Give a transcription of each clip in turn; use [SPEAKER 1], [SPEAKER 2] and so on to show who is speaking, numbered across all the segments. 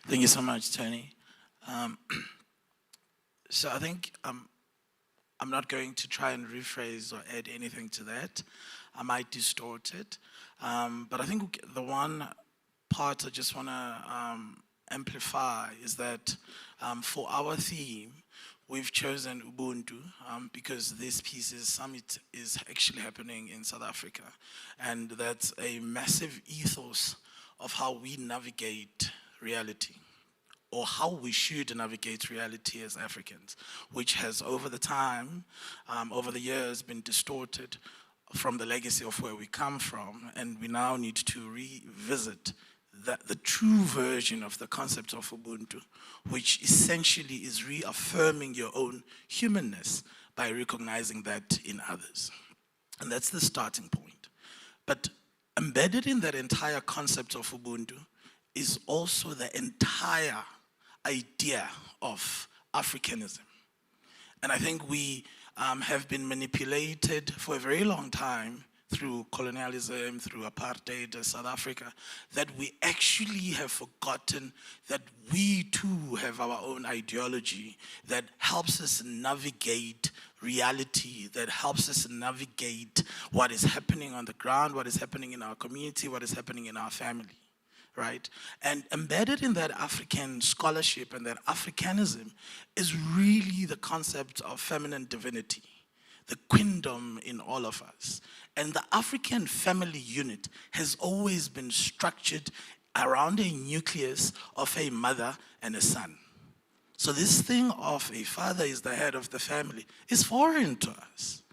[SPEAKER 1] Thank you so much, Tony. Um, so I think I'm not going to try and rephrase or add anything to that. I might distort it. But I think the one part I just want to amplify is that for our theme, we've chosen Ubuntu because this pieces summit is actually happening in South Africa. And that's a massive ethos of how we navigate reality, or how we should navigate reality as Africans, which has over the time, over the years, been distorted from the legacy of where we come from, and we now need to revisit the true version of the concept of Ubuntu, which essentially is reaffirming your own humanness by recognizing that in others. And that's the starting point. But embedded in that entire concept of Ubuntu is also the entire idea of Africanism. And I think we have been manipulated for a very long time through colonialism, through apartheid, South Africa, that we actually have forgotten that we too have our own ideology that helps us navigate reality, that helps us navigate what is happening on the ground, what is happening in our community, what is happening in our family. Right? And embedded in that African scholarship and that Africanism is really the concept of feminine divinity, the queendom in all of us. And the African family unit has always been structured around a nucleus of a mother and a son. So this thing of a father is the head of the family is foreign to us.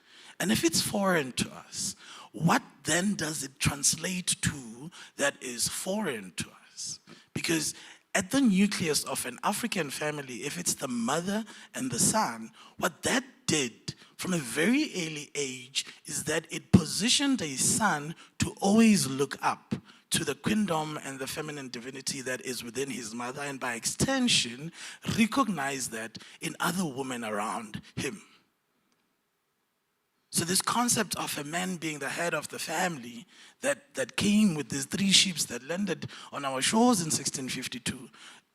[SPEAKER 1] And if it's foreign to us, what then does it translate to that is foreign to us? Because at the nucleus of an African family, if it's the mother and the son, what that did from a very early age is that it positioned a son to always look up to the queendom and the feminine divinity that is within his mother, and by extension, recognize that in other women around him. So this concept of a man being the head of the family that came with these three ships that landed on our shores in 1652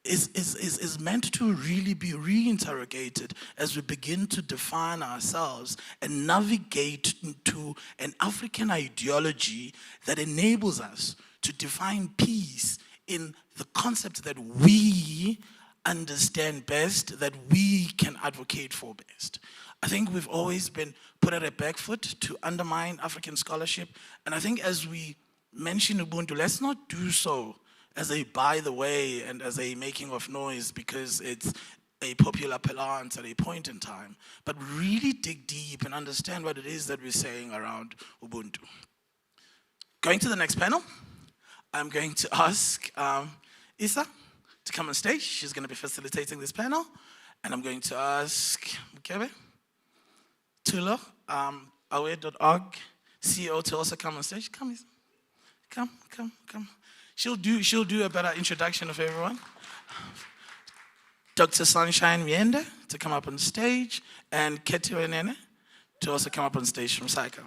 [SPEAKER 1] is meant to really be reinterrogated as we begin to define ourselves and navigate into an African ideology that enables us to define peace in the concept that we understand best, that we can advocate for best. I think we've always been put at a back foot to undermine African scholarship. And I think as we mention Ubuntu, let's not do so as a by the way and as a making of noise because it's a popular parlance at a point in time, but really dig deep and understand what it is that we're saying around Ubuntu. Going to the next panel, I'm going to ask Isa to come on stage. She's going to be facilitating this panel. And I'm going to ask Mkebe, Tulo, aware.org CEO to also come on stage. Come, Isa. Come. She'll do a better introduction of everyone. Dr. Sunshine Miende to come up on stage, and Keti Wenene to also come up on stage from Psycho.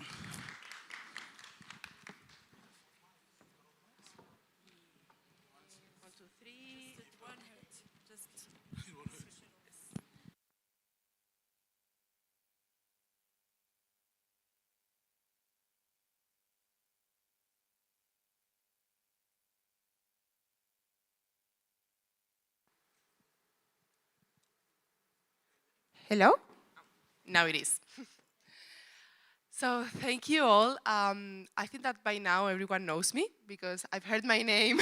[SPEAKER 2] Hello? Now it is. So thank you all. I think that by now everyone knows me because I've heard my name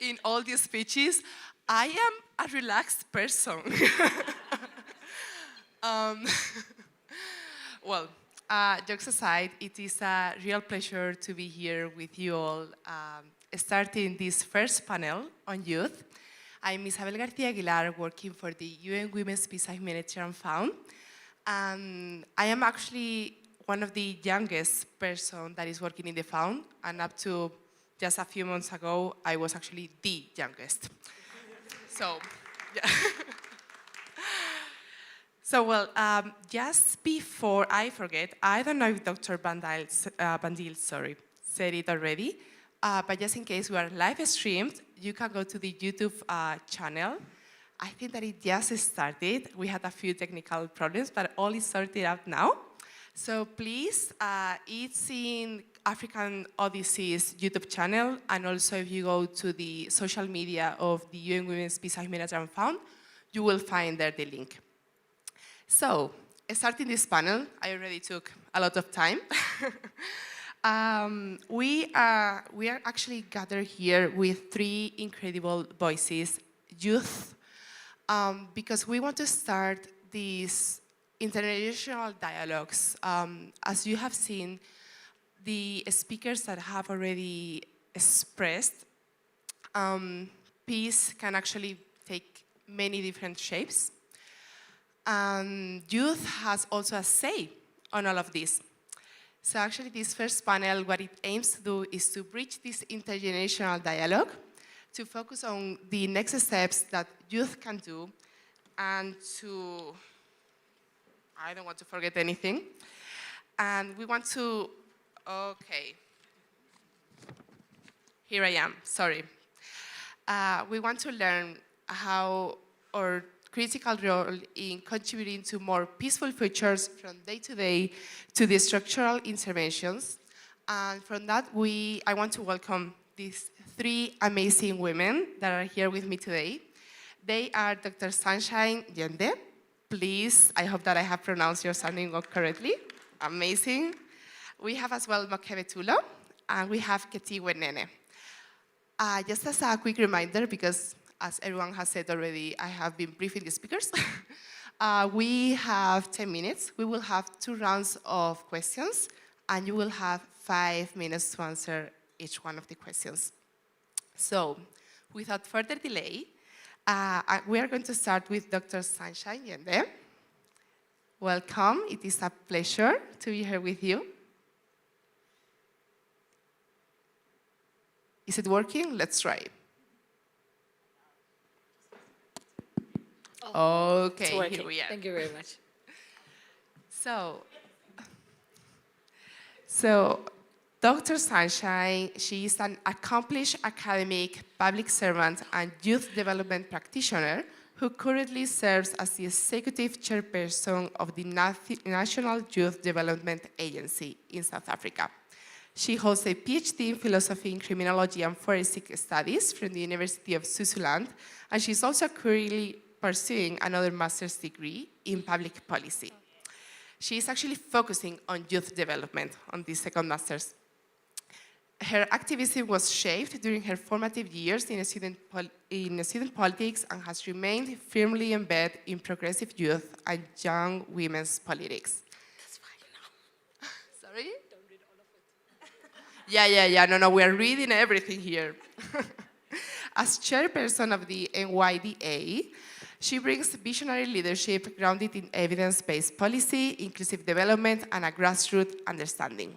[SPEAKER 2] in all these speeches. I am a relaxed person. Well, jokes aside, it is a real pleasure to be here with you all, starting this first panel on youth. I'm Isabel Garcia Aguilar, working for the UN Women's Peace Humanitarian Fund. And I am actually one of the youngest person that is working in the fund, and up to just a few months ago, I was actually the youngest. So, yeah. So, well, just before I forget, I don't know if Dr. Bandil said it already, but just in case, we are live streamed you can go to the YouTube channel. I think that it just started. We had a few technical problems, but all is sorted out now. So please, it's in African Odyssey's YouTube channel, and also if you go to the social media of the UN Women's Peace and Humanitarian Fund, you will find there the link. So, starting this panel, I already took a lot of time. We are actually gathered here with three incredible voices, youth, because we want to start these intergenerational dialogues. As you have seen, the speakers that have already expressed, peace can actually take many different shapes. And youth has also a say on all of this. So actually this first panel, what it aims to do is to bridge this intergenerational dialogue, to focus on the next steps that youth can do, and to, I don't want to forget anything. And we want to, okay. Here I am, sorry. We want to learn how our critical role in contributing to more peaceful futures from day to day to the structural interventions. And from that, I want to welcome these three amazing women that are here with me today. They are Dr. Sunshine Yende. Please, I hope that I have pronounced your surname correctly. Amazing. We have as well Mokebetulo, and we have Ketiwe Nene. Just as a quick reminder, because as everyone has said already, I have been briefing the speakers. We have 10 minutes. We will have 2 rounds of questions, and you will have 5 minutes to answer each one of the questions. So, without further delay, we are going to start with Dr. Sunshine Yende. Welcome. It is a pleasure to be here with you. Is it working? Let's try. Okay, here we are.
[SPEAKER 3] Thank you very much.
[SPEAKER 2] So, Dr. Sunshine, she is an accomplished academic, public servant, and youth development practitioner who currently serves as the executive chairperson of the National Youth Development Agency in South Africa. She holds a PhD in philosophy in criminology and forensic studies from the University of Switzerland, and she's also currently pursuing another master's degree in public policy. She is actually focusing on youth development on this second master's. Her activism was shaped during her formative years in student politics and has remained firmly embedded in progressive youth and young women's politics.
[SPEAKER 3] That's fine now.
[SPEAKER 2] Sorry?
[SPEAKER 3] Don't read all of it.
[SPEAKER 2] Yeah. No, we are reading everything here. As chairperson of the NYDA, she brings visionary leadership grounded in evidence-based policy, inclusive development, and a grassroots understanding.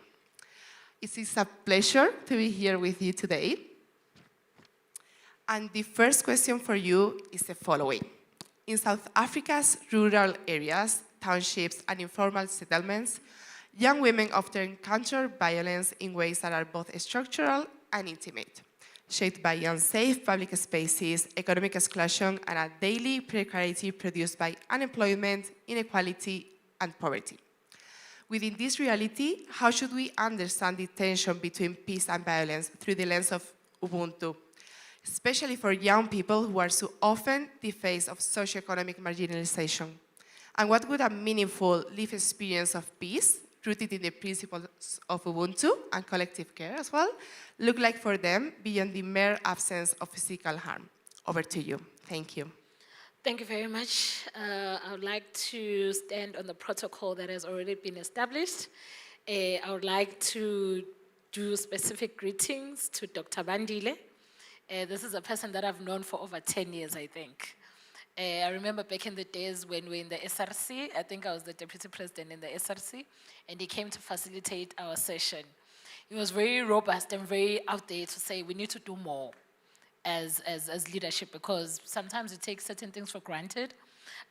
[SPEAKER 2] It is a pleasure to be here with you today. And the first question for you is the following. In South Africa's rural areas, townships, and informal settlements, young women often encounter violence in ways that are both structural and intimate, shaped by unsafe public spaces, economic exclusion, and a daily precarity produced by unemployment, inequality, and poverty. Within this reality, how should we understand the tension between peace and violence through the lens of Ubuntu, especially for young people who are so often the face of socioeconomic marginalization? And what would a meaningful lived experience of peace, rooted in the principles of Ubuntu and collective care as well, look like for them beyond the mere absence of physical harm? Over to you. Thank you.
[SPEAKER 3] Thank you very much. I would like to stand on the protocol that has already been established. I would like to do specific greetings to Dr. Bandile. This is a person that I've known for over 10 years, I think. I remember back in the days when we were in the SRC, I think I was the deputy president in the SRC, and he came to facilitate our session. He was very robust and very out there to say we need to do more as leadership, because sometimes we take certain things for granted.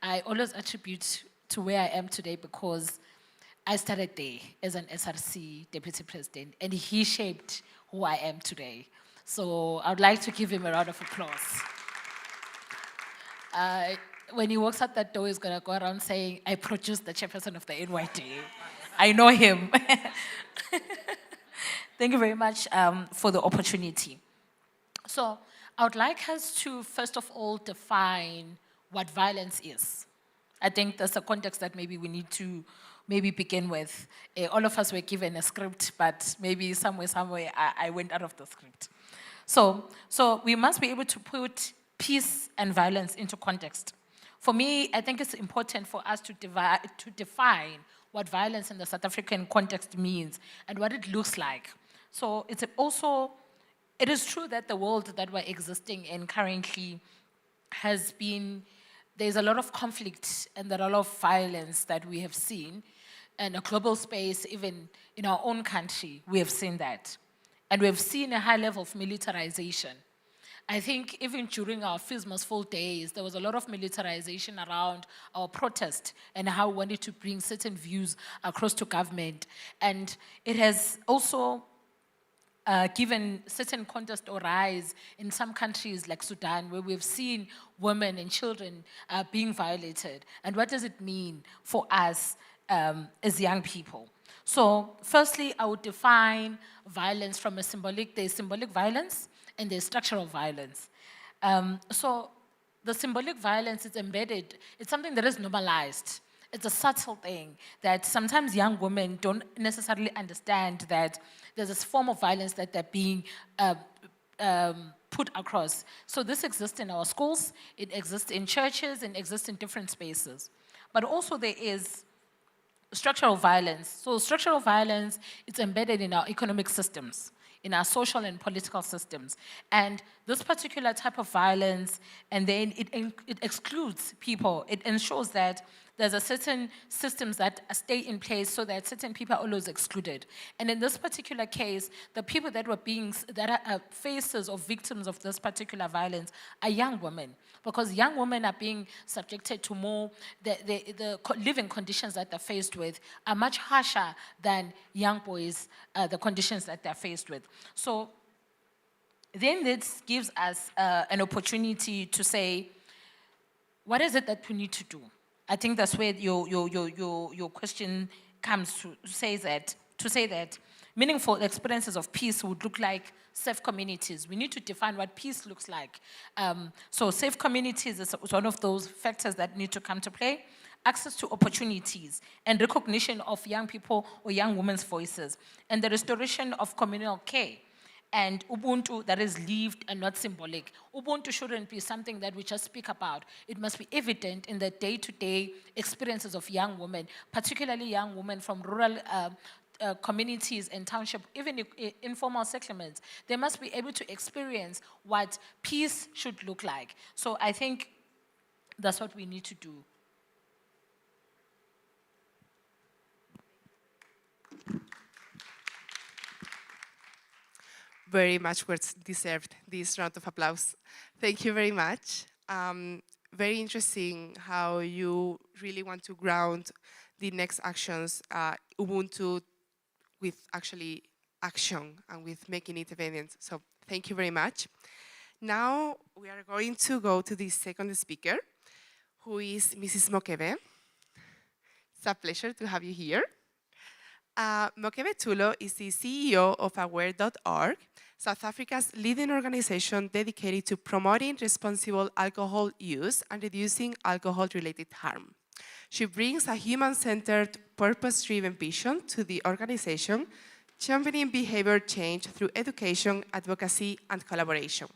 [SPEAKER 3] I always attribute to where I am today because I started there as an SRC deputy president, and he shaped who I am today. So I would like to give him a round of applause. When he walks out that door, he's going to go around saying, I produced the chairperson of the NYD. I know him. Thank you very much for the opportunity. So I would like us to, first of all, define what violence is. I think that's a context that maybe we need to maybe begin with. All of us were given a script, but maybe somewhere, I went out of the script. So we must be able to put peace and violence into context. For me, I think it's important for us to define what violence in the South African context means and what it looks like. So it is true that the world that we're existing in currently there's a lot of conflict and there are a lot of violence that we have seen. In a global space, even in our own country, we have seen that. And we've seen a high level of militarization. I think even during our Fees Must Fall days, there was a lot of militarization around our protest and how we wanted to bring certain views across to government. And it has also given certain contest or rise in some countries like Sudan, where we've seen women and children being violated. And what does it mean for us as young people? So firstly, I would define violence from there's symbolic violence and there's structural violence. So the symbolic violence is embedded, it's something that is normalized. It's a subtle thing that sometimes young women don't necessarily understand that there's this form of violence that they're being put across. So this exists in our schools, it exists in churches, and exists in different spaces. But also there is structural violence. So structural violence, it's embedded in our economic systems, in our social and political systems. And this particular type of violence, and then it excludes people. It ensures that there's a certain systems that stay in place so that certain people are always excluded. And in this particular case, the people that are faces or victims of this particular violence are young women, because young women are being subjected to more, the living conditions that they're faced with are much harsher than young boys, the conditions that they're faced with. So then this gives us an opportunity to say, what is it that we need to do? I think that's where your question comes to say that meaningful experiences of peace would look like safe communities. We need to define what peace looks like. So safe communities is one of those factors that need to come to play. Access to opportunities and recognition of young people or young women's voices, and the restoration of communal care. And Ubuntu that is lived and not symbolic. Ubuntu shouldn't be something that we just speak about. It must be evident in the day-to-day experiences of young women, particularly young women from rural communities and township, even informal settlements. They must be able to experience what peace should look like. So I think that's what we need to do.
[SPEAKER 2] Very much words deserved this round of applause. Thank you very much. Very interesting how you really want to ground the next actions, Ubuntu, with actually action and with making it evident. So thank you very much. Now we are going to go to the second speaker, who is Mrs. Mokebe. It's a pleasure to have you here. Mokebe Tulo is the CEO of Aware.org, South Africa's leading organization dedicated to promoting responsible alcohol use and reducing alcohol-related harm. She brings a human-centered, purpose-driven vision to the organization, championing behavior change through education, advocacy, and collaboration.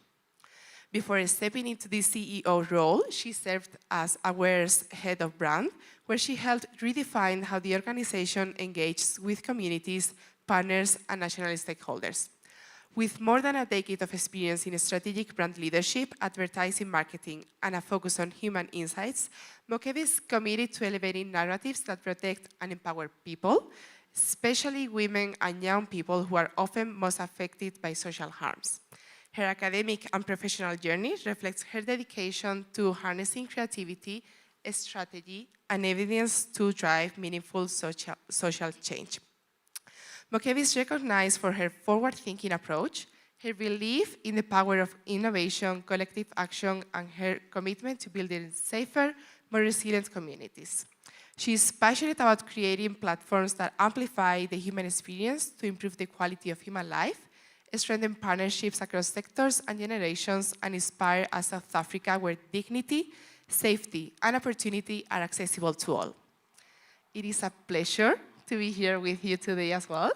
[SPEAKER 2] Before stepping into the CEO role, she served as Aware's head of brand, where she helped redefine how the organization engages with communities, partners, and national stakeholders. With more than a decade of experience in strategic brand leadership, advertising, marketing, and a focus on human insights, Mokebe is committed to elevating narratives that protect and empower people, especially women and young people who are often most affected by social harms. Her academic and professional journey reflects her dedication to harnessing creativity, strategy, and evidence to drive meaningful social change. Mokebe is recognized for her forward-thinking approach, her belief in the power of innovation, collective action, and her commitment to building safer, more resilient communities. She is passionate about creating platforms that amplify the human experience to improve the quality of human life, strengthen partnerships across sectors and generations, and inspire a South Africa where dignity, safety, and opportunity are accessible to all. It is a pleasure to be here with you today as well.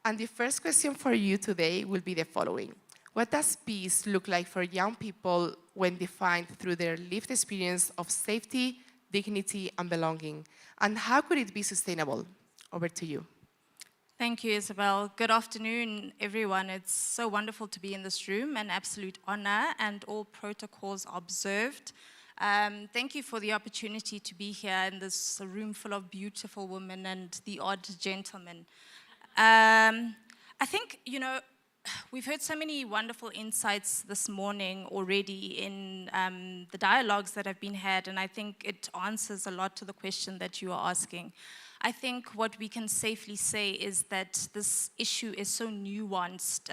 [SPEAKER 2] And the first question for you today will be the following. What does peace look like for young people when defined through their lived experience of safety, dignity, and belonging? And how could it be sustainable? Over to you.
[SPEAKER 4] Thank you, Isabel. Good afternoon, everyone. It's so wonderful to be in this room, an absolute honor, and all protocols observed. Thank you for the opportunity to be here in this room full of beautiful women and the odd gentleman. I think, we've heard so many wonderful insights this morning already in the dialogues that have been had, and I think it answers a lot to the question that you are asking. I think what we can safely say is that this issue is so nuanced,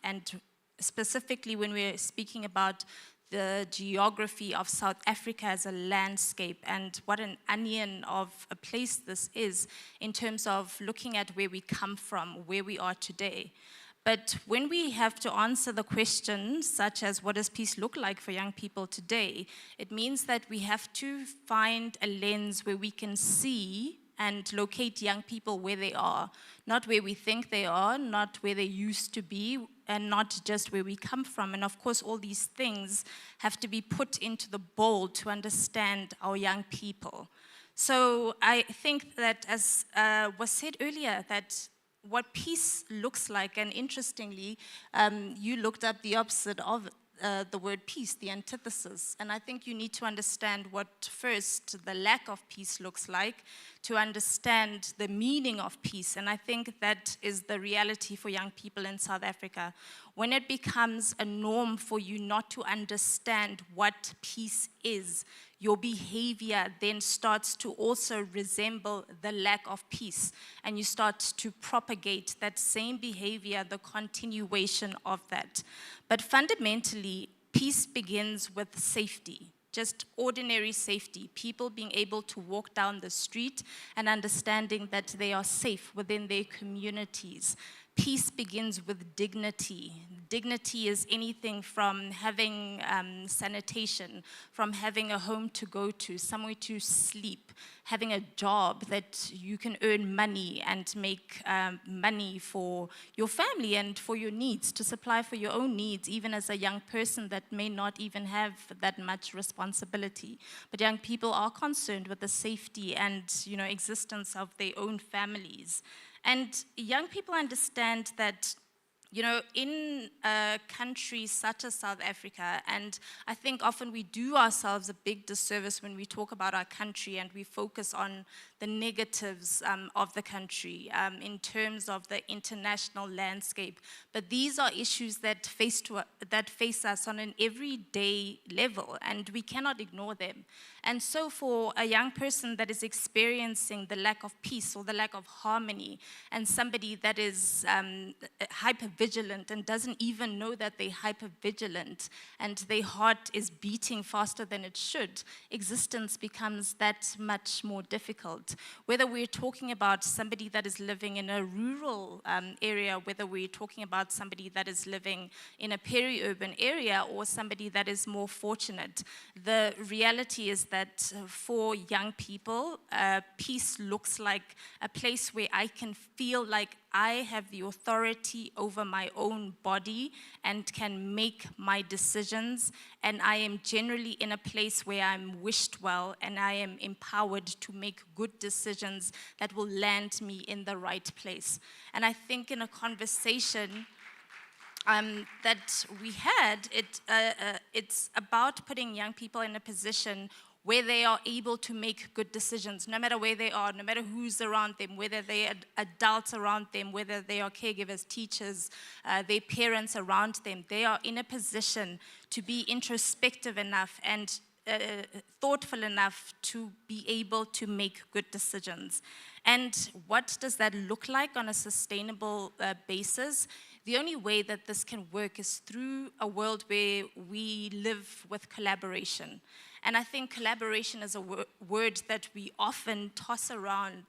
[SPEAKER 4] and specifically when we're speaking about the geography of South Africa as a landscape and what an onion of a place this is in terms of looking at where we come from, where we are today. But when we have to answer the questions such as what does peace look like for young people today, it means that we have to find a lens where we can see and locate young people where they are, not where we think they are, not where they used to be, and not just where we come from. And of course, all these things have to be put into the bowl to understand our young people. So I think that, as was said earlier, that what peace looks like, and interestingly, you looked up the opposite of the word peace, the antithesis. And I think you need to understand what first the lack of peace looks like to understand the meaning of peace. And I think that is the reality for young people in South Africa. When it becomes a norm for you not to understand what peace is, your behavior then starts to also resemble the lack of peace. And you start to propagate that same behavior, the continuation of that. But fundamentally, peace begins with safety. Just ordinary safety, people being able to walk down the street and understanding that they are safe within their communities. Peace begins with dignity. Dignity is anything from having sanitation, from having a home to go to, somewhere to sleep, having a job that you can earn money and make money for your family and for your needs, to supply for your own needs, even as a young person that may not even have that much responsibility. But young people are concerned with the safety and existence of their own families. And young people understand that, in countries such as South Africa, and I think often we do ourselves a big disservice when we talk about our country and we focus on the negatives of the country in terms of the international landscape. But these are issues that face us on an everyday level, and we cannot ignore them. And so for a young person that is experiencing the lack of peace or the lack of harmony, and somebody that is hypervigilant and doesn't even know that they're hypervigilant, and their heart is beating faster than it should, existence becomes that much more difficult. Whether we're talking about somebody that is living in a rural area, whether we're talking about somebody that is living in a peri-urban area, or somebody that is more fortunate, the reality is that for young people, peace looks like a place where I can feel like I have the authority over my own body and can make my decisions, and I am generally in a place where I'm wished well and I am empowered to make good decisions that will land me in the right place. And I think in a conversation that we had, it's about putting young people in a position where they are able to make good decisions, no matter where they are, no matter who's around them, whether they are adults around them, whether they are caregivers, teachers, their parents around them. They are in a position to be introspective enough and thoughtful enough to be able to make good decisions. And what does that look like on a sustainable basis? The only way that this can work is through a world where we live with collaboration. And I think collaboration is a word that we often toss around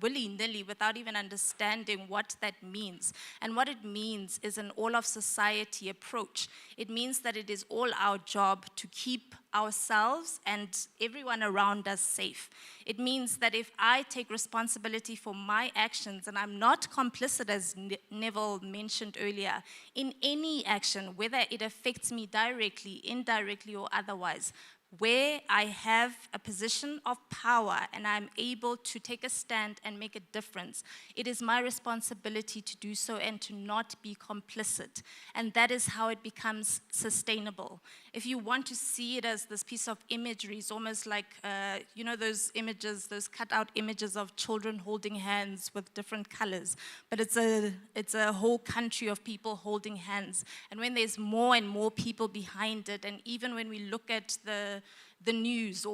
[SPEAKER 4] willy-nilly without even understanding what that means. And what it means is an all-of-society approach. It means that it is all our job to keep ourselves and everyone around us safe. It means that if I take responsibility for my actions and I'm not complicit, as Neville mentioned earlier, in any action, whether it affects me directly, indirectly, or otherwise, where I have a position of power and I'm able to take a stand and make a difference, it is my responsibility to do so and to not be complicit. And that is how it becomes sustainable. If you want to see it as this piece of imagery, it's almost like, you know, those images, those cut-out images of children holding hands with different colors. But it's a whole country of people holding hands. And when there's more and more people behind it, and even when we look at the news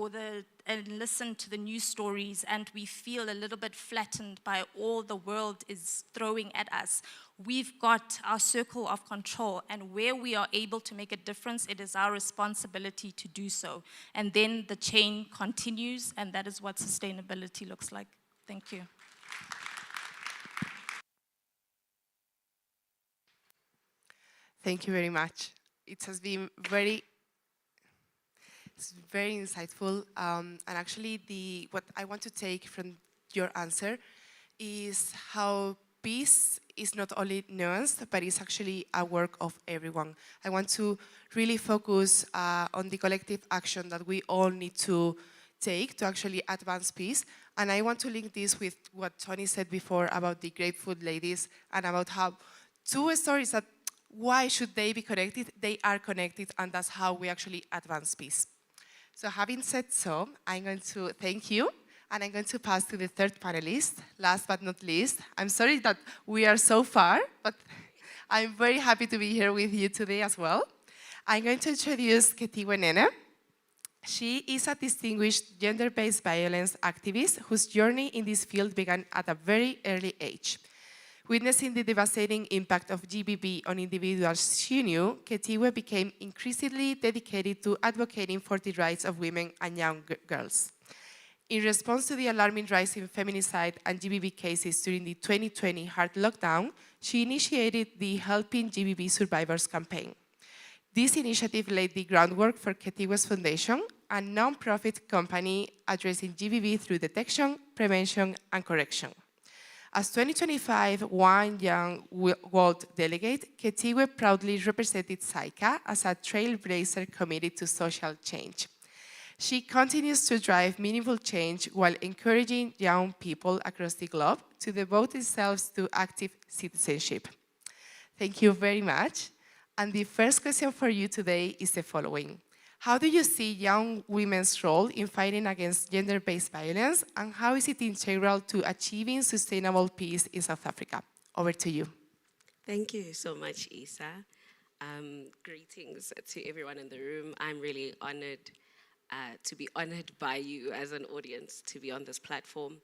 [SPEAKER 4] and listen to the news stories and we feel a little bit flattened by all the world is throwing at us, we've got our circle of control, and where we are able to make a difference, it is our responsibility to do so. And then the chain continues, and that is what sustainability looks like. Thank you.
[SPEAKER 2] Thank you very much. It has been it's very insightful. And actually, what I want to take from your answer is how peace is not only nuanced, but it's actually a work of everyone. I want to really focus on the collective action that we all need to take to actually advance peace. And I want to link this with what Tony said before about the Grateful Ladies and about how two stories that why should they be connected? They are connected, and that's how we actually advance peace. So having said so, I'm going to thank you, and I'm going to pass to the third panelist, last but not least. I'm sorry that we are so far, but I'm very happy to be here with you today as well. I'm going to introduce Ketiwe Nene. She is a distinguished gender-based violence activist whose journey in this field began at a very early age. Witnessing the devastating impact of GBV on individuals she knew, Ketiwe became increasingly dedicated to advocating for the rights of women and young girls. In response to the alarming rise in feminicide and GBV cases during the 2020 hard lockdown, she initiated the Helping GBV Survivors campaign. This initiative laid the groundwork for Ketiwe's Foundation, a non-profit company addressing GBV through detection, prevention, and correction. As 2025 One Young World Delegate, Ketiwe proudly represented SAICA as a trailblazer committed to social change. She continues to drive meaningful change while encouraging young people across the globe to devote themselves to active citizenship. Thank you very much. And the first question for you today is the following. How do you see young women's role in fighting against gender-based violence, and how is it integral to achieving sustainable peace in South Africa? Over to you.
[SPEAKER 5] Thank you so much, Isa. Greetings to everyone in the room. I'm really honored to be honored by you as an audience to be on this platform.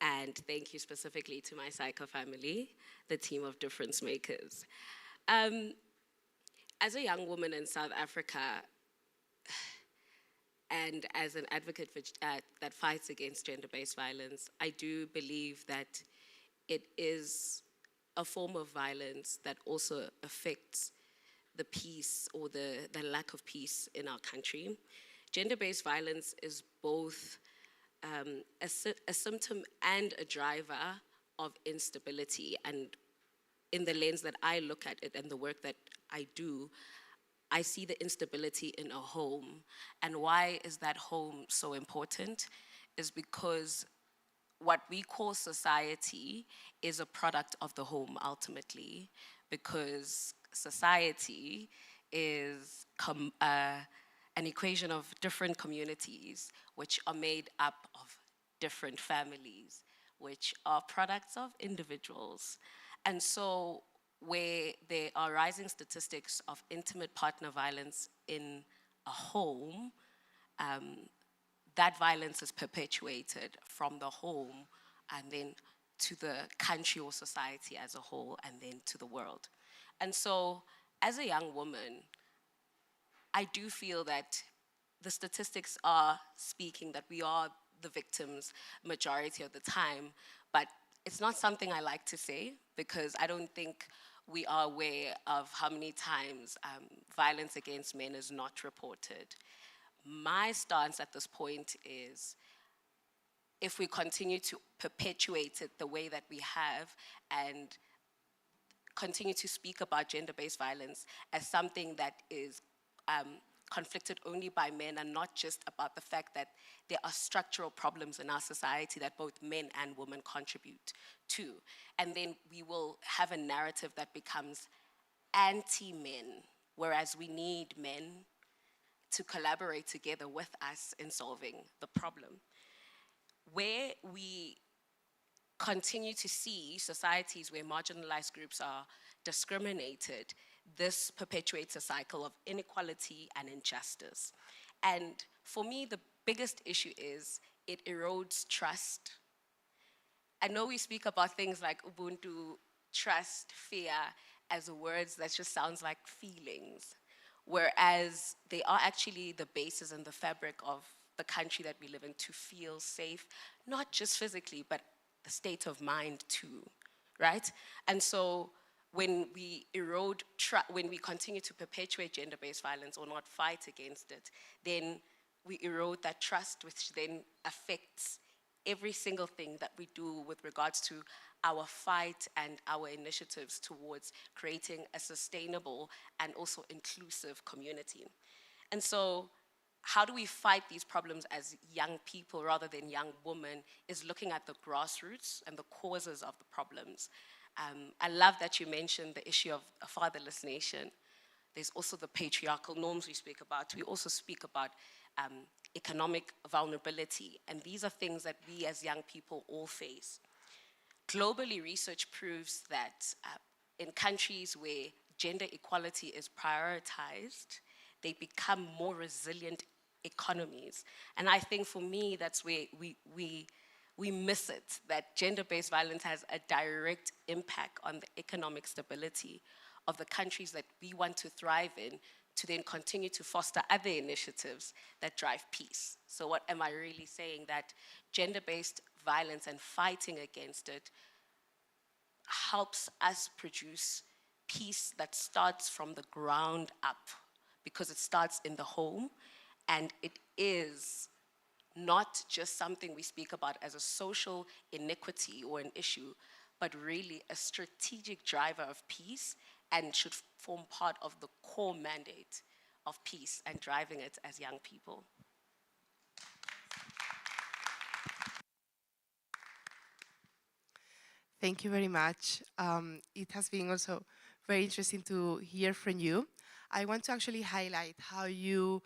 [SPEAKER 5] And thank you specifically to my SAICA family, the team of difference makers. As a young woman in South Africa, and as an advocate for, that fights against gender-based violence, I do believe that it is a form of violence that also affects the peace or the lack of peace in our country. Gender-based violence is both a symptom and a driver of instability. And in the lens that I look at it and the work that I do, I see the instability in a home. And why is that home so important? Is because what we call society is a product of the home ultimately, because society is an equation of different communities which are made up of different families, which are products of individuals. And so where there are rising statistics of intimate partner violence in a home, that violence is perpetuated from the home and then to the country or society as a whole and then to the world. And so, as a young woman, I do feel that the statistics are speaking that we are the victims majority of the time, but it's not something I like to say because I don't think we are aware of how many times violence against men is not reported. My stance at this point is if we continue to perpetuate it the way that we have and continue to speak about gender-based violence as something that is conflicted only by men and not just about the fact that there are structural problems in our society that both men and women contribute to. And then we will have a narrative that becomes anti-men, whereas we need men to collaborate together with us in solving the problem. Where we continue to see societies where marginalized groups are discriminated, this perpetuates a cycle of inequality and injustice. And for me, the biggest issue is it erodes trust. I know we speak about things like Ubuntu, trust, fear, as words that just sounds like feelings, whereas they are actually the basis and the fabric of the country that we live in to feel safe, not just physically, but the state of mind too, right? And so when we when we continue to perpetuate gender-based violence or not fight against it, then we erode that trust, which then affects every single thing that we do with regards to our fight and our initiatives towards creating a sustainable and also inclusive community. And so how do we fight these problems as young people rather than young women is looking at the grassroots and the causes of the problems. I love that you mentioned the issue of a fatherless nation. There's also the patriarchal norms we speak about. We also speak about economic vulnerability, and these are things that we as young people all face. Globally, research proves that in countries where gender equality is prioritized, they become more resilient economies. And I think for me, that's where we miss it, that gender-based violence has a direct impact on the economic stability of the countries that we want to thrive in, to then continue to foster other initiatives that drive peace. So what am I really saying? That gender-based violence and fighting against it helps us produce peace that starts from the ground up, because it starts in the home, and it is not just something we speak about as a social inequity or an issue, but really a strategic driver of peace and should form part of the core mandate of peace and driving it as young people.
[SPEAKER 2] Thank you very much. It has been also very interesting to hear from you. I want to actually highlight how you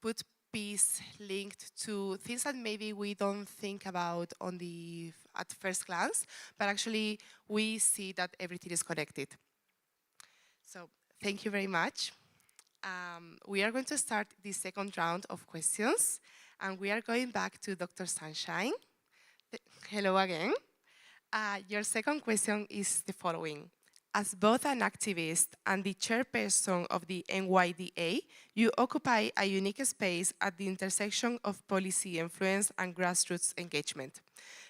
[SPEAKER 2] put peace linked to things that maybe we don't think about at first glance, but actually we see that everything is connected. So thank you very much. We are going to start the second round of questions, and we are going back to Dr. Sunshine. Hello again. Your second question is the following. As both an activist and the chairperson of the NYDA, you occupy a unique space at the intersection of policy influence and grassroots engagement.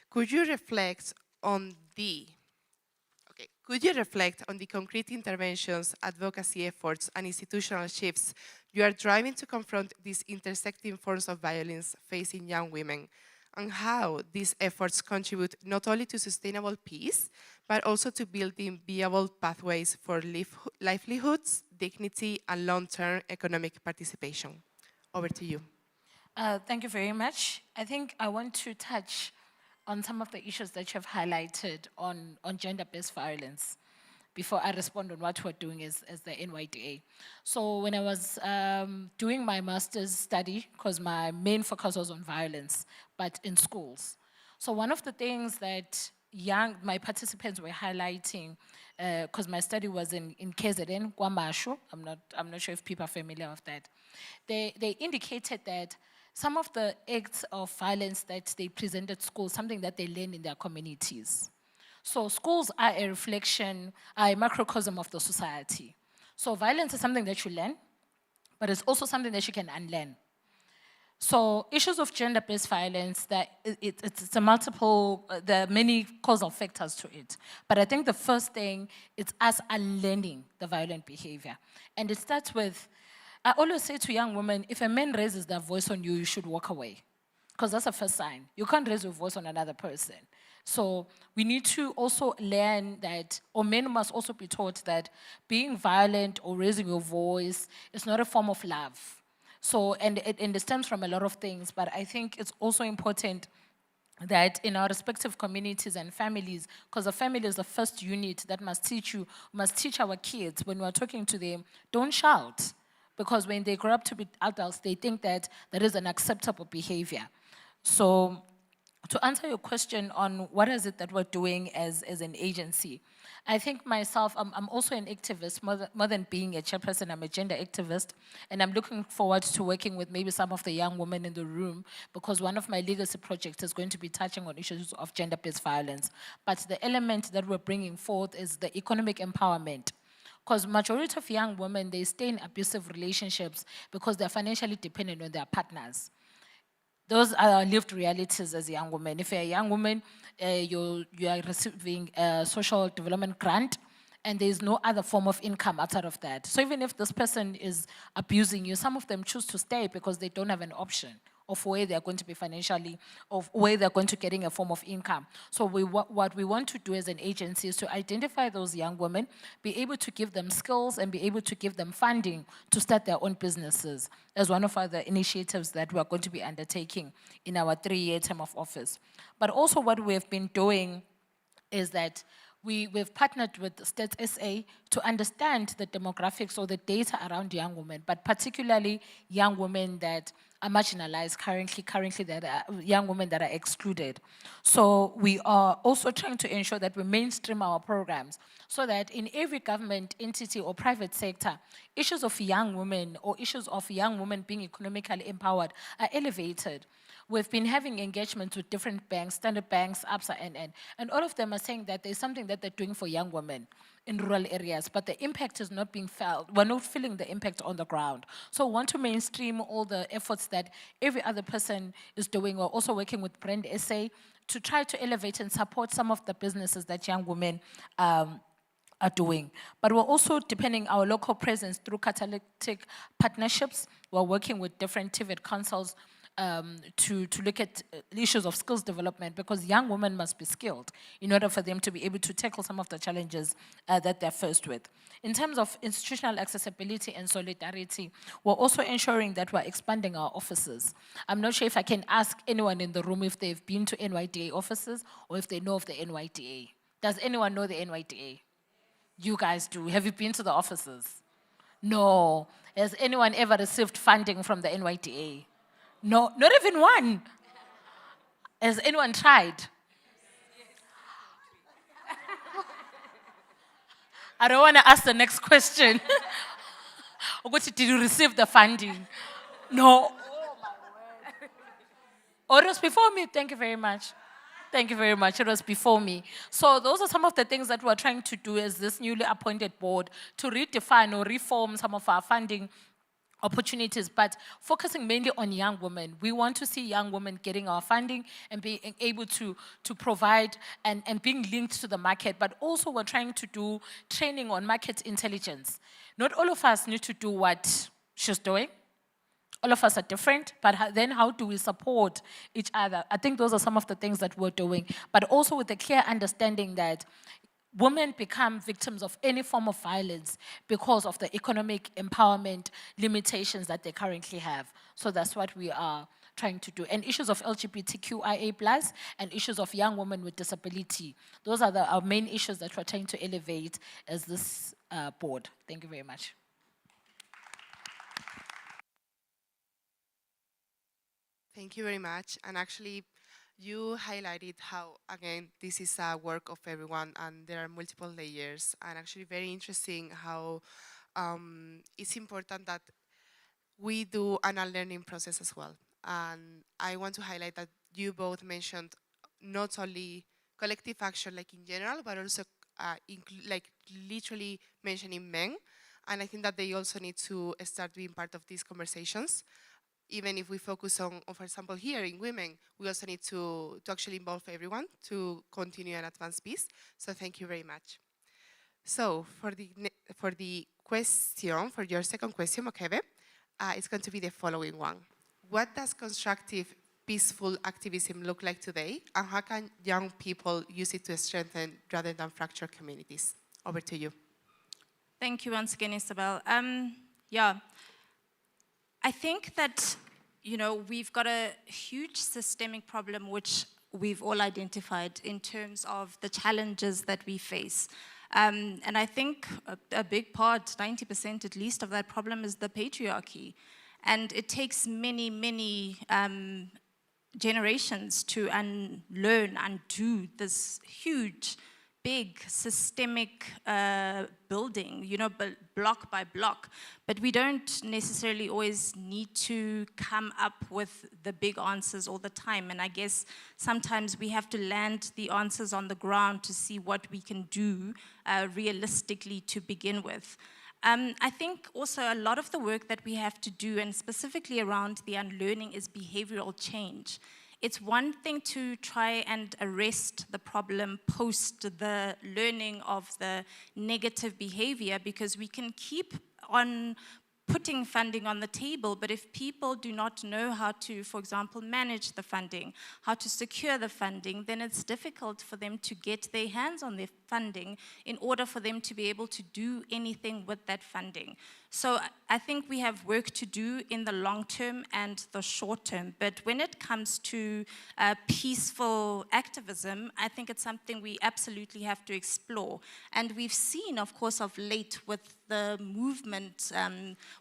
[SPEAKER 2] Could you reflect on the concrete interventions, advocacy efforts, and institutional shifts you are driving to confront these intersecting forms of violence facing young women, and how these efforts contribute not only to sustainable peace, but also to building viable pathways for livelihoods, dignity, and long-term economic participation? Over to you.
[SPEAKER 3] Thank you very much. I think I want to touch on some of the issues that you have highlighted on gender-based violence before I respond on what we're doing as the NYDA. So when I was doing my master's study, because my main focus was on violence, but in schools. So one of the things that my participants were highlighting, because my study was in KZN, Kwamashu, I'm not sure if people are familiar with that. They indicated that some of the acts of violence that they present at school, something that they learn in their communities. So schools are a reflection, are a microcosm of the society. So violence is something that you learn, but it's also something that you can unlearn. So issues of gender-based violence, that it's a multiple, there are many causal factors to it. But I think the first thing, it's us unlearning the violent behavior. And it starts with, I always say to young women, if a man raises their voice on you, you should walk away. Because that's the first sign. You can't raise your voice on another person. So we need to also learn that, or men must also be taught that being violent or raising your voice is not a form of love. So, and it stems from a lot of things, but I think it's also important that in our respective communities and families, because the family is the first unit that must teach our kids when we're talking to them, don't shout. Because when they grow up to be adults, they think that that is an acceptable behavior. So to answer your question on what is it that we're doing as an agency, I think myself, I'm also an activist, more than being a chairperson, I'm a gender activist, and I'm looking forward to working with maybe some of the young women in the room, because one of my legacy projects is going to be touching on issues of gender-based violence. But the element that we're bringing forth is the economic empowerment. Because majority of young women, they stay in abusive relationships because they're financially dependent on their partners. Those are lived realities as a young woman. If you're a young woman, you are receiving a social development grant, and there's no other form of income outside of that. So even if this person is abusing you, some of them choose to stay because they don't have an option of where they're going to be financially, of where they're going to getting a form of income. So what we want to do as an agency is to identify those young women, be able to give them skills and be able to give them funding to start their own businesses as one of the initiatives that we are going to be undertaking in our 3-year term of office. But also what we have been doing is that we've partnered with Stats SA to understand the demographics or the data around young women, but particularly young women that are marginalized currently that are young women that are excluded. So we are also trying to ensure that we mainstream our programs so that in every government entity or private sector, issues of young women or issues of young women being economically empowered are elevated. We've been having engagements with different banks, Standard Banks, ABSA, and all of them are saying that there's something that they're doing for young women in rural areas, but the impact is not being felt. We're not feeling the impact on the ground. So we want to mainstream all the efforts that every other person is doing. We're also working with Brand SA to try to elevate and support some of the businesses that young women are doing. But we're also depending our local presence through catalytic partnerships. We're working with different TVET councils to look at issues of skills development, because young women must be skilled in order for them to be able to tackle some of the challenges that they're faced with. In terms of institutional accessibility and solidarity, we're also ensuring that we're expanding our offices. I'm not sure if I can ask anyone in the room if they've been to NYDA offices or if they know of the NYDA. Does anyone know the NYDA? You guys do. Have you been to the offices? No. Has anyone ever received funding from the NYDA? No, not even one. Has anyone tried? I don't want to ask the next question. Did you receive the funding? No. Oh, it was before me. Thank you very much. Thank you very much. It was before me. So those are some of the things that we're trying to do as this newly appointed board to redefine or reform some of our funding opportunities, but focusing mainly on young women. We want to see young women getting our funding and being able to provide and being linked to the market, but also we're trying to do training on market intelligence. Not all of us need to do what she's doing. All of us are different, but then how do we support each other? I think those are some of the things that we're doing, but also with a clear understanding that women become victims of any form of violence because of the economic empowerment limitations that they currently have. So that's what we are trying to do. And issues of LGBTQIA+, and issues of young women with disability. Those are our main issues that we're trying to elevate as this board. Thank you very much.
[SPEAKER 2] Thank you very much. And actually, you highlighted how, again, this is a work of everyone and there are multiple layers. And actually very interesting how it's important that we do an unlearning process as well. And I want to highlight that you both mentioned not only, collective action like in general, but also like literally mentioning men. And I think that they also need to start being part of these conversations. Even if we focus on, for example, here in women, we also need to actually involve everyone to continue and advance peace. So thank you very much. So for the question, for your second question, Mokebe, it's going to be the following one. What does constructive, peaceful activism look like today? And how can young people use it to strengthen rather than fracture communities? Over to you.
[SPEAKER 4] Thank you once again, Isabel. Yeah, I think that, we've got a huge systemic problem which we've all identified in terms of the challenges that we face. And I think a big part, 90% at least, of that problem is the patriarchy. And it takes many, many generations to unlearn, undo this huge, big, systemic building, block by block. But we don't necessarily always need to come up with the big answers all the time. And I guess sometimes we have to land the answers on the ground to see what we can do realistically to begin with. I think also a lot of the work that we have to do, and specifically around the unlearning, is behavioral change. It's one thing to try and arrest the problem post the learning of the negative behavior, because we can keep on putting funding on the table, but if people do not know how to, for example, manage the funding, how to secure the funding, then it's difficult for them to get their hands on their funding in order for them to be able to do anything with that funding. So I think we have work to do in the long term and the short term, but when it comes to peaceful activism, I think it's something we absolutely have to explore. And we've seen, of course, of late with the movement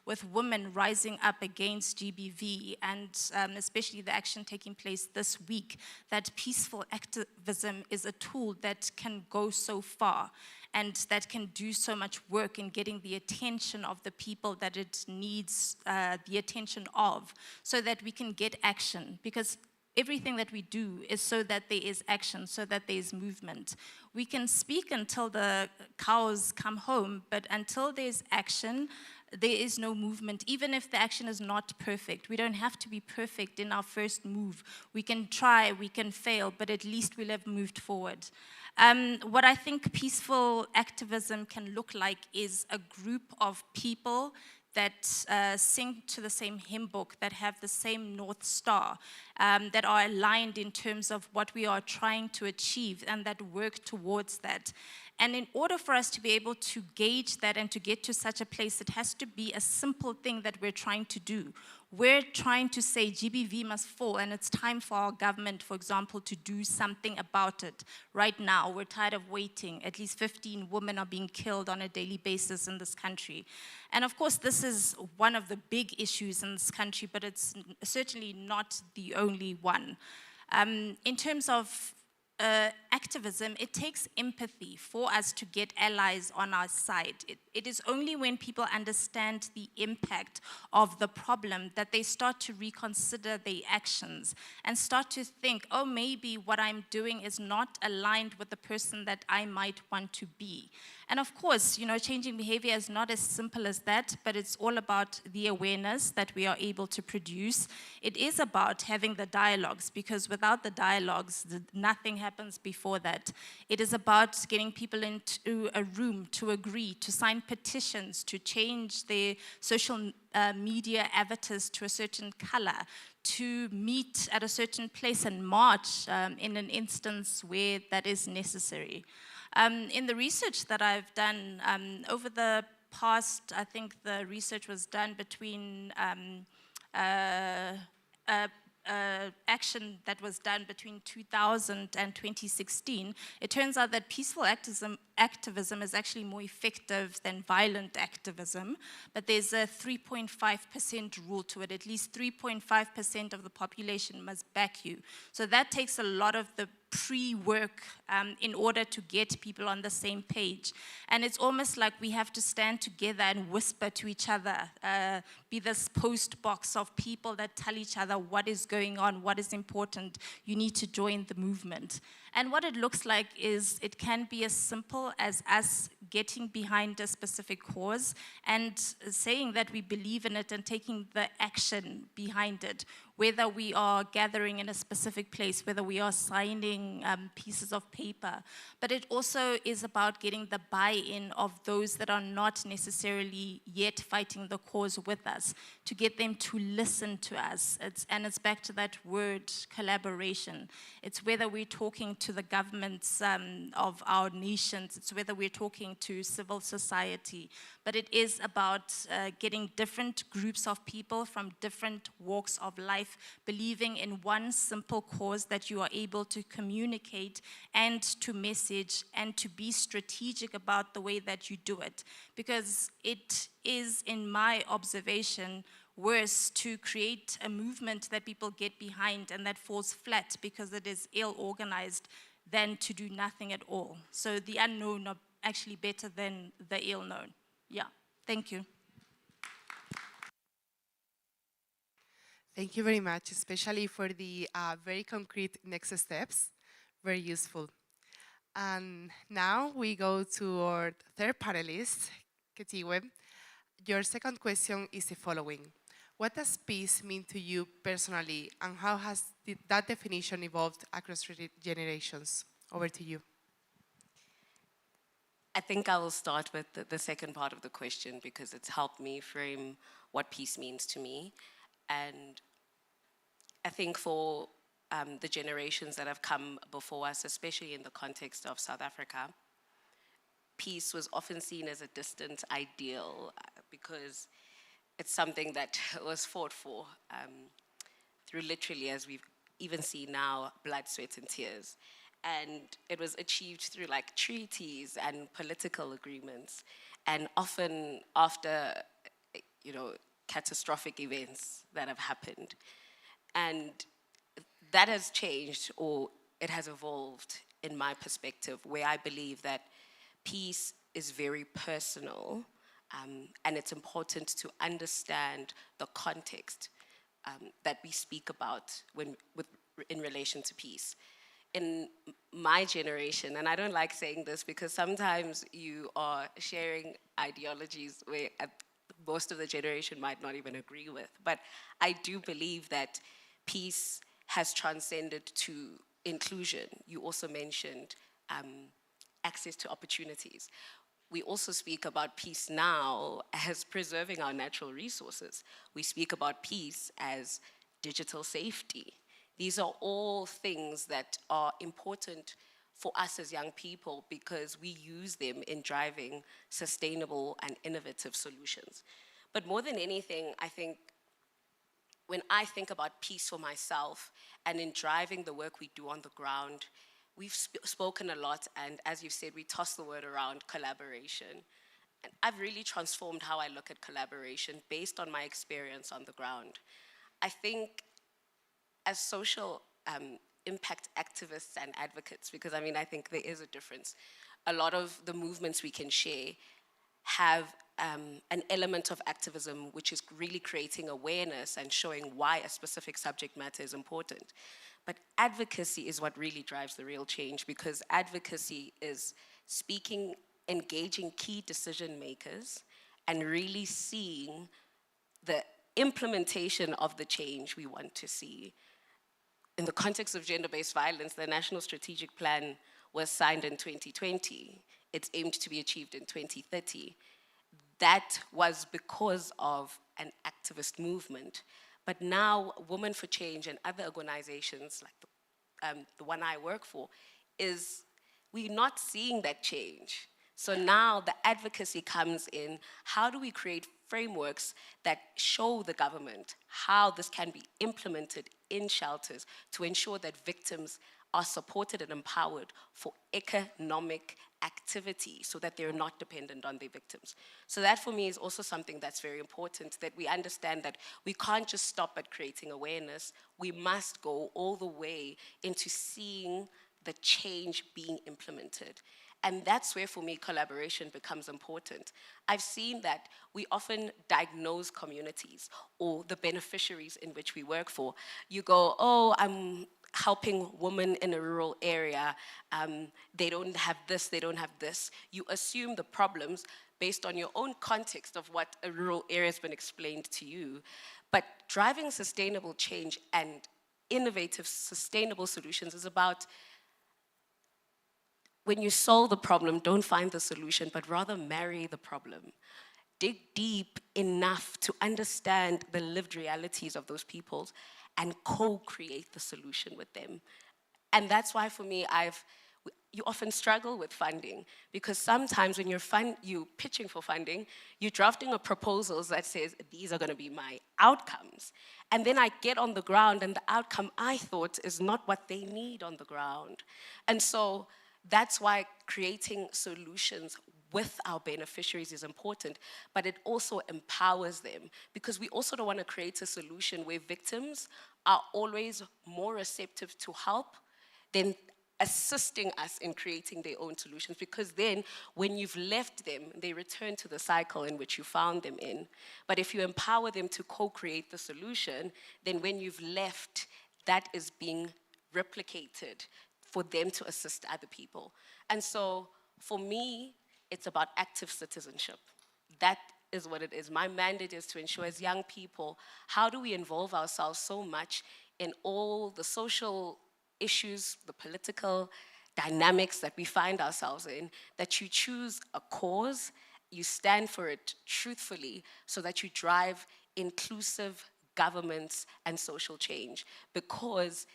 [SPEAKER 4] with women rising up against GBV, and especially the action taking place this week, that peaceful activism is a tool that can go so far and that can do so much work in getting the attention of the people that it needs the attention of, so that we can get action. Because everything that we do is so that there is action, so that there is movement. We can speak until the cows come home, but until there's action, there is no movement, even if the action is not perfect. We don't have to be perfect in our first move. We can try, we can fail, but at least we'll have moved forward. What I think peaceful activism can look like is a group of people that sing to the same hymn book, that have the same North Star, that are aligned in terms of what we are trying to achieve, and that work towards that. And in order for us to be able to gauge that and to get to such a place, it has to be a simple thing that we're trying to do. We're trying to say GBV must fall, and it's time for our government, for example, to do something about it. Right now, we're tired of waiting. At least 15 women are being killed on a daily basis in this country. And of course, this is one of the big issues in this country, but it's certainly not the only one. In terms of activism, it takes empathy for us to get allies on our side. It is only when people understand the impact of the problem that they start to reconsider their actions and start to think, oh, maybe what I'm doing is not aligned with the person that I might want to be. And of course, changing behavior is not as simple as that, but it's all about the awareness that we are able to produce. It is about having the dialogues, because without the dialogues, nothing happens before that. It is about getting people into a room to agree, to sign petitions, to change their social media avatars to a certain color, to meet at a certain place and march in an instance where that is necessary. In the research that I've done over the past, I think the research was done between action that was done between 2000 and 2016, it turns out that peaceful activism is actually more effective than violent activism, but there's a 3.5% rule to it. At least 3.5% of the population must back you. So that takes a lot of the pre-work in order to get people on the same page. And it's almost like we have to stand together and whisper to each other, be this post box of people that tell each other what is going on, what is important, you need to join the movement. And what it looks like is it can be as simple as us getting behind a specific cause and saying that we believe in it and taking the action behind it, whether we are gathering in a specific place, whether we are signing pieces of paper. But it also is about getting the buy-in of those that are not necessarily yet fighting the cause with us, to get them to listen to us. And it's back to that word, collaboration. It's whether we're talking to the governments of our nations, it's whether we're talking to civil society, but it is about getting different groups of people from different walks of life believing in one simple cause that you are able to communicate and to message and to be strategic about the way that you do it. Because it is, in my observation, worse to create a movement that people get behind and that falls flat because it is ill-organized than to do nothing at all. So the unknown are actually better than the ill-known. Yeah, thank you.
[SPEAKER 2] Thank you very much, especially for the very concrete next steps. Very useful. And now we go to our third panelist, Ketiwe. Your second question is the following. What does peace mean to you personally, and how has that definition evolved across generations? Over to you.
[SPEAKER 5] I think I will start with the second part of the question because it's helped me frame what peace means to me. And I think for the generations that have come before us, especially in the context of South Africa, peace was often seen as a distant ideal because it's something that was fought for through literally, as we've even seen now, blood, sweat, and tears. And it was achieved through like treaties and political agreements, and often after, catastrophic events that have happened. And that has changed, or it has evolved in my perspective, where I believe that peace is very personal, and it's important to understand the context that we speak about in relation to peace. In my generation, and I don't like saying this because sometimes you are sharing ideologies where most of the generation might not even agree with, but I do believe that peace has transcended to inclusion. You also mentioned access to opportunities. We also speak about peace now as preserving our natural resources. We speak about peace as digital safety. These are all things that are important for us as young people because we use them in driving sustainable and innovative solutions. But more than anything, I think when I think about peace for myself and in driving the work we do on the ground, we've spoken a lot, and as you've said, we toss the word around collaboration. And I've really transformed how I look at collaboration based on my experience on the ground. I think as social impact activists and advocates, because I think there is a difference. A lot of the movements we can share have an element of activism which is really creating awareness and showing why a specific subject matter is important. But advocacy is what really drives the real change, because advocacy is speaking, engaging key decision makers and really seeing the implementation of the change we want to see. In the context of gender-based violence, the National Strategic Plan was signed in 2020. It's aimed to be achieved in 2030. That was because of an activist movement. But now, Women for Change and other organizations, like the one I work for, we're not seeing that change. So now the advocacy comes in. How do we create frameworks that show the government how this can be implemented in shelters to ensure that victims are supported and empowered for economic activity so that they're not dependent on their victims? So that for me is also something that's very important, that we understand that we can't just stop at creating awareness. We must go all the way into seeing the change being implemented. And that's where, for me, collaboration becomes important. I've seen that we often diagnose communities or the beneficiaries in which we work for. You go, oh, I'm helping women in a rural area. They don't have this, they don't have this. You assume the problems based on your own context of what a rural area has been explained to you. But driving sustainable change and innovative, sustainable solutions is about when you solve the problem, don't find the solution, but rather marry the problem. Dig deep enough to understand the lived realities of those peoples and co-create the solution with them. And that's why, for me, you often struggle with funding, because sometimes when you're pitching for funding, you're drafting a proposal that says, these are gonna be my outcomes. And then I get on the ground and the outcome I thought is not what they need on the ground. And so that's why creating solutions with our beneficiaries is important, but it also empowers them, because we also don't want to create a solution where victims are always more receptive to help than assisting us in creating their own solutions, because then when you've left them, they return to the cycle in which you found them in. But if you empower them to co-create the solution, then when you've left, that is being replicated for them to assist other people. And so for me, it's about active citizenship. That is what it is. My mandate is to ensure, as young people, how do we involve ourselves so much in all the social issues, the political dynamics that we find ourselves in, that you choose a cause, you stand for it truthfully, so that you drive inclusive governments and social change. Because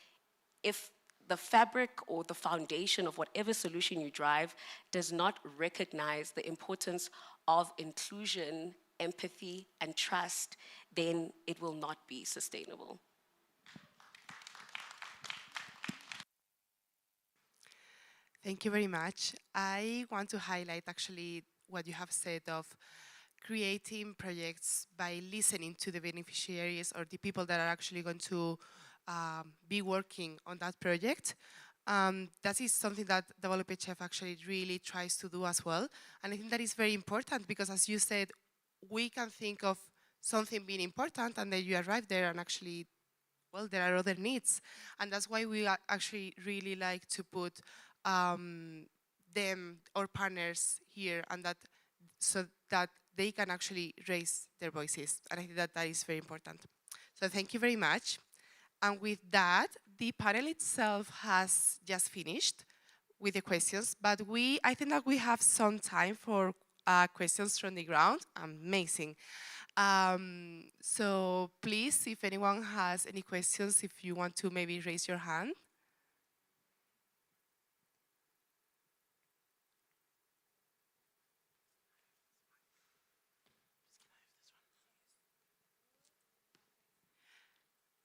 [SPEAKER 5] if the fabric or the foundation of whatever solution you drive does not recognize the importance of inclusion, empathy, and trust, then it will not be sustainable.
[SPEAKER 2] Thank you very much. I want to highlight actually what you have said of creating projects by listening to the beneficiaries or the people that are actually going to be working on that project. That is something that Develop HF actually really tries to do as well. And I think that is very important, because as you said, we can think of something being important and then you arrive there and actually, well, there are other needs. And that's why we actually really like to put them, our partners here, and that so that they can actually raise their voices. And I think that that is very important. So thank you very much. And with that, the panel itself has just finished with the questions, but I think that we have some time for questions from the ground. Amazing. So please, if anyone has any questions, if you want to maybe raise your hand.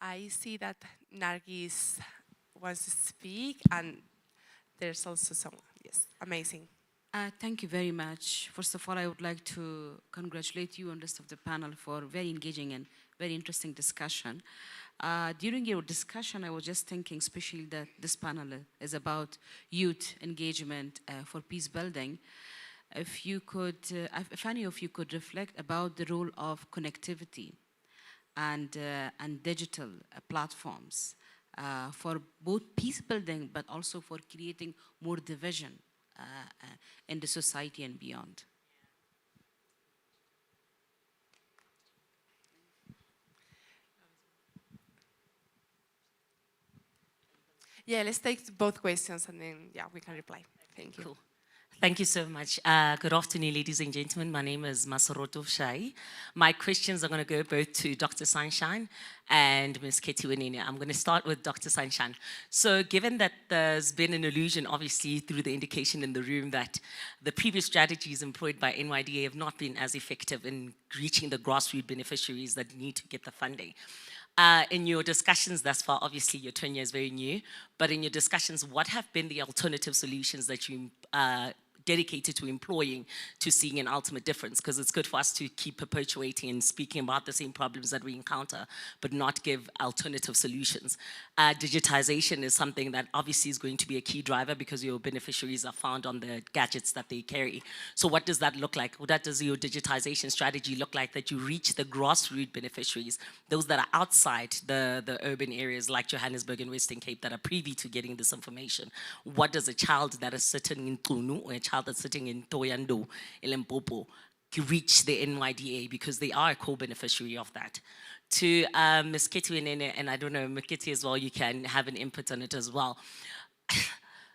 [SPEAKER 2] I see that Nargis wants to speak, and there's also someone. Yes, amazing.
[SPEAKER 6] Thank you very much. First of all, I would like to congratulate you and the rest of the panel for very engaging and very interesting discussion. During your discussion, I was just thinking, especially that this panel is about youth engagement for peace building. If you could, if any of you could reflect about the role of connectivity and digital platforms for both peace building, but also for creating more division in the society and beyond.
[SPEAKER 2] Yeah, let's take both questions and then, yeah, we can reply. Thank you.
[SPEAKER 7] Cool. Thank you so much. Good afternoon, ladies and gentlemen. My name is Masaroto Shai. My questions are going to go both to Dr. Sunshine and Ms. Ketty Winene. I'm going to start with Dr. Sunshine. So given that there's been an illusion, obviously, through the indication in the room that the previous strategies employed by NYDA have not been as effective in reaching the grassroots beneficiaries that need to get the funding. In your discussions thus far, obviously your tenure is very new, but in your discussions, what have been the alternative solutions that you dedicated to employing to seeing an ultimate difference, because it's good for us to keep perpetuating and speaking about the same problems that we encounter, but not give alternative solutions. Digitization is something that obviously is going to be a key driver because your beneficiaries are found on the gadgets that they carry. So what does that look like? What does your digitization strategy look like, that you reach the grassroots beneficiaries, those that are outside the urban areas like Johannesburg and Western Cape that are privy to getting this information? What does a child that is sitting in Tunu or a child that's sitting in Toyando, Limpopo, reach the NYDA, because they are a co-beneficiary of that? To Ms. Kitty and I don't know, Ms. Kitty as well, you can have an input on it as well.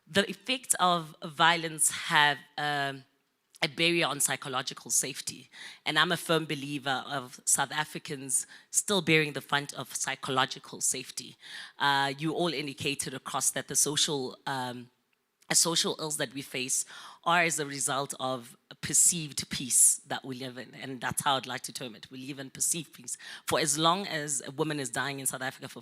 [SPEAKER 7] The effects of violence have a barrier on psychological safety. And I'm a firm believer of South Africans still bearing the brunt of psychological safety. You all indicated across that the social ills that we face are as a result of a perceived peace that we live in, and that's how I'd like to term it. We live in perceived peace. For as long as a woman is dying in South Africa, for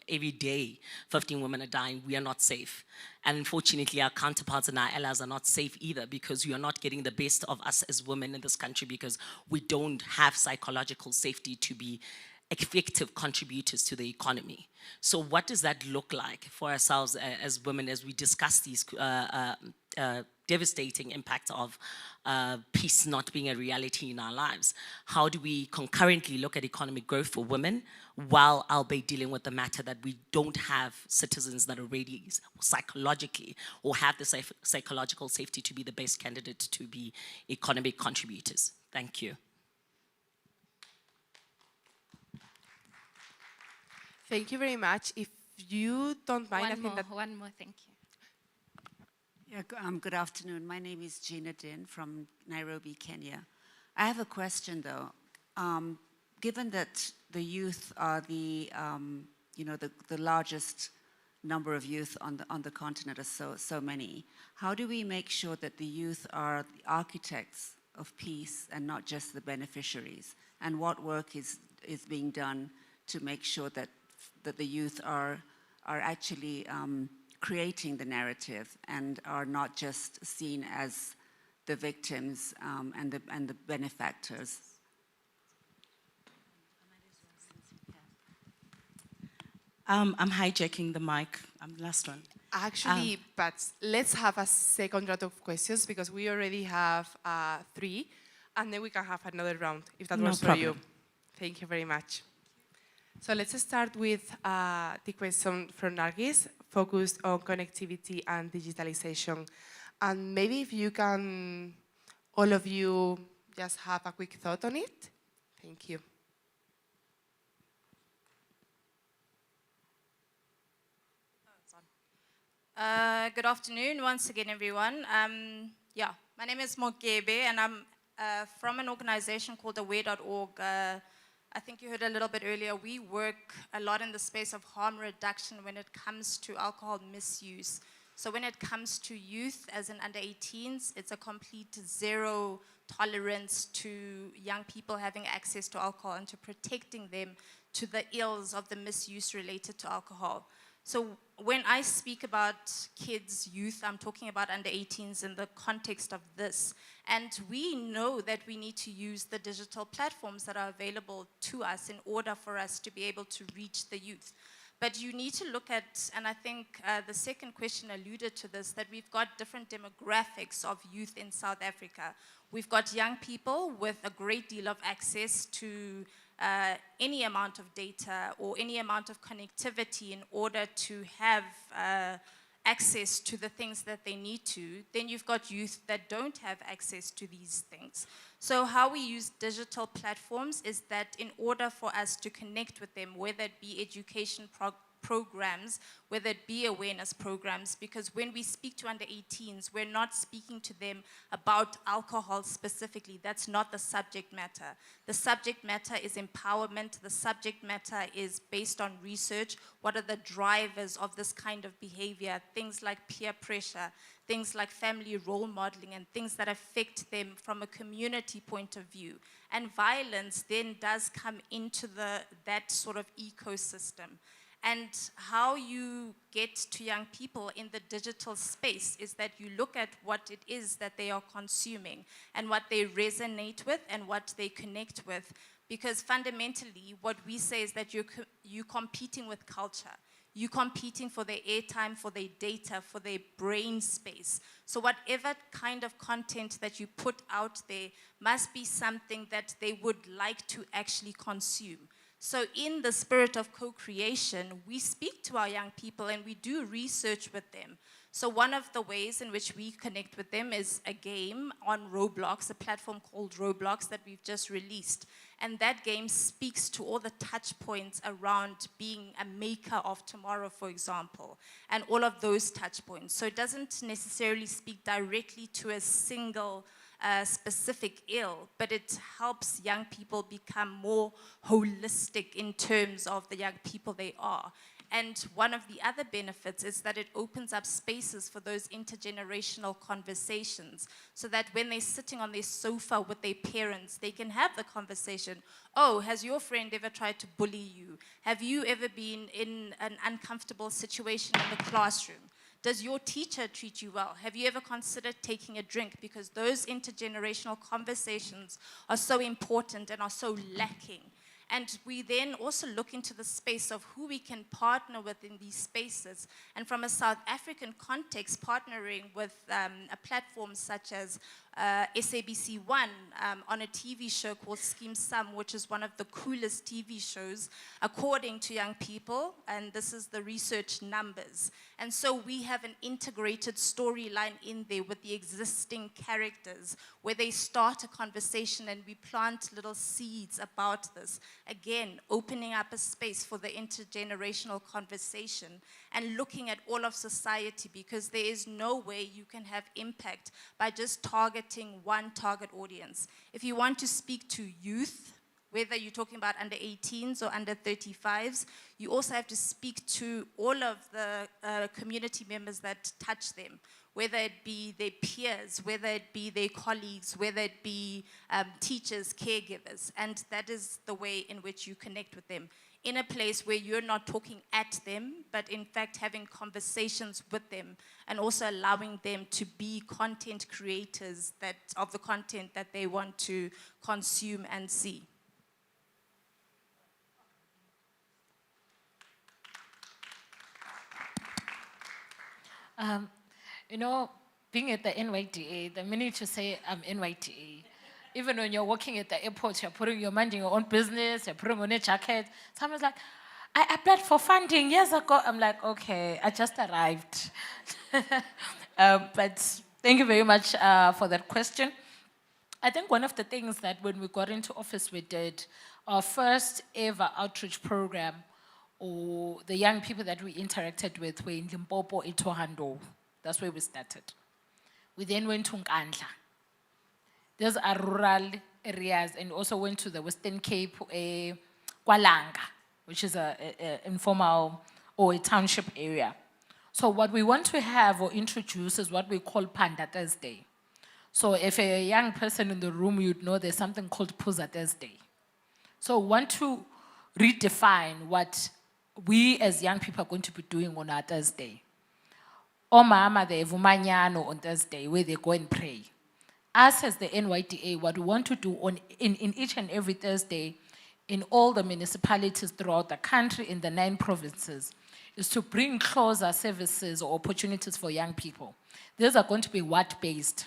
[SPEAKER 7] every day 15 women are dying, we are not safe. And unfortunately, our counterparts and our allies are not safe either, because we are not getting the best of us as women in this country, because we don't have psychological safety to be effective contributors to the economy. So what does that look like for ourselves as women as we discuss these devastating impact of peace not being a reality in our lives? How do we concurrently look at economic growth for women while albeit dealing with the matter that we don't have citizens that are ready psychologically or have the psychological safety to be the best candidate to be economic contributors? Thank you.
[SPEAKER 2] Thank you very much. If you don't mind, I think that
[SPEAKER 8] One more, thank you.
[SPEAKER 9] Yeah, good afternoon. My name is Gina Din from Nairobi, Kenya. I have a question though. Given that the youth are the largest number of youth on the continent, are so many, how do we make sure that the youth are the architects of peace and not just the beneficiaries? And what work is being done to make sure that the youth are actually creating the narrative and are not just seen as the victims and the benefactors?
[SPEAKER 10] I'm hijacking the mic. I'm the last one.
[SPEAKER 2] actually, but let's have a second round of questions because we already have 3, and then we can have another round if that works for you. Thank you very much. So let's start with the question from Nargis, focused on connectivity and digitalization. And maybe if you can, all of you, just have a quick thought on it. Thank you.
[SPEAKER 4] Good afternoon once again, everyone. My name is Mokebe, and I'm from an organization called aware.org. I think you heard a little bit earlier, we work a lot in the space of harm reduction when it comes to alcohol misuse. So when it comes to youth, as in under 18s, it's a complete zero tolerance to young people having access to alcohol and to protecting them to the ills of the misuse related to alcohol. So when I speak about kids, youth, I'm talking about under 18s in the context of this. And we know that we need to use the digital platforms that are available to us in order for us to be able to reach the youth. But you need to look at, and I think the second question alluded to this, that we've got different demographics of youth in South Africa. We've got young people with a great deal of access to any amount of data or any amount of connectivity in order to have access to the things that they need to. Then you've got youth that don't have access to these things. So how we use digital platforms is that in order for us to connect with them, whether it be education programs, whether it be awareness programs, because when we speak to under 18s, we're not speaking to them about alcohol specifically. That's not the subject matter. The subject matter is empowerment. The subject matter is based on research. What are the drivers of this kind of behavior? Things like peer pressure, things like family role modeling, and things that affect them from a community point of view. And violence then does come into that sort of ecosystem. And how you get to young people in the digital space is that you look at what it is that they are consuming and what they resonate with and what they connect with. Because fundamentally, what we say is that you're competing with culture. You're competing for their airtime, for their data, for their brain space. So whatever kind of content that you put out there must be something that they would like to actually consume. So in the spirit of co-creation, we speak to our young people and we do research with them. So one of the ways in which we connect with them is a game on Roblox, a platform called Roblox that we've just released. And that game speaks to all the touch points around being a maker of tomorrow, for example, and all of those touch points. So it doesn't necessarily speak directly to a single specific ill, but it helps young people become more holistic in terms of the young people they are. And one of the other benefits is that it opens up spaces for those intergenerational conversations so that when they're sitting on their sofa with their parents, they can have the conversation. Oh, has your friend ever tried to bully you? Have you ever been in an uncomfortable situation in the classroom? Does your teacher treat you well? Have you ever considered taking a drink? Because those intergenerational conversations are so important and are so lacking. And we then also look into the space of who we can partner with in these spaces. And from a South African context, partnering with a platform such as SABC One on a TV show called Scheme Sum, which is one of the coolest TV shows according to young people, and this is the research numbers. And so we have an integrated storyline in there with the existing characters where they start a conversation and we plant little seeds about this. Again, opening up a space for the intergenerational conversation and looking at all of society, because there is no way you can have impact by just targeting one target audience. If you want to speak to youth, whether you're talking about under 18s or under 35s, you also have to speak to all of the community members that touch them, whether it be their peers, whether it be their colleagues, whether it be teachers, caregivers, and that is the way in which you connect with them. In a place where you're not talking at them, but in fact having conversations with them and also allowing them to be content creators of the content that they want to consume and see.
[SPEAKER 3] You know, being at the NYDA, the minute you say I'm NYDA, even when you're working at the airport, you're minding your own business, you're putting on a jacket. Someone's like, I applied for funding years ago. I'm like, okay, I just arrived. But thank you very much for that question. I think one of the things that when we got into office, we did our first ever outreach program, or the young people that we interacted with were in Limpopo, Itohando. That's where we started. We then went to Nkandla. Those are rural areas, and also went to the Western Cape, Kwalanga, which is a informal or a township area. So what we want to have or introduce is what we call Panda Thursday. So if a young person in the room, you'd know there's something called Puza Thursday. So we want to redefine what we as young people are going to be doing on our Thursday. Omama, they have Umanyano on Thursday where they go and pray. Us as the NYDA, what we want to do in each and every Thursday in all the municipalities throughout the country, in the 9 provinces, is to bring closer services or opportunities for young people. These are going to be what-based.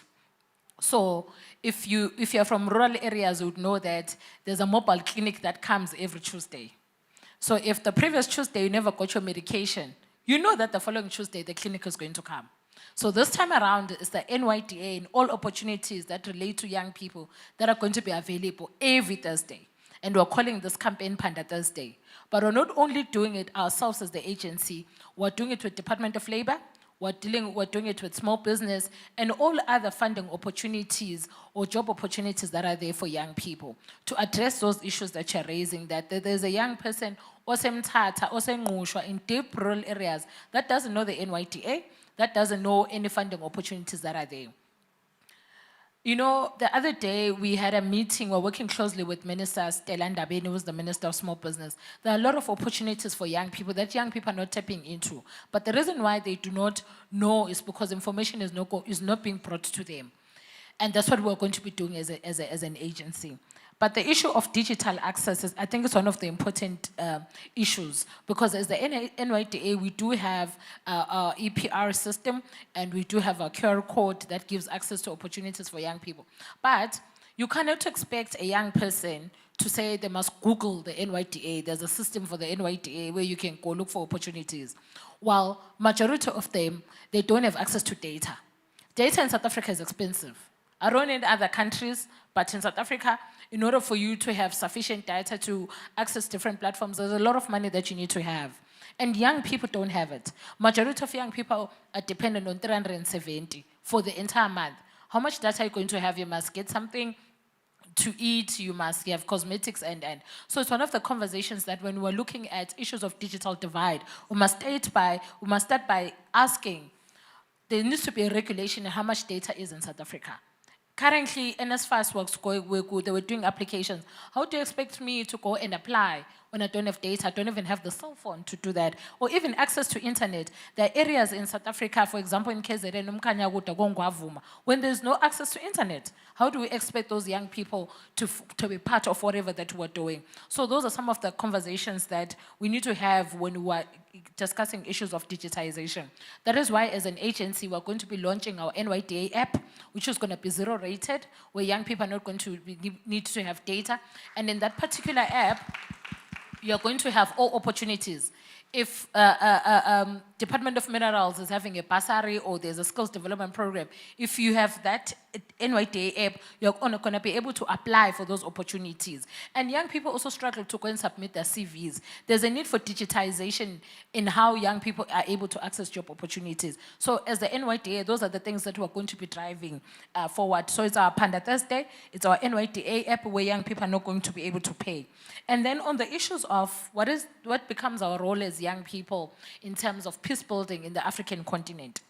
[SPEAKER 3] So if you're from rural areas, you would know that there's a mobile clinic that comes every Tuesday. So if the previous Tuesday you never got your medication, you know that the following Tuesday the clinic is going to come. So this time around is the NYDA and all opportunities that relate to young people that are going to be available every Thursday. And we're calling this campaign Panda Thursday. But we're not only doing it ourselves as the agency, we're doing it with Department of Labor, we're doing it with small business and all other funding opportunities or job opportunities that are there for young people to address those issues that you're raising, that there's a young person or in deep rural areas that doesn't know the NYDA, that doesn't know any funding opportunities that are there. You know, the other day we had a meeting, we're working closely with Minister Stella Ndabeni, who was the Minister of Small Business. There are a lot of opportunities for young people that young people are not tapping into. But the reason why they do not know is because information is not being brought to them. And that's what we're going to be doing as an agency. But the issue of digital access is, I think, it's one of the important issues, because as the NYDA, we do have our EPR system, and we do have a QR code that gives access to opportunities for young people. But you cannot expect a young person to say they must Google the NYDA. There's a system for the NYDA where you can go look for opportunities. While majority of them, they don't have access to data. Data in South Africa is expensive. I don't know in other countries, but in South Africa, in order for you to have sufficient data to access different platforms, there's a lot of money that you need to have. And young people don't have it. Majority of young people are dependent on 370 for the entire month. How much data are you going to have? You must get something to eat, you must have cosmetics and. So it's one of the conversations that when we're looking at issues of digital divide, we must start by asking, there needs to be a regulation on how much data is in South Africa. Currently, NSFAS works going good. They were doing applications. How do you expect me to go and apply when I don't have data? I don't even have the cell phone to do that, or even access to internet. There are areas in South Africa, for example, in KZN, when there's no access to internet. How do we expect those young people to be part of whatever that we're doing? So those are some of the conversations that we need to have when we're discussing issues of digitization. That is why, as an agency, we're going to be launching our NYDA app, which is going to be zero-rated, where young people are not going to need to have data. And in that particular app, you're going to have all opportunities. If Department of Minerals is having a bursary or there's a skills development program, if you have that NYDA app, you're going to be able to apply for those opportunities. And young people also struggle to go and submit their CVs. There's a need for digitization in how young people are able to access job opportunities. So as the NYDA, those are the things that we're going to be driving forward. So it's our Panda Thursday, it's our NYDA app where young people are not going to be able to pay. And then on the issues of what becomes our role as young people in terms of peace building in the African continent.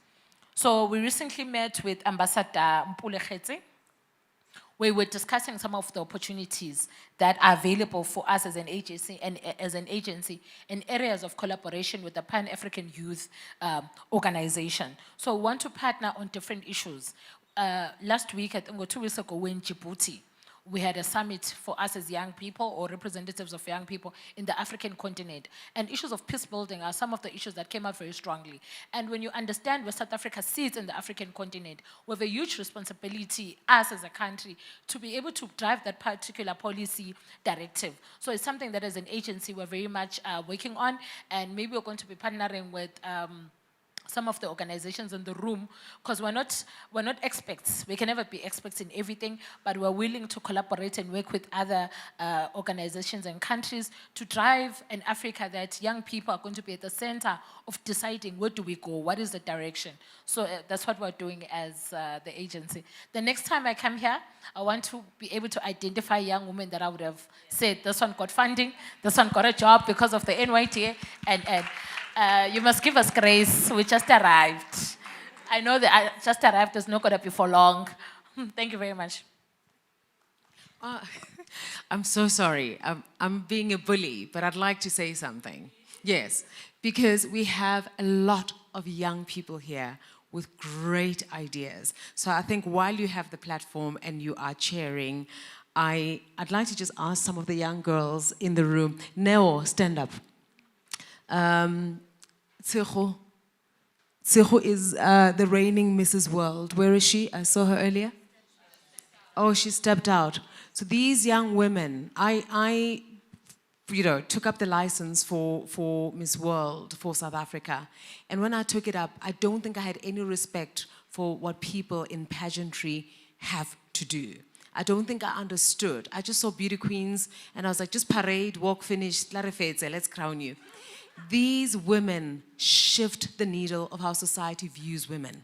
[SPEAKER 3] So we recently met with Ambassador Mpule Khetse, where we're discussing some of the opportunities that are available for us as an agency in areas of collaboration with the Pan-African Youth Organization. So we want to partner on different issues. Last week, I think 2 weeks ago, we're in Djibouti. We had a summit for us as young people or representatives of young people in the African continent. And issues of peace building are some of the issues that came out very strongly. And when you understand where South Africa sits in the African continent, we have a huge responsibility, us as a country, to be able to drive that particular policy directive. So it's something that as an agency we're very much working on, and maybe we're going to be partnering with some of the organizations in the room, because we're not experts. We can never be experts in everything, but we're willing to collaborate and work with other organizations and countries to drive an Africa that young people are going to be at the center of deciding where do we go, what is the direction. So that's what we're doing as the agency. The next time I come here, I want to be able to identify young women that I would have said, this one got funding, this one got a job because of the NYTA, and you must give us grace. We just arrived. I know that I just arrived is not going to be for long. Thank you very much.
[SPEAKER 8] I'm so sorry. I'm being a bully, but I'd like to say something. Yes, because we have a lot of young people here with great ideas. So I think while you have the platform and you are chairing, I'd like to just ask some of the young girls in the room. Neo, stand up. Tseho is the reigning Mrs. World. Where is she? I saw her earlier. Oh, she stepped out. So these young women, I took up the license for Miss World for South Africa. And when I took it up, I don't think I had any respect for what people in pageantry have to do. I don't think I understood. I just saw beauty queens and I was like, just parade, walk, finish, let's crown you. These women shift the needle of how society views women.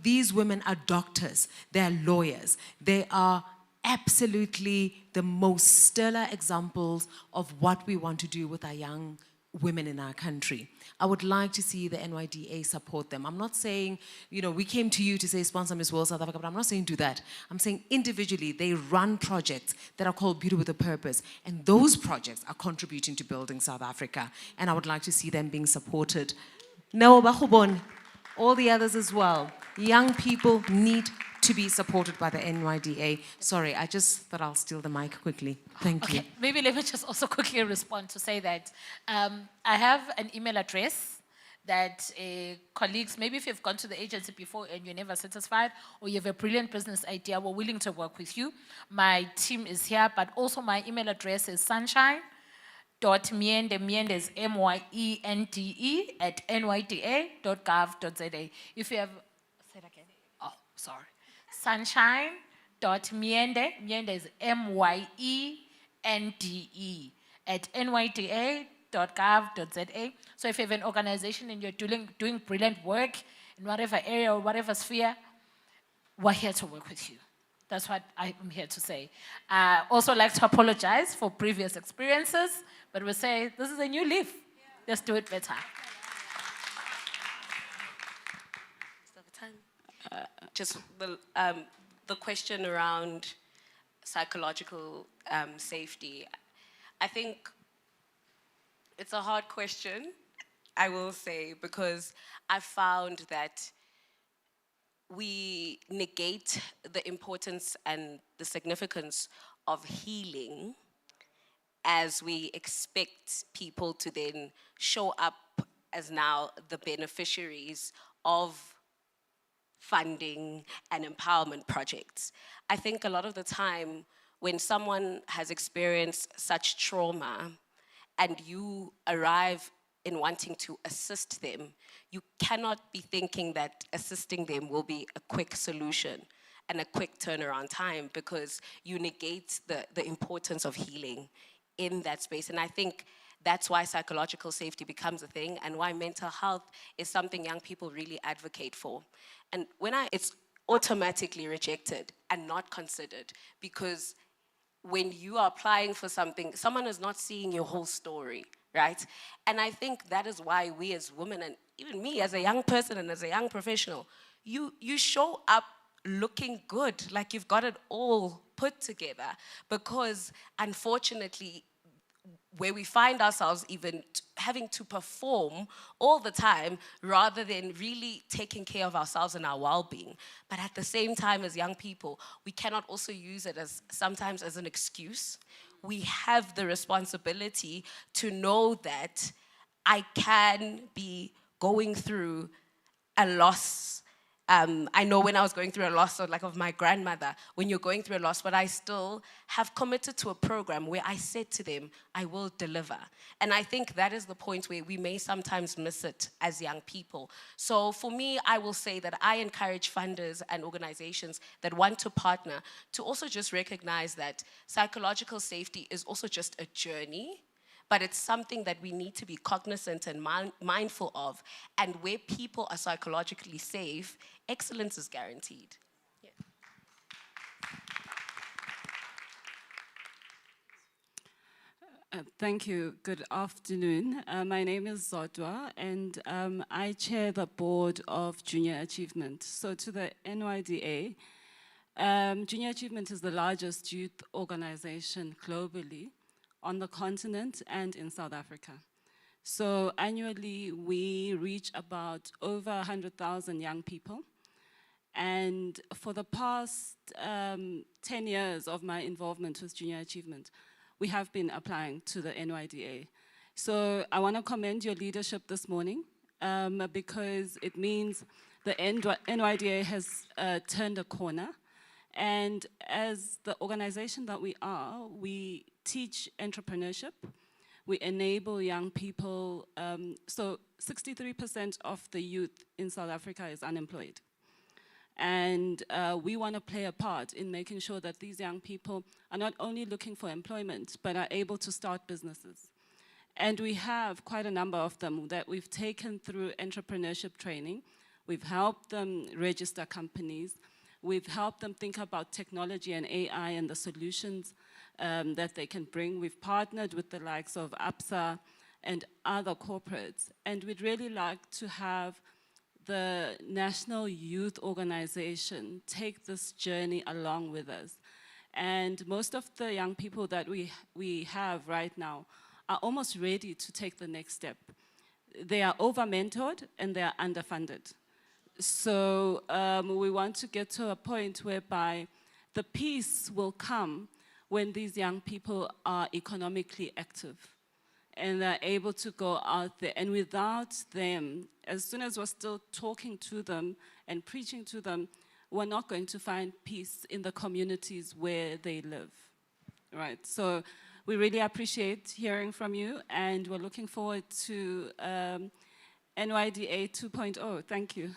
[SPEAKER 8] These women are doctors, they're lawyers, they are absolutely the most stellar examples of what we want to do with our young women in our country. I would like to see the NYDA support them. I'm not saying, we came to you to say sponsor Miss World South Africa, but I'm not saying do that. I'm saying individually, they run projects that are called Beauty with a Purpose, and those projects are contributing to building South Africa, and I would like to see them being supported. No, Bahubon, all the others as well. Young people need to be supported by the NYDA. Sorry, I just thought I'll steal the mic quickly. Thank you.
[SPEAKER 3] Okay, maybe let me just also quickly respond to say that I have an email address that colleagues, maybe if you've gone to the agency before and you're never satisfied, or you have a brilliant business idea, we're willing to work with you. My team is here, but also my email address is sunshine.miende, miende is MYENDE @nyda.gov.za. If you have, say it again. Oh, sorry. Sunshine.miende, miende is MYENDE @nyda.gov.za. So if you have an organization and you're doing brilliant work in whatever area or whatever sphere, we're here to work with you. That's what I'm here to say. Also like to apologize for previous experiences, but we say this is a new leaf. Let's do it better.
[SPEAKER 5] Just the question around psychological safety. I think it's a hard question, I will say, because I found that we negate the importance and the significance of healing as we expect people to then show up as now the beneficiaries of funding and empowerment projects. I think a lot of the time when someone has experienced such trauma and you arrive in wanting to assist them, you cannot be thinking that assisting them will be a quick solution and a quick turnaround time, because you negate the importance of healing in that space. And I think that's why psychological safety becomes a thing, and why mental health is something young people really advocate for. And it's automatically rejected and not considered, because when you are applying for something, someone is not seeing your whole story, right? And I think that is why we as women, and even me as a young person and as a young professional, you show up looking good, like you've got it all put together, because unfortunately, where we find ourselves even having to perform all the time rather than really taking care of ourselves and our well-being. But at the same time, as young people, we cannot also use it as sometimes as an excuse. We have the responsibility to know that I can be going through a loss. I know when I was going through a loss of my grandmother, when you're going through a loss, but I still have committed to a program where I said to them, I will deliver. And I think that is the point where we may sometimes miss it as young people. So for me, I will say that I encourage funders and organizations that want to partner to also just recognize that psychological safety is also just a journey, but it's something that we need to be cognizant and mindful of. And where people are psychologically safe, excellence is guaranteed. Yeah.
[SPEAKER 11] Thank you. Good afternoon. My name is Zodwa, and I chair the board of Junior Achievement. So to the NYDA, Junior Achievement is the largest youth organization globally on the continent and in South Africa. So annually, we reach about over 100,000 young people. And for the past 10 years of my involvement with Junior Achievement, we have been applying to the NYDA. So I want to commend your leadership this morning, because it means the NYDA has turned a corner. And as the organization that we are, we teach entrepreneurship. We enable young people. So 63% of the youth in South Africa is unemployed. And we want to play a part in making sure that these young people are not only looking for employment, but are able to start businesses. And we have quite a number of them that we've taken through entrepreneurship training. We've helped them register companies. We've helped them think about technology and AI and the solutions that they can bring. We've partnered with the likes of APSA and other corporates. And we'd really like to have the National Youth Organization take this journey along with us. And most of the young people that we have right now are almost ready to take the next step. They are over-mentored and they are underfunded. So we want to get to a point whereby the peace will come when these young people are economically active and they're able to go out there. And without them, as soon as we're still talking to them and preaching to them, we're not going to find peace in the communities where they live, right? So we really appreciate hearing from you, and we're looking forward to NYDA 2.0. Thank you.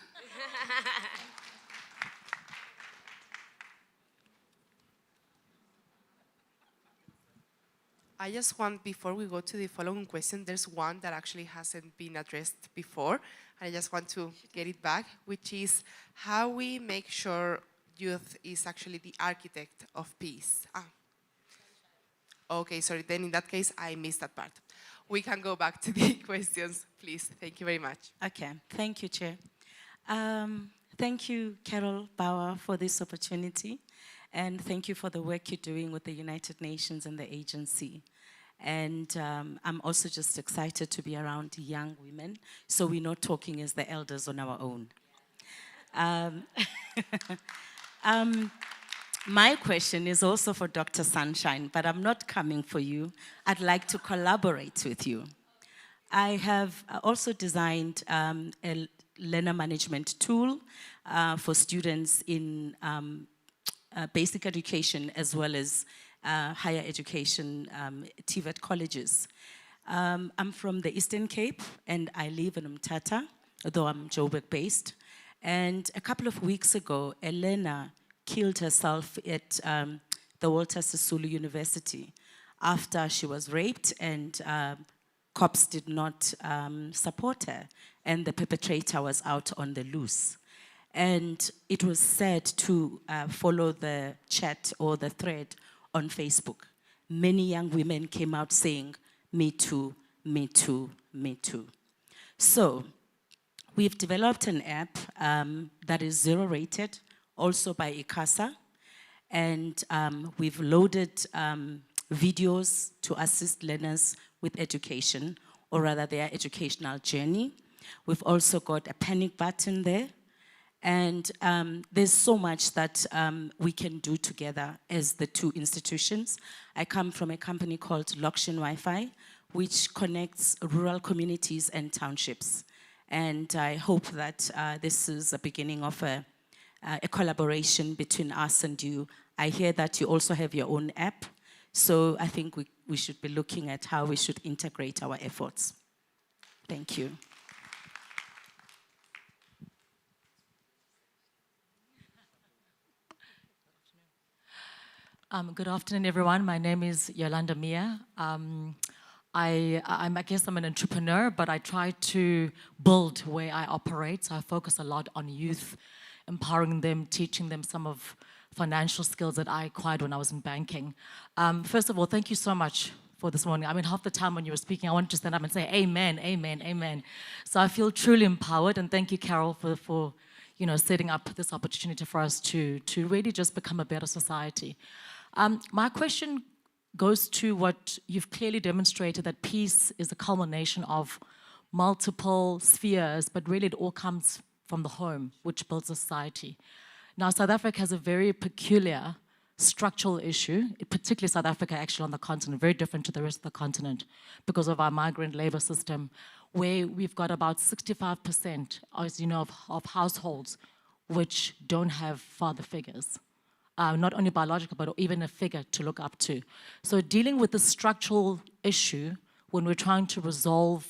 [SPEAKER 2] I just want, before we go to the following question, there's one that actually hasn't been addressed before. I just want to get it back, which is how we make sure youth is actually the architect of peace. Okay, sorry, then in that case, I missed that part. We can go back to the questions, please. Thank you very much.
[SPEAKER 10] Okay, thank you, Chair. Thank you, Carol Bauer, for this opportunity. And thank you for the work you're doing with the United Nations and the agency. And I'm also just excited to be around young women, so we're not talking as the elders on our own. My question is also for Dr. Sunshine, but I'm not coming for you. I'd like to collaborate with you. I have also designed a learner management tool for students in basic education as well as higher education, TVET colleges. I'm from the Eastern Cape and I live in Umtata, although I'm Joburg based. And a couple of weeks ago, a learner killed herself at the Walter Sisulu University after she was raped and cops did not support her and the perpetrator was out on the loose. And it was sad to follow the chat or the thread on Facebook. Many young women came out saying, "Me too, me too, me too." So we've developed an app that is zero rated, also by ICASA. And we've loaded videos to assist learners with education, or rather their educational journey. We've also got a panic button there. And there's so much that we can do together as the two institutions. I come from a company called Lokshin Wi-Fi, which connects rural communities and townships. And I hope that this is a beginning of a collaboration between us and you. I hear that you also have your own app. So I think we should be looking at how we should integrate our efforts. Thank you.
[SPEAKER 12] Good afternoon, everyone. My name is Yolanda Mia. I guess I'm an entrepreneur, but I try to build where I operate. So I focus a lot on youth, empowering them, teaching them some of financial skills that I acquired when I was in banking. First of all, thank you so much for this morning. I mean, half the time when you were speaking, I wanted to stand up and say, amen, amen, amen. So I feel truly empowered, and thank you, Carol, for setting up this opportunity for us to really just become a better society. My question goes to what you've clearly demonstrated, that peace is a culmination of multiple spheres, but really it all comes from the home, which builds a society. Now, South Africa has a very peculiar structural issue, particularly South Africa actually on the continent, very different to the rest of the continent because of our migrant labor system, where we've got about 65%, as you know, of households which don't have father figures. Not only biological, but even a figure to look up to. So dealing with the structural issue when we're trying to resolve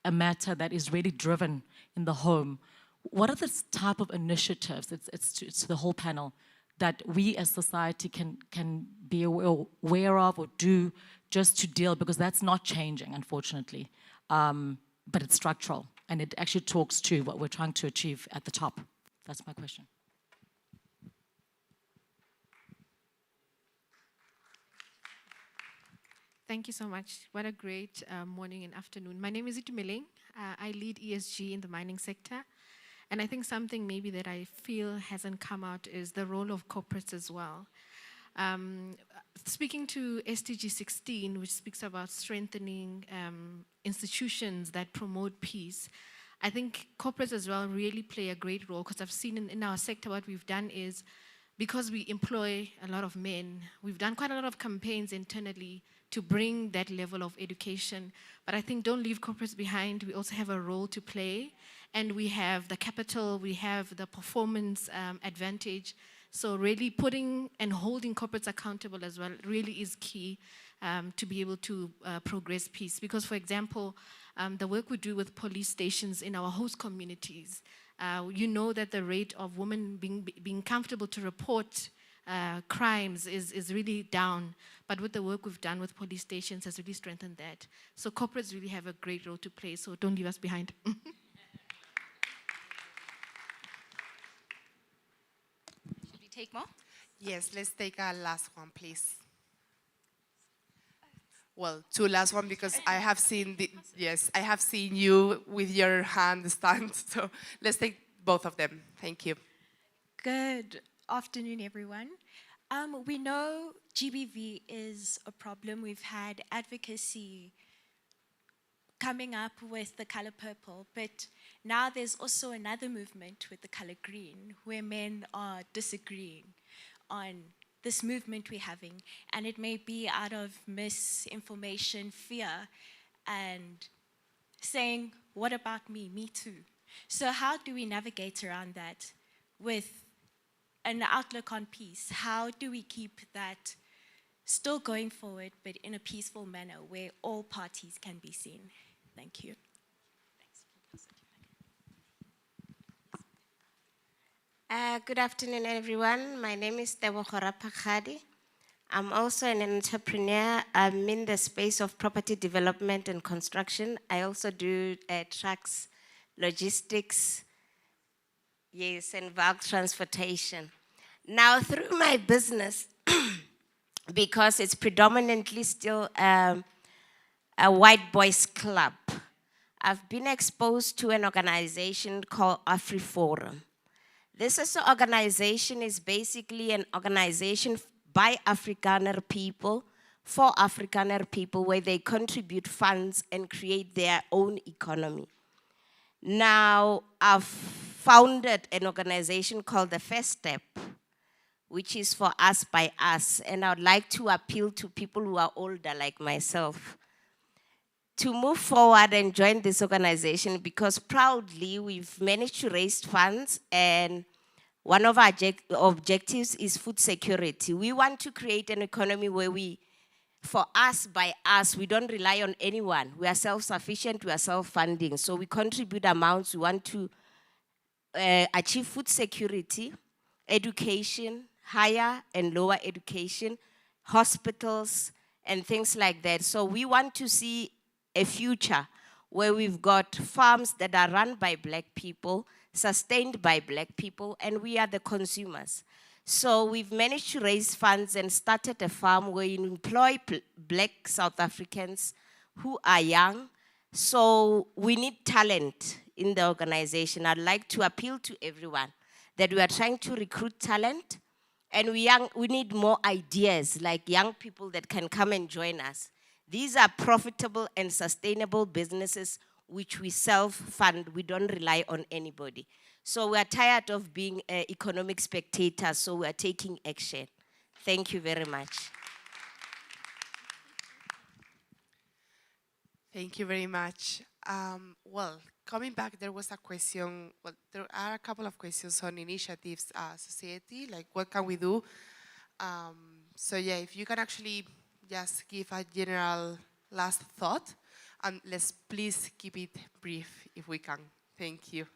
[SPEAKER 12] a matter that is really driven in the home, what are the type of initiatives, it's the whole panel, that we as society can be aware of or do just to deal, because that's not changing, unfortunately, but it's structural, and it actually talks to what we're trying to achieve at the top. That's my question.
[SPEAKER 13] Thank you so much. What a great morning and afternoon. My name is Itumeleng. I lead ESG in the mining sector. And I think something maybe that I feel hasn't come out is the role of corporates as well. Speaking to SDG 16, which speaks about strengthening institutions that promote peace, I think corporates as well really play a great role, because I've seen in our sector what we've done is, because we employ a lot of men, we've done quite a lot of campaigns internally to bring that level of education. But I think don't leave corporates behind. We also have a role to play. And we have the capital, we have the performance advantage. So really putting and holding corporates accountable as well really is key to be able to progress peace. Because, for example, the work we do with police stations in our host communities, you know that the rate of women being comfortable to report crimes is really down. But with the work we've done with police stations has really strengthened that. So corporates really have a great role to play, so don't leave us behind.
[SPEAKER 2] Should we take more? Yes, let's take our last one, please. Well, two last one, because I have seen I have seen you with your hand stand. So let's take both of them. Thank you.
[SPEAKER 14] Good afternoon, everyone. We know GBV is a problem. We've had advocacy coming up with the color purple, but now there's also another movement with the color green, where men are disagreeing on this movement we're having, and it may be out of misinformation, fear, and saying, what about me? Me too. So how do we navigate around that with an outlook on peace? How do we keep that still going forward, but in a peaceful manner where all parties can be seen? Thank you.
[SPEAKER 15] Good afternoon, everyone. My name is Tebohora Pakhadi. I'm also an entrepreneur. I'm in the space of property development and construction. I also do trucks, logistics, yes, and bulk transportation. Now, through my business, because it's predominantly still a white boys club, I've been exposed to an organization called AfriForum. This organization is basically an organization by Afrikaner people, for Afrikaner people, where they contribute funds and create their own economy. Now, I've founded an organization called The First Step, which is for us by us, and I would like to appeal to people who are older like myself to move forward and join this organization, because proudly we've managed to raise funds, and one of our objectives is food security. We want to create an economy where for us, by us, we don't rely on anyone. We are self-sufficient, we are self-funding. So we contribute amounts. We want to achieve food security, education, higher and lower education, hospitals, and things like that. So we want to see a future where we've got farms that are run by Black people, sustained by Black people, and we are the consumers. So we've managed to raise funds and started a farm where you employ Black South Africans who are young. So we need talent in the organization. I'd like to appeal to everyone that we are trying to recruit talent, and we need more ideas, like young people that can come and join us. These are profitable and sustainable businesses which we self-fund. We don't rely on anybody. So we are tired of being economic spectators, so we are taking action. Thank you very much.
[SPEAKER 2] Thank you very much. Well, coming back, there was a question, well, there are a couple of questions on initiatives society, like what can we do? So yeah, if you can actually just give a general last thought, and let's please keep it brief if we can. Thank you.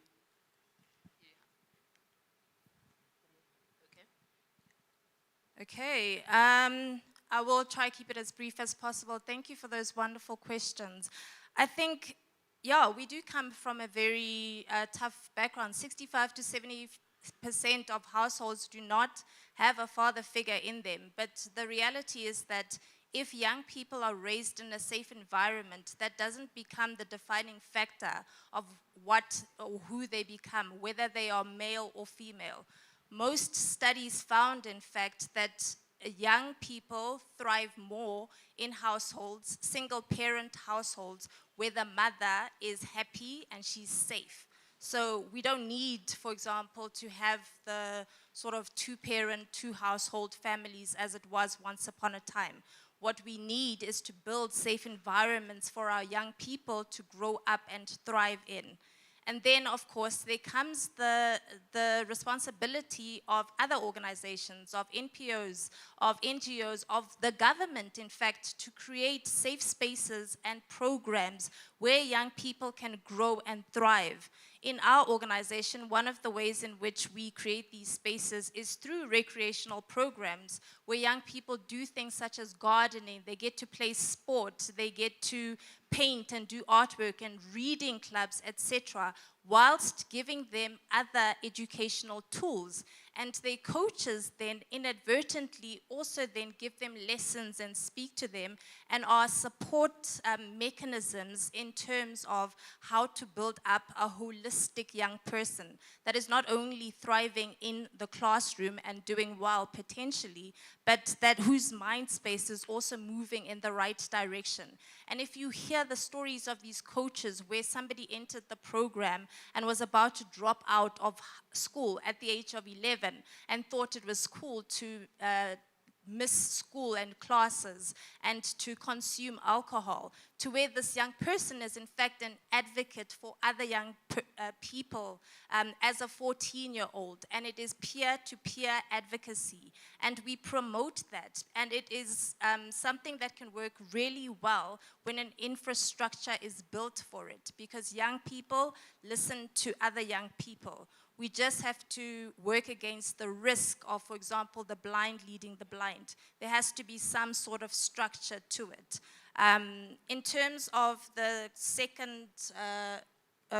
[SPEAKER 4] Okay, I will try to keep it as brief as possible. Thank you for those wonderful questions. I think, yeah, we do come from a very tough background. 65 to 70% of households do not have a father figure in them. But the reality is that if young people are raised in a safe environment, that doesn't become the defining factor of what or who they become, whether they are male or female. Most studies found, in fact, that young people thrive more in households, single parent households, where the mother is happy and she's safe. So we don't need, for example, to have the sort of two-parent, two-household families as it was once upon a time. What we need is to build safe environments for our young people to grow up and thrive in. And then, of course, there comes the responsibility of other organizations, of NPOs, of NGOs, of the government, in fact, to create safe spaces and programs where young people can grow and thrive. In our organization, one of the ways in which we create these spaces is through recreational programs where young people do things such as gardening, they get to play sport, they get to paint and do artwork and reading clubs, etc., whilst giving them other educational tools. And their coaches then inadvertently also then give them lessons and speak to them and are support mechanisms in terms of how to build up a holistic young person that is not only thriving in the classroom and doing well potentially, but that whose mind space is also moving in the right direction. And if you hear the stories of these coaches where somebody entered the program and was about to drop out of school at the age of 11 and thought it was cool to miss school and classes and to consume alcohol, to where this young person is in fact an advocate for other young people as a 14-year-old, and it is peer-to-peer advocacy, and we promote that, and it is something that can work really well when an infrastructure is built for it, because young people listen to other young people. We just have to work against the risk of, for example, the blind leading the blind. There has to be some sort of structure to it. In terms of the second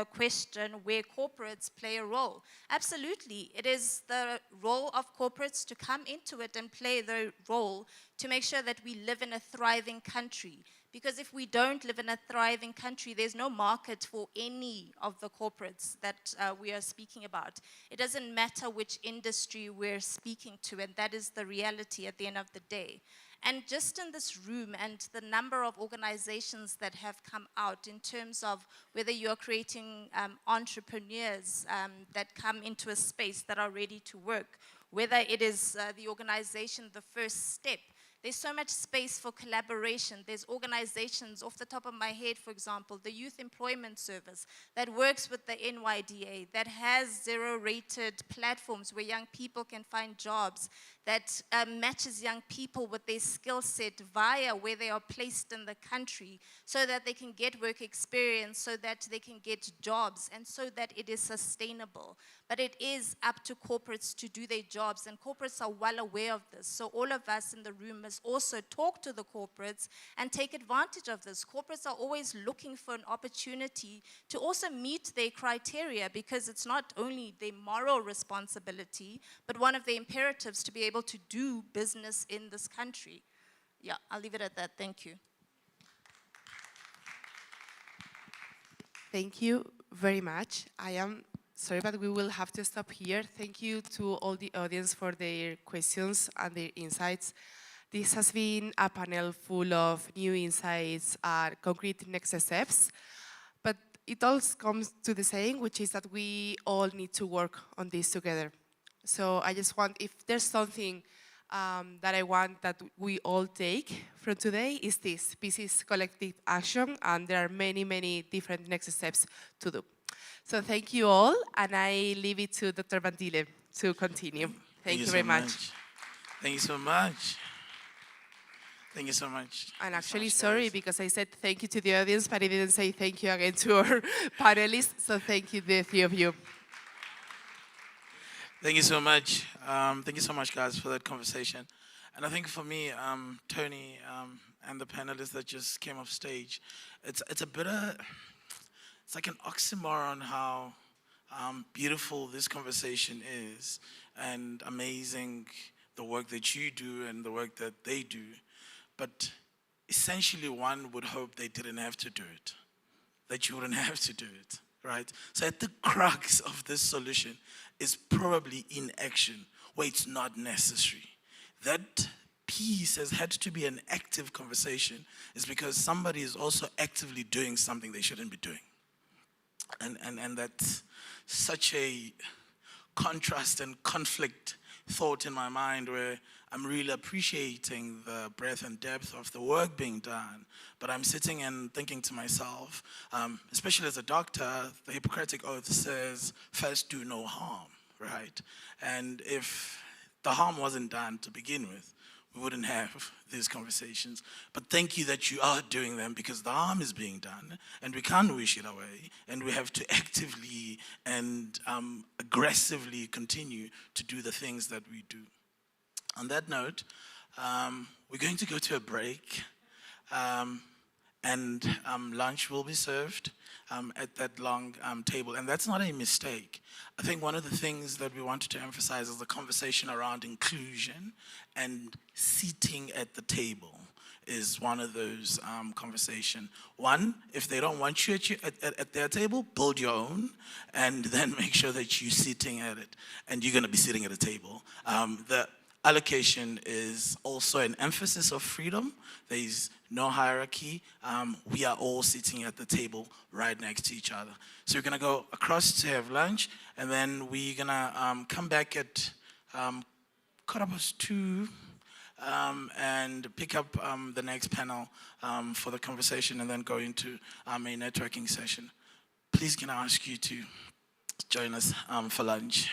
[SPEAKER 4] question, where corporates play a role, absolutely. It is the role of corporates to come into it and play their role to make sure that we live in a thriving country. Because if we don't live in a thriving country, there's no market for any of the corporates that we are speaking about. It doesn't matter which industry we're speaking to, and that is the reality at the end of the day. And just in this room and the number of organizations that have come out in terms of whether you're creating entrepreneurs that come into a space that are ready to work, whether it is the organization, The First Step. There's so much space for collaboration. There's organizations, off the top of my head, for example, the Youth Employment Service that works with the NYDA, that has zero-rated platforms where young people can find jobs, that matches young people with their skill set via where they are placed in the country so that they can get work experience, so that they can get jobs, and so that it is sustainable. But it is up to corporates to do their jobs, and corporates are well aware of this. So all of us in the room must also talk to the corporates and take advantage of this. Corporates are always looking for an opportunity to also meet their criteria, because it's not only their moral responsibility, but one of the imperatives to be able to do business in this country. Yeah, I'll leave it at that. Thank you.
[SPEAKER 2] Thank you very much. I am sorry, but we will have to stop here. Thank you to all the audience for their questions and their insights. This has been a panel full of new insights and concrete next steps. But it all comes to the same, which is that we all need to work on this together. So I just want, if there's something that I want that we all take from today, is this. Peace is collective action, and there are many, many different next steps to do. So thank you all, and I leave it to Dr. Bandile to continue. Thank you very much.
[SPEAKER 1] Thank you so much. Thank you so much.
[SPEAKER 2] And actually, sorry, because I said thank you to the audience, but I didn't say thank you again to our panelists. So thank you, the three of you.
[SPEAKER 1] Thank you so much. Thank you so much, guys, for that conversation. And I think for me, Tony, and the panelists that just came off stage, it's a bit of, it's like an oxymoron how beautiful this conversation is, and amazing the work that you do and the work that they do. But essentially one would hope they didn't have to do it, that you wouldn't have to do it, right? So at the crux of this solution is probably inaction, where it's not necessary. That peace has had to be an active conversation is because somebody is also actively doing something they shouldn't be doing. And that's such a contrast and conflict thought in my mind where I'm really appreciating the breadth and depth of the work being done, but I'm sitting and thinking to myself, especially as a doctor, the Hippocratic Oath says, first do no harm, right? And if the harm wasn't done to begin with, we wouldn't have these conversations. But thank you that you are doing them because the harm is being done and we can't wish it away and we have to actively and aggressively continue to do the things that we do. On that note, we're going to go to a break and lunch will be served at that long table. And that's not a mistake. I think one of the things that we wanted to emphasize is the conversation around inclusion and seating at the table is one of those conversation. One, if they don't want you at their table, build your own, and then make sure that you're sitting at it, and you're going to be sitting at a table. The allocation is also an emphasis of freedom. There's no hierarchy. We are all sitting at the table right next to each other. So we're going to go across to have lunch, and then we're going to come back at 2:15 and pick up the next panel for the conversation and then go into a networking session. Please can I ask you to join us for lunch.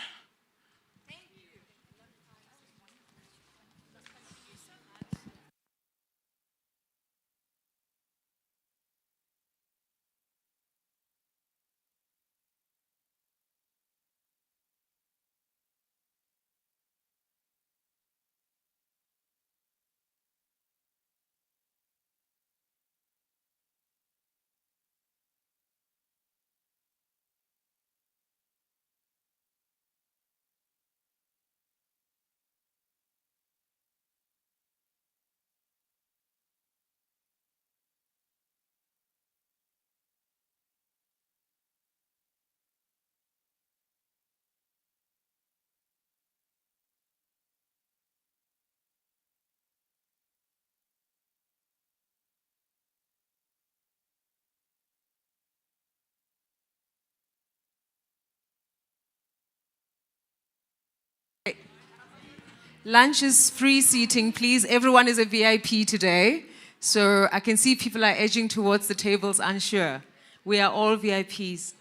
[SPEAKER 8] Lunch is free seating, please. Everyone is a VIP today. So I can see people are edging towards the tables unsure. We are all VIPs.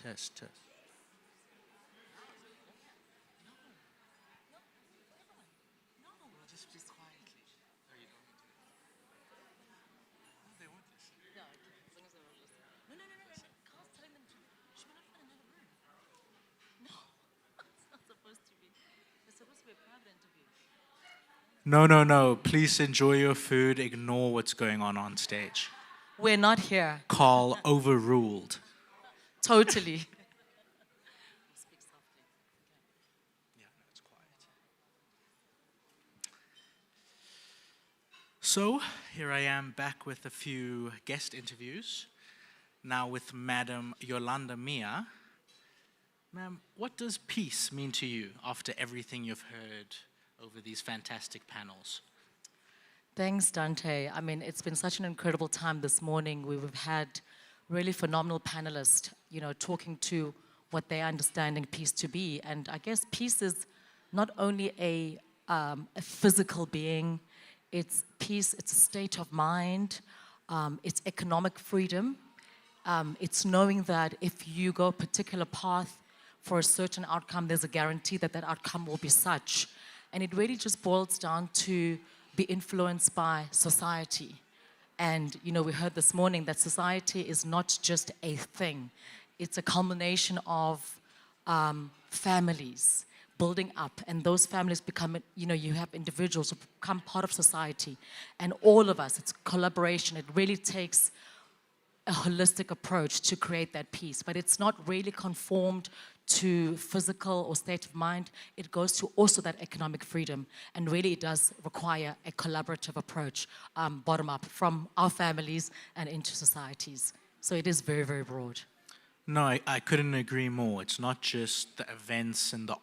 [SPEAKER 16] Test, test. No, no, no. Please enjoy your food. Ignore what's going on stage.
[SPEAKER 12] We're not here.
[SPEAKER 16] Carl overruled.
[SPEAKER 12] Totally.
[SPEAKER 16] So, here I am back with a few guest interviews. Now with Madam Yolanda Mia. Ma'am, what does peace mean to you after everything you've heard over these fantastic panels?
[SPEAKER 12] Thanks, Dante. I mean, it's been such an incredible time this morning. We've had really phenomenal panelists, talking to what they're understanding peace to be. And I guess peace is not only a physical being, it's peace, it's a state of mind, it's economic freedom. It's knowing that if you go a particular path for a certain outcome, there's a guarantee that that outcome will be such. And it really just boils down to be influenced by society. And, we heard this morning that society is not just a thing. It's a culmination of families building up, and those families become, you have individuals who become part of society. And all of us, it's collaboration. It really takes a holistic approach to create that peace, but it's not really conformed to physical or state of mind. It goes to also that economic freedom, and really it does require a collaborative approach, bottom up, from our families and into societies. So it is very, very broad.
[SPEAKER 16] No, I couldn't agree more. It's not just the events and the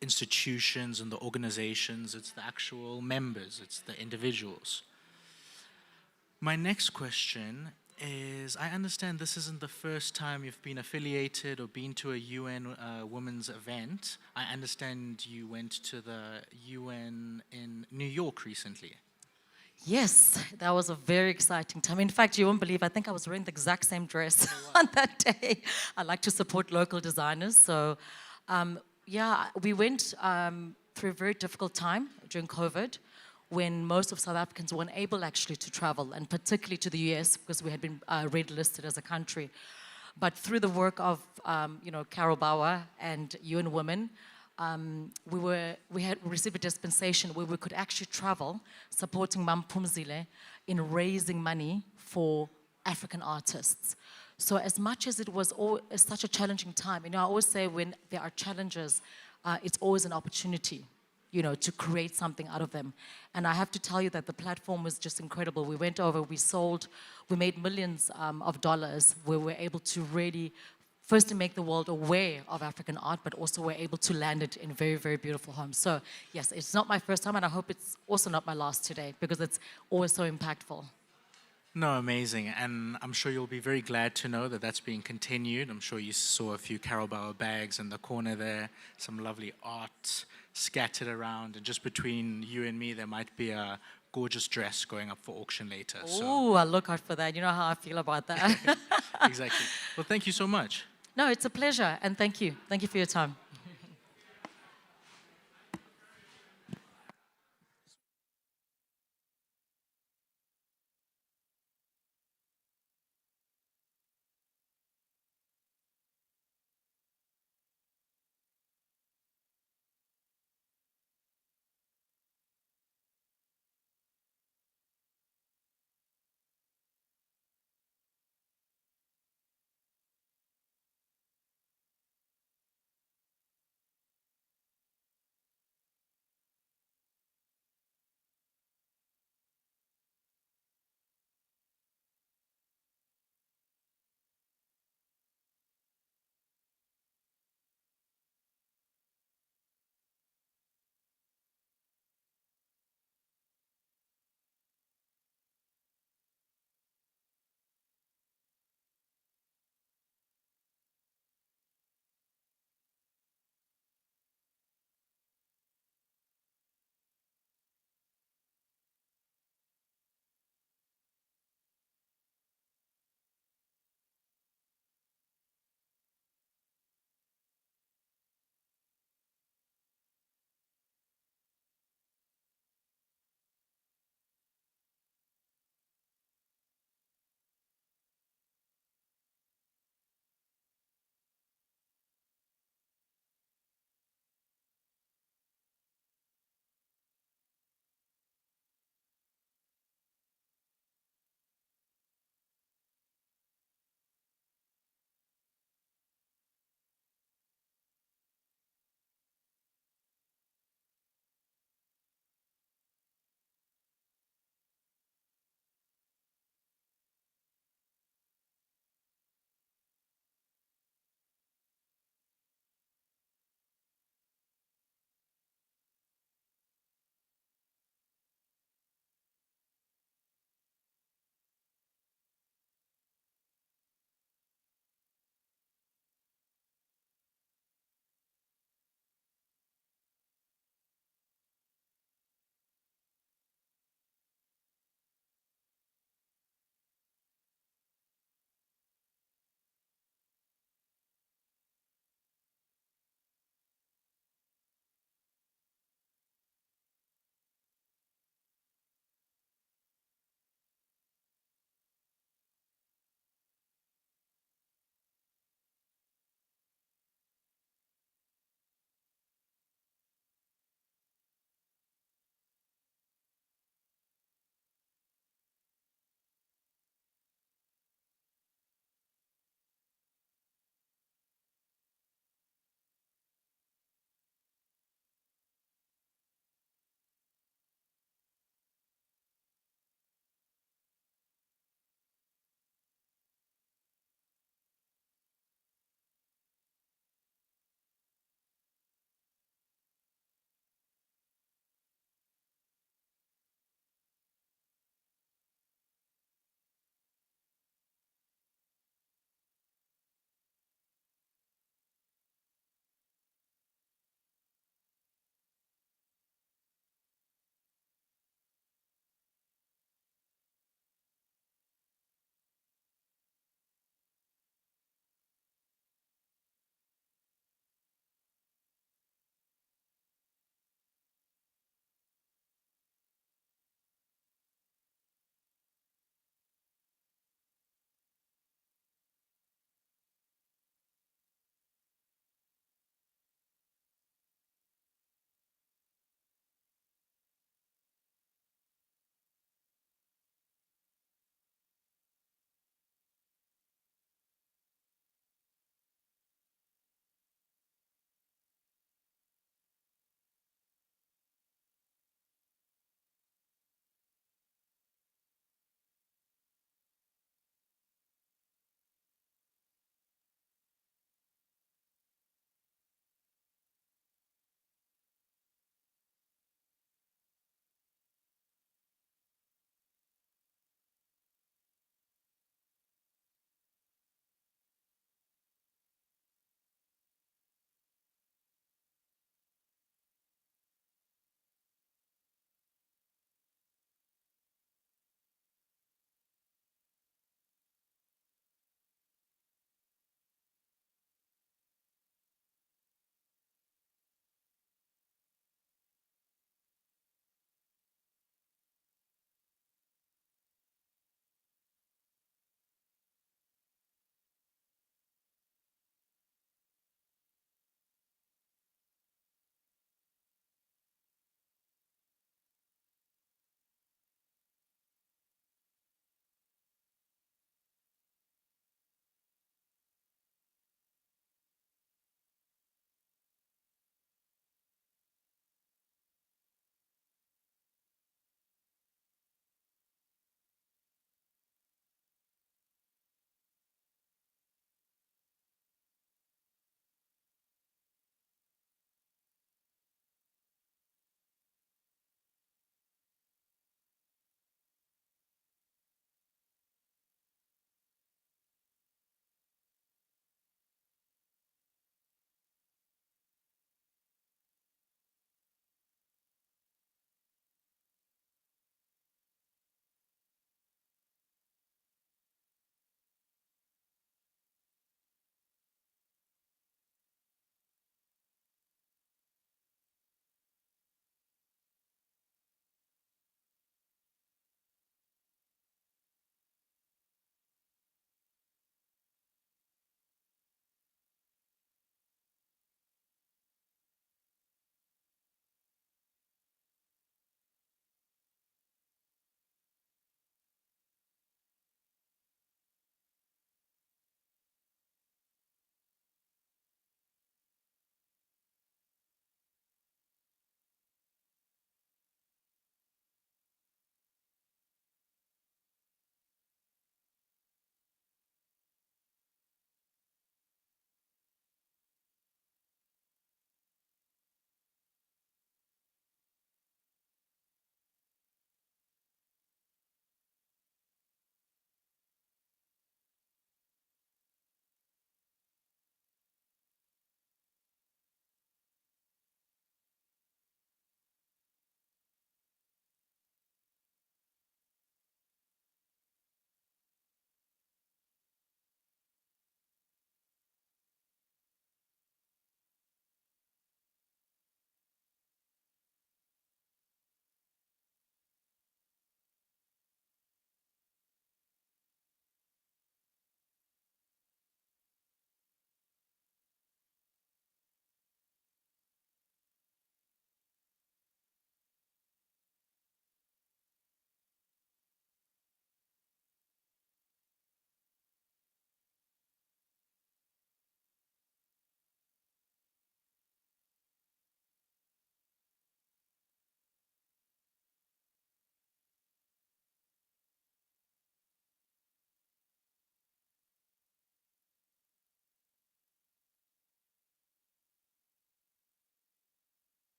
[SPEAKER 16] institutions and the organizations, it's the actual members, it's the individuals. My next question is, I understand this isn't the first time you've been affiliated or been to a UN women's event. I understand you went to the UN in New York recently.
[SPEAKER 12] Yes, that was a very exciting time. In fact, you won't believe, I think I was wearing the exact same dress on that day. I like to support local designers. So, we went through a very difficult time during COVID, when most of South Africans weren't able actually to travel, and particularly to the US, because we had been red listed as a country. But through the work of Carol Bauer and UN Women, we had received a dispensation where we could actually travel, supporting Mam Pumzile in raising money for African artists. So as much as it was such a challenging time, I always say when there are challenges, it's always an opportunity, to create something out of them. And I have to tell you that the platform was just incredible. We went over, we made millions of dollars, where we're able to really, firstly make the world aware of African art, but also we're able to land it in very, very beautiful homes. So yes, it's not my first time, and I hope it's also not my last today, because it's always so impactful.
[SPEAKER 16] No, amazing. And I'm sure you'll be very glad to know that that's being continued. I'm sure you saw a few Carol Bauer bags in the corner there, some lovely art scattered around. And just between you and me, there might be a gorgeous dress going up for auction later.
[SPEAKER 12] Oh, I'll look out for that. You know how I feel about that.
[SPEAKER 16] Exactly. Well, thank you so much.
[SPEAKER 12] No, it's a pleasure, and thank you. Thank you for your time.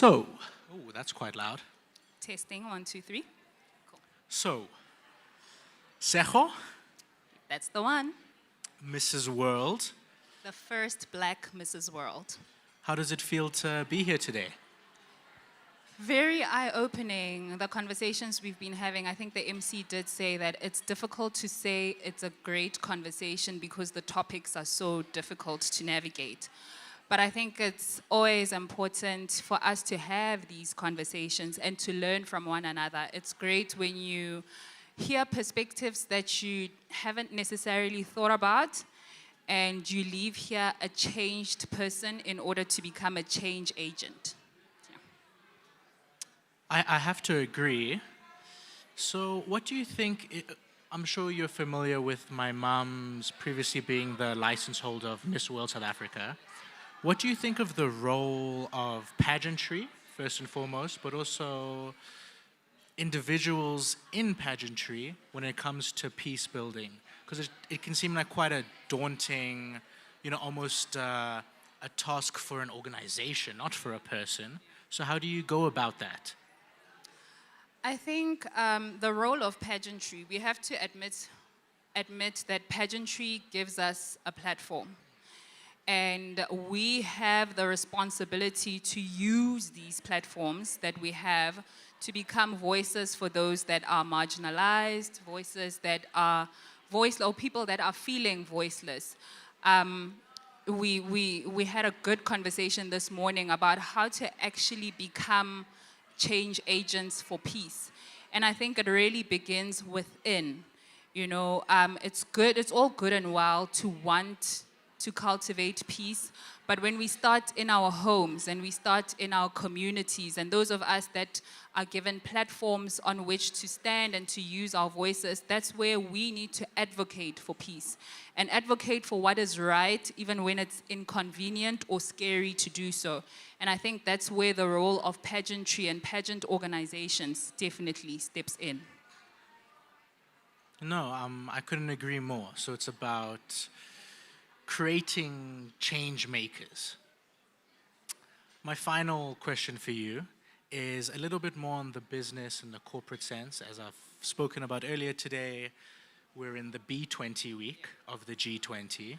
[SPEAKER 16] So, oh, that's quite loud.
[SPEAKER 17] Testing, 1, 2, 3.
[SPEAKER 16] So, Sejo,
[SPEAKER 17] That's the one.
[SPEAKER 16] Mrs. World,
[SPEAKER 17] The first black Mrs. World.
[SPEAKER 16] how does it feel to be here today?
[SPEAKER 17] Very eye-opening, the conversations we've been having. I think the MC did say that it's difficult to say it's a great conversation because the topics are so difficult to navigate. But I think it's always important for us to have these conversations and to learn from one another. It's great when you hear perspectives that you haven't necessarily thought about, and you leave here a changed person in order to become a change agent.
[SPEAKER 16] I have to agree. So, what do you think? I'm sure you're familiar with my mom's previously being the license holder of Miss World South Africa. What do you think of the role of pageantry, first and foremost, but also individuals in pageantry when it comes to peace building? Because it can seem like quite a daunting, almost a task for an organization, not for a person. So, how do you go about that?
[SPEAKER 17] I think the role of pageantry, we have to admit that pageantry gives us a platform. And we have the responsibility to use these platforms that we have to become voices for those that are marginalized, voices that are voiceless, or people that are feeling voiceless. We had a good conversation this morning about how to actually become change agents for peace. And I think it really begins within. It's all good and well to want to cultivate peace, but when we start in our homes and we start in our communities, and those of us that are given platforms on which to stand and to use our voices, that's where we need to advocate for peace and advocate for what is right, even when it's inconvenient or scary to do so. And I think that's where the role of pageantry and pageant organizations definitely steps in.
[SPEAKER 16] No, I couldn't agree more. So it's about creating change makers. My final question for you is a little bit more on the business and the corporate sense. As I've spoken about earlier today, we're in the B20 week of the G20.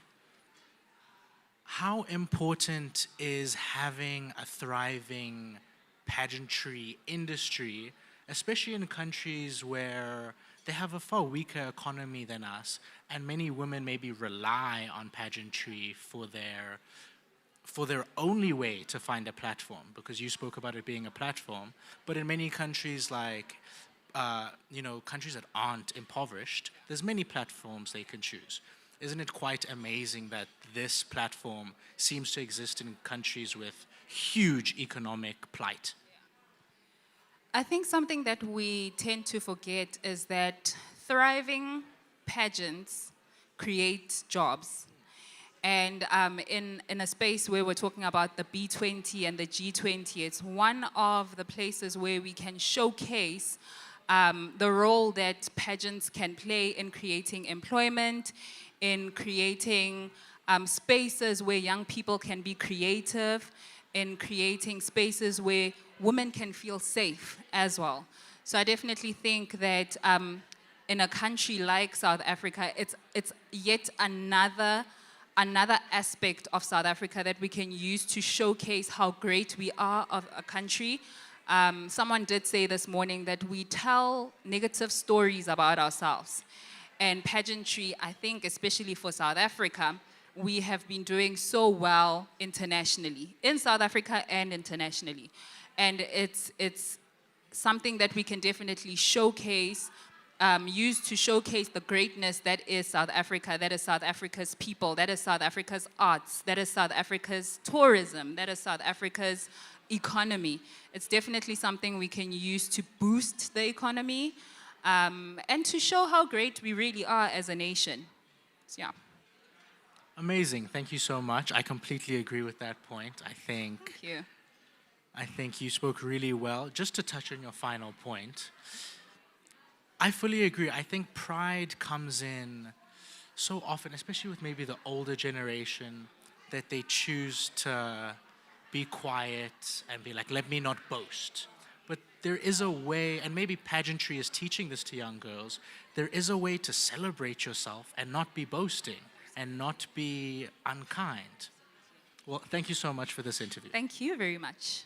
[SPEAKER 16] How important is having a thriving pageantry industry, especially in countries where they have a far weaker economy than us, and many women maybe rely on pageantry for their only way to find a platform? Because you spoke about it being a platform, but in many countries like countries that aren't impoverished, there's many platforms they can choose. Isn't it quite amazing that this platform seems to exist in countries with huge economic plight?
[SPEAKER 17] I think something that we tend to forget is that thriving pageants create jobs. And in a space where we're talking about the B20 and the G20, it's one of the places where we can showcase the role that pageants can play in creating employment, in creating spaces where young people can be creative, in creating spaces where women can feel safe as well. So I definitely think that in a country like South Africa, it's yet another aspect of South Africa that we can use to showcase how great we are of a country. Someone did say this morning that we tell negative stories about ourselves. And pageantry, I think, especially for South Africa, we have been doing so well internationally, in South Africa and internationally. And it's something that we can definitely showcase, use to showcase the greatness that is South Africa, that is South Africa's people, that is South Africa's arts, that is South Africa's tourism, that is South Africa's economy. It's definitely something we can use to boost the economy and to show how great we really are as a nation. So, yeah.
[SPEAKER 16] Amazing. Thank you so much. I completely agree with that point.
[SPEAKER 17] Thank you.
[SPEAKER 16] I think you spoke really well. Just to touch on your final point, I fully agree. I think pride comes in so often, especially with maybe the older generation, that they choose to be quiet and be like, let me not boast. But there is a way, and maybe pageantry is teaching this to young girls, there is a way to celebrate yourself and not be boasting and not be unkind. Well, thank you so much for this interview.
[SPEAKER 17] Thank you very much.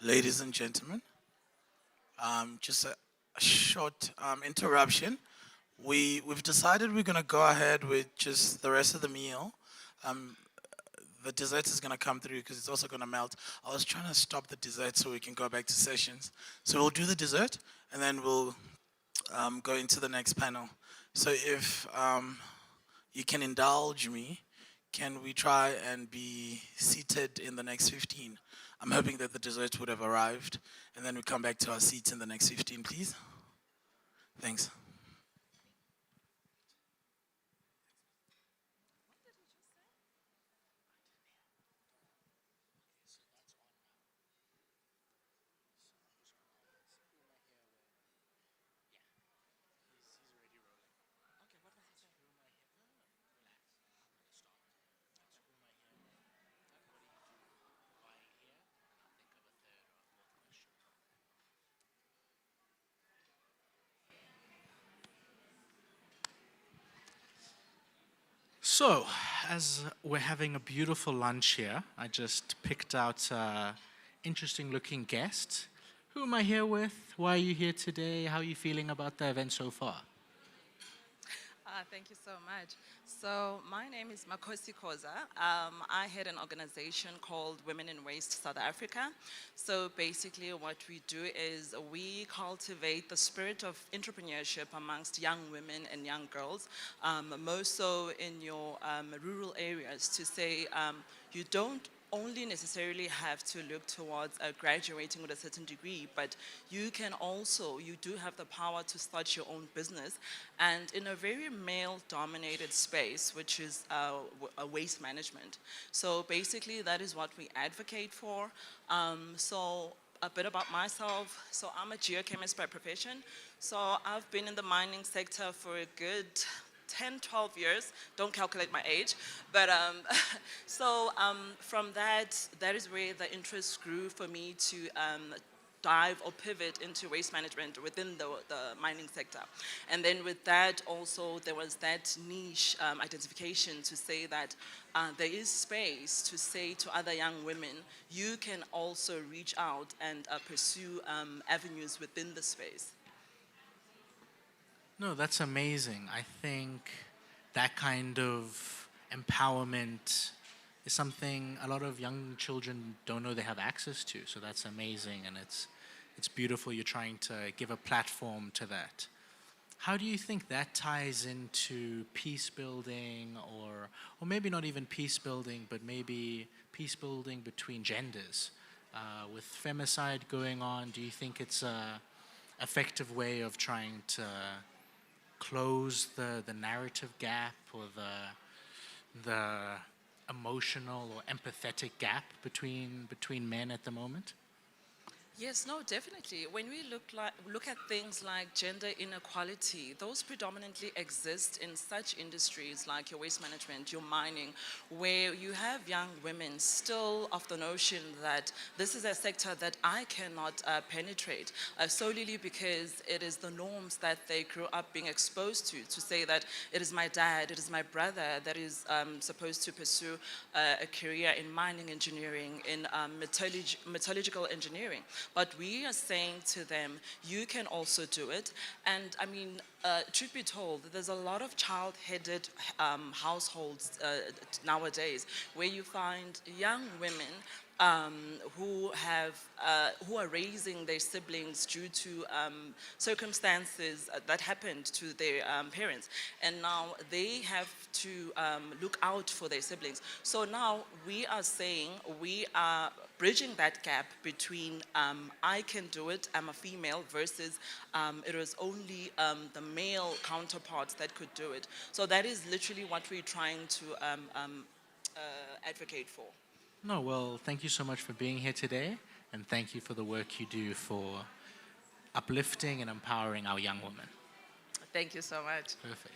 [SPEAKER 1] Ladies and gentlemen, just a short interruption. We've decided we're going to go ahead with just the rest of the meal. Um, the dessert is going to come through because it's also going to melt. I was trying to stop the dessert so we can go back to sessions. So we'll do the dessert and then we'll go into the next panel. So if you can indulge me, can we try and be seated in the next 15? I'm hoping that the dessert would have arrived and then we come back to our seats in the next 15, please. Thanks.
[SPEAKER 16] So, as we're having a beautiful lunch here, I just picked out an interesting looking guest. Who am I here with? Why are you here today? How are you feeling about the event so far?
[SPEAKER 18] Thank you so much. So my name is Makosi Koza. I head an organization called Women in Waste South Africa. So basically what we do is we cultivate the spirit of entrepreneurship amongst young women and young girls, most so in your rural areas, to say you don't only necessarily have to look towards graduating with a certain degree, but you do have the power to start your own business. And in a very male-dominated space, which is waste management. So basically, that is what we advocate for. So a bit about myself. So I'm a geochemist by profession. So I've been in the mining sector for a good 10, 12 years, don't calculate my age, but from that is where the interest grew for me to dive or pivot into waste management within the mining sector. And then with that also, there was that niche identification to say that there is space to say to other young women, you can also reach out and pursue avenues within the space.
[SPEAKER 16] No, that's amazing. I think that kind of empowerment is something a lot of young children don't know they have access to. So that's amazing, and it's beautiful you're trying to give a platform to that. How do you think that ties into peace building, or maybe not even peace building, but maybe peace building between genders? With femicide going on, do you think it's a effective way of trying to close the narrative gap or the emotional or empathetic gap between men at the moment?
[SPEAKER 18] Yes, no, definitely. When we look at things like gender inequality, those predominantly exist in such industries like your waste management, your mining, where you have young women still of the notion that this is a sector that I cannot penetrate, solely because it is the norms that they grew up being exposed to say that it is my dad, it is my brother that is supposed to pursue a career in mining engineering, in metallurgical engineering. But we are saying to them, you can also do it. And I mean, truth be told, there's a lot of child-headed households nowadays where you find young women who are raising their siblings due to circumstances that happened to their parents, and now they have to look out for their siblings. So now we are saying we are bridging that gap between I can do it, I'm a female, versus it was only the male counterparts that could do it. So that is literally what we're trying to advocate for.
[SPEAKER 16] No, well, thank you so much for being here today, and thank you for the work you do for uplifting and empowering our young women.
[SPEAKER 18] Thank you so much.
[SPEAKER 16] Perfect.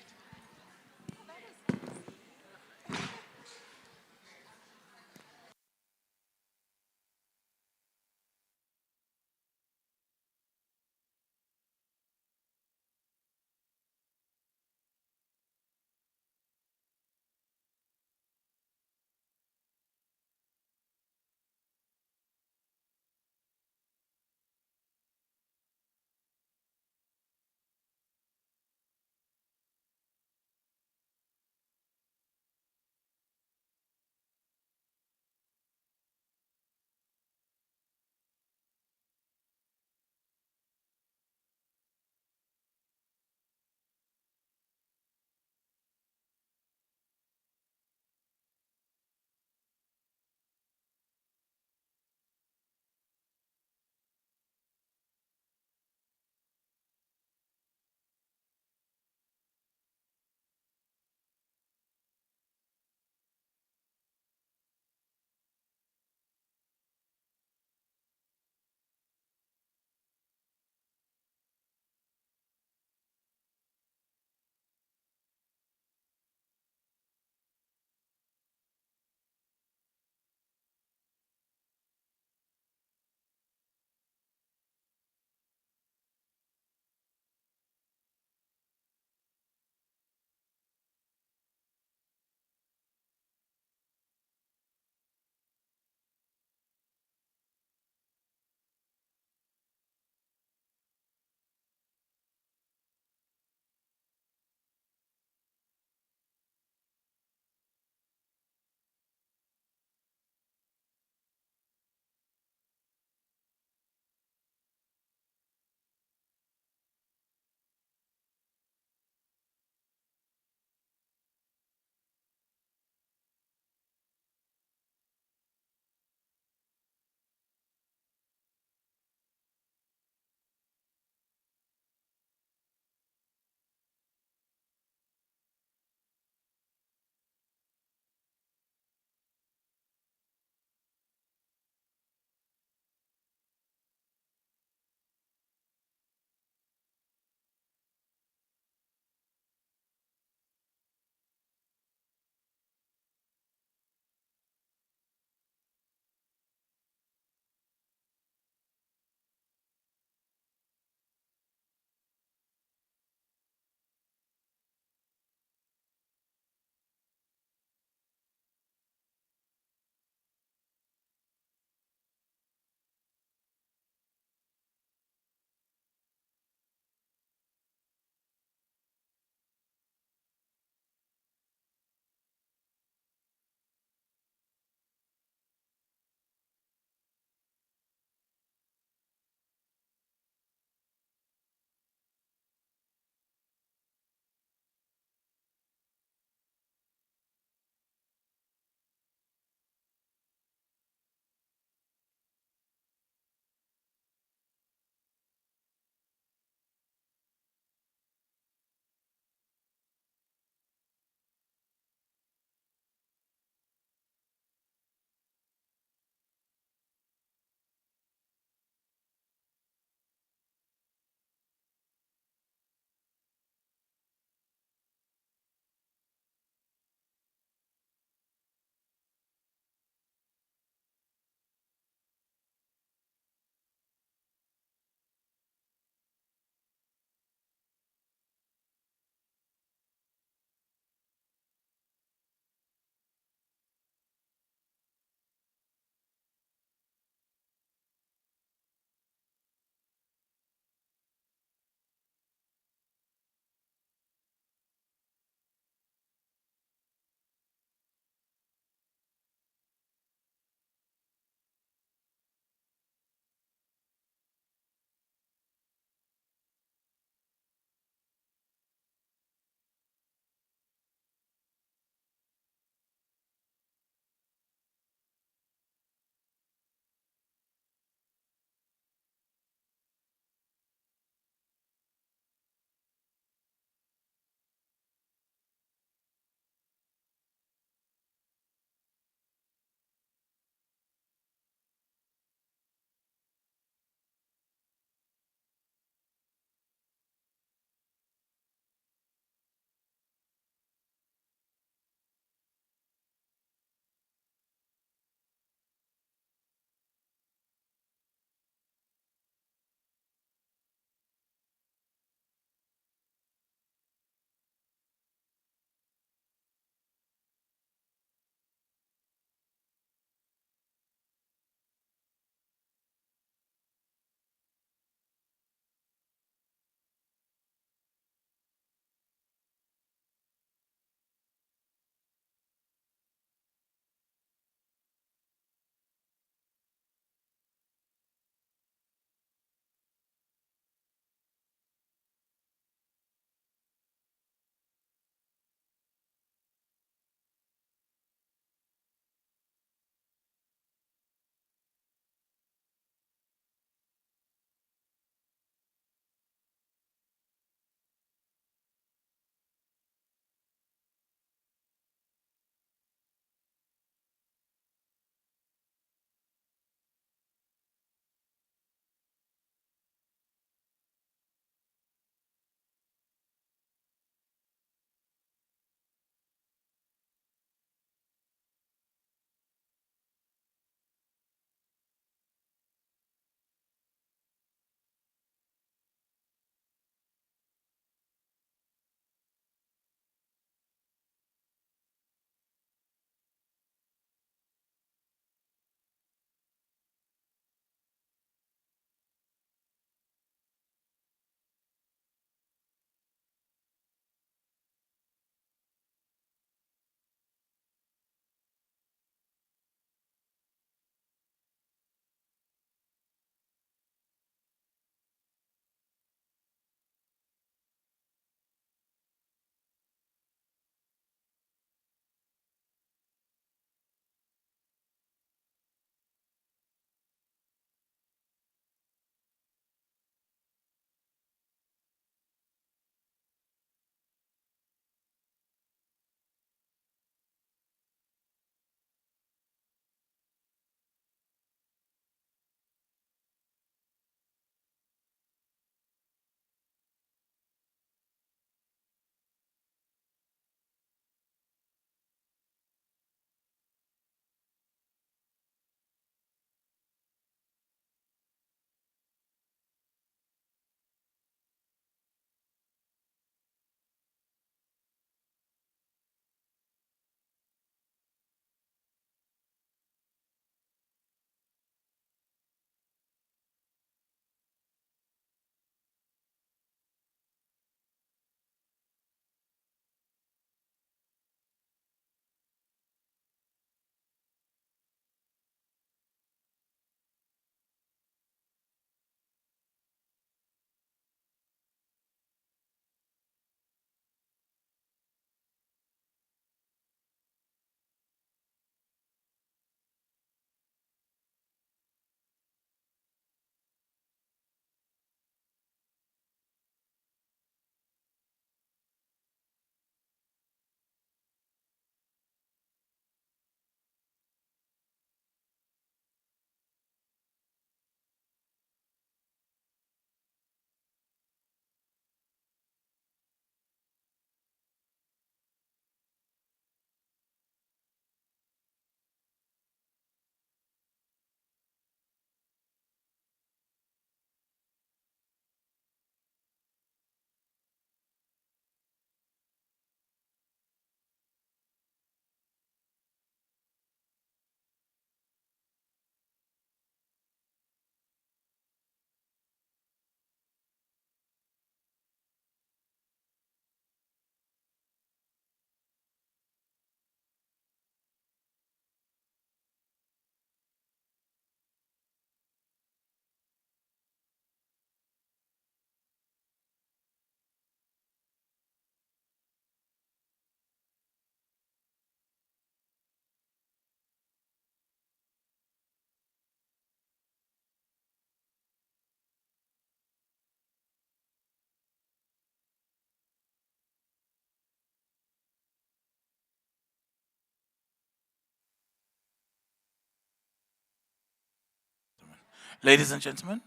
[SPEAKER 1] Ladies and gentlemen,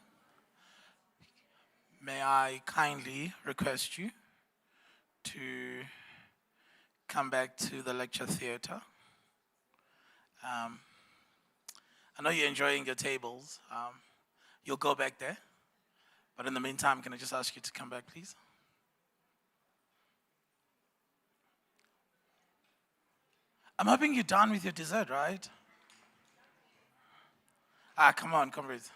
[SPEAKER 1] may I kindly request you to come back to the lecture theatre. I know you're enjoying your tables. You'll go back there. But in the meantime, can I just ask you to come back, please? I'm hoping you're done with your dessert, right? Come on, comrades.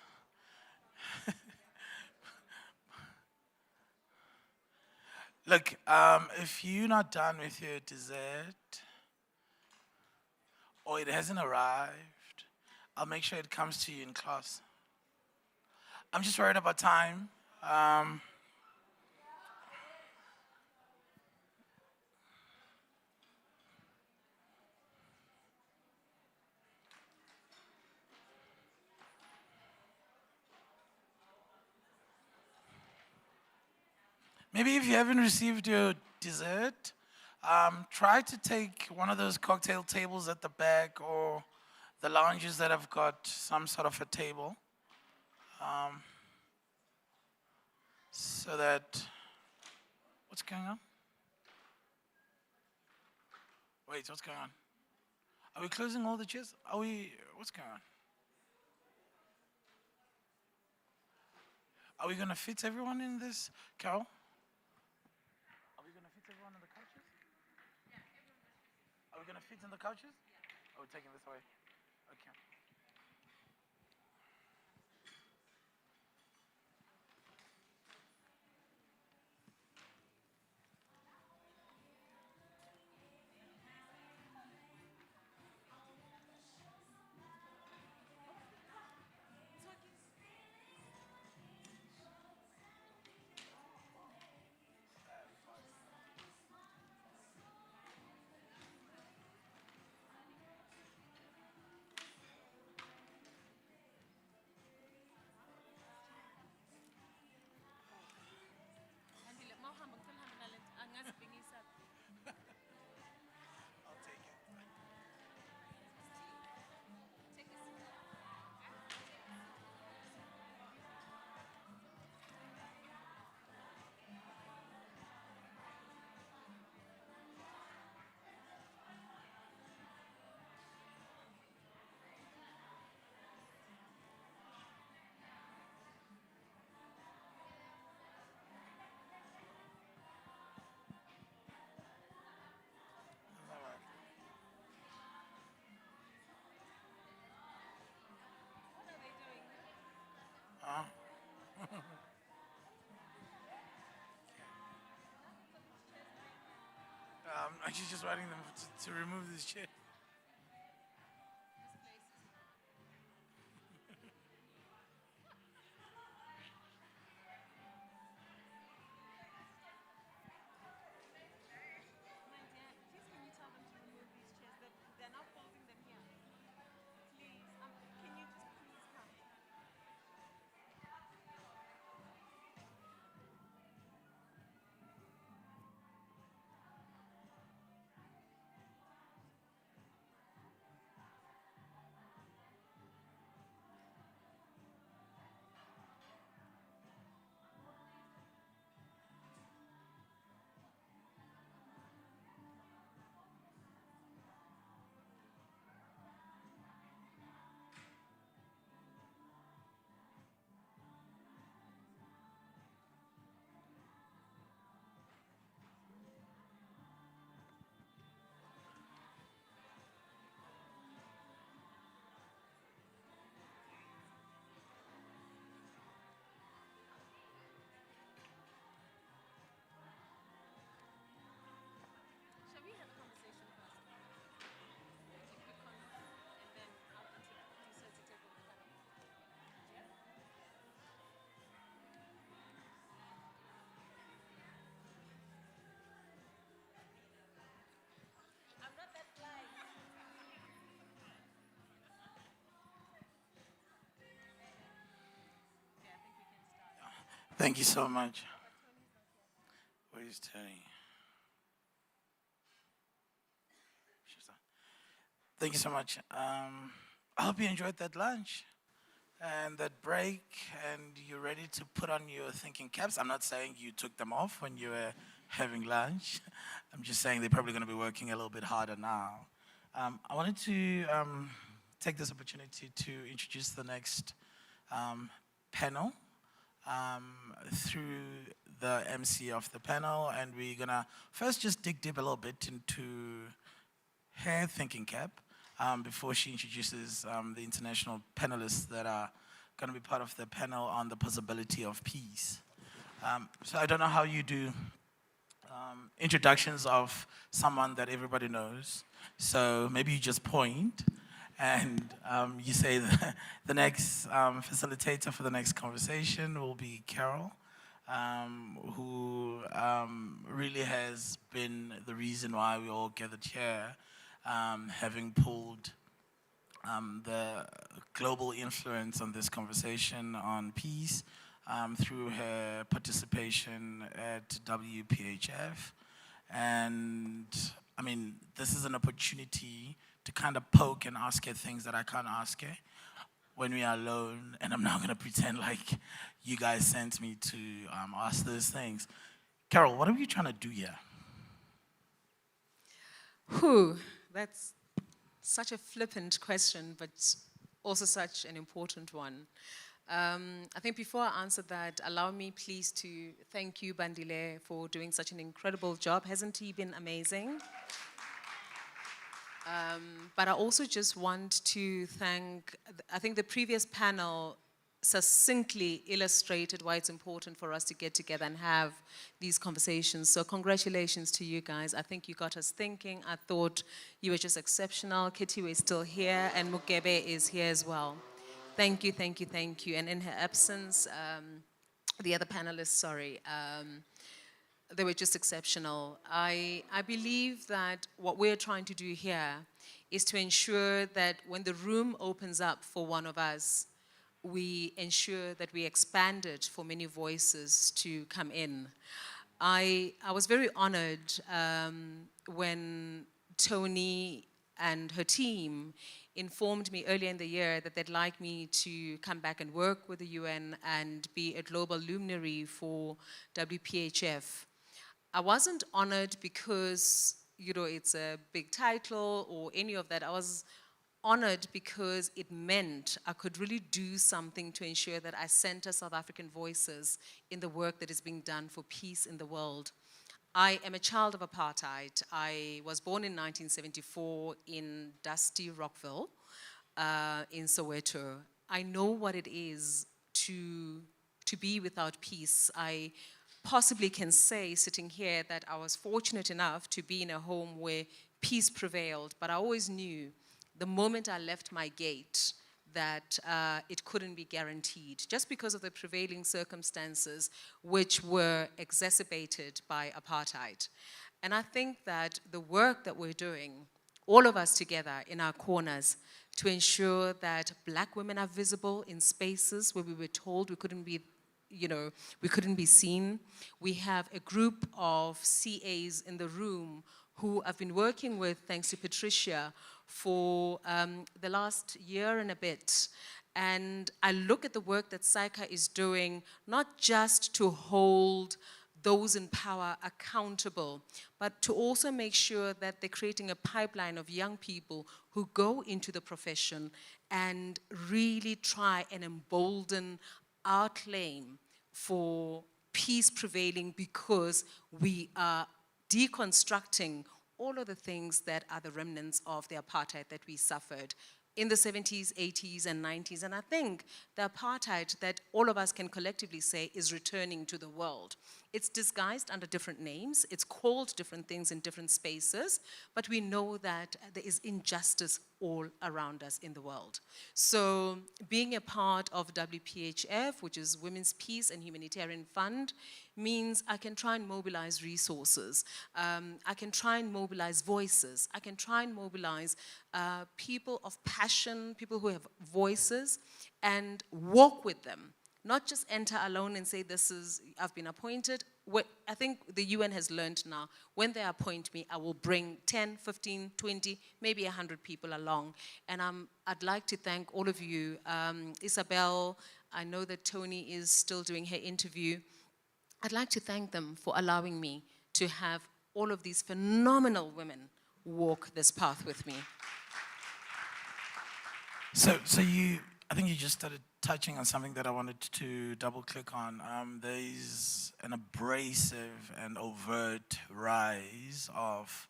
[SPEAKER 1] Look, if you're not done with your dessert, or it hasn't arrived, I'll make sure it comes to you in class. I'm just worried about time. Maybe if you haven't received your dessert, try to take one of those cocktail tables at the back or the lounges that have got some sort of a table. So that, what's going on? Wait, what's going on? Are we closing all the chairs? What's going on? Are we gonna fit everyone in this, Carol? Are we gonna fit everyone in the couches? Are we gonna fit in the couches? Are we taking this away? Okay. I'm actually just writing them to remove this chair. Thank you so much. Where is Tony? Thank you so much. I hope you enjoyed that lunch. and that break, and you're ready to put on your thinking caps. I'm not saying you took them off when you were having lunch. I'm just saying they're probably going to be working a little bit harder now. I wanted to take this opportunity to introduce the next panel through the MC of the panel, and we're gonna first just dig deep a little bit into her thinking cap before she introduces the international panelists that are gonna be part of the panel on the possibility of peace. So I don't know how you do introductions of someone that everybody knows. So maybe you just point and you say the next facilitator for the next conversation will be Carol, who really has been the reason why we all gathered here, having pulled the global influence on this conversation on peace through her participation at WPHF. And I mean, this is an opportunity to kind of poke and ask her things that I can't ask her when we are alone, and I'm not gonna pretend like you guys sent me to ask those things. Carol, what are you trying to do here?
[SPEAKER 19] Whew, that's such a flippant question, but also such an important one. I think before I answer that, allow me please to thank you, Bandile, for doing such an incredible job. Hasn't he been amazing? But I also just want to thank, I think the previous panel succinctly illustrated why it's important for us to get together and have these conversations. So congratulations to you guys. I think you got us thinking. I thought you were just exceptional. Kitty is still here, and Mugebe is here as well. Thank you, thank you, thank you. And in her absence, the other panelists, sorry, they were just exceptional. I believe that what we're trying to do here is to ensure that when the room opens up for one of us, we ensure that we expand it for many voices to come in. I was very honored when Tony and her team informed me earlier in the year that they'd like me to come back and work with the UN and be a global luminary for WPHF. I wasn't honored because, you know, it's a big title or any of that. I was honored because it meant I could really do something to ensure that I center South African voices in the work that is being done for peace in the world. I am a child of apartheid. I was born in 1974 in dusty Rockville in Soweto. I know what it is to be without peace. I possibly can say, sitting here, that I was fortunate enough to be in a home where peace prevailed, but I always knew the moment I left my gate that it couldn't be guaranteed, just because of the prevailing circumstances which were exacerbated by apartheid. And I think that the work that we're doing, all of us together in our corners, to ensure that Black women are visible in spaces where we were told we couldn't be, you know, we couldn't be seen. We have a group of CAs in the room who I've been working with, thanks to Patricia, for the last year and a bit. And I look at the work that SAICA is doing, not just to hold those in power accountable, but to also make sure that they're creating a pipeline of young people who go into the profession and really try and embolden our claim for peace prevailing, because we are deconstructing all of the things that are the remnants of the apartheid that we suffered in the 70s, 80s, and 90s. And I think the apartheid that all of us can collectively say is returning to the world. It's disguised under different names. It's called different things in different spaces, but we know that there is injustice all around us in the world. So being a part of WPHF, which is Women's Peace and Humanitarian Fund, means I can try and mobilize resources. I can try and mobilize voices. I can try and mobilize people of passion, people who have voices, and walk with them. Not just enter alone and say, this is, I've been appointed. I think the UN has learned now, when they appoint me, I will bring 10, 15, 20, maybe 100 people along. And I'd like to thank all of you. Isabel, I know that Tony is still doing her interview. I'd like to thank them for allowing me to have all of these phenomenal women walk this path with me.
[SPEAKER 1] So I think you just started touching on something that I wanted to double click on. There's an abrasive and overt rise of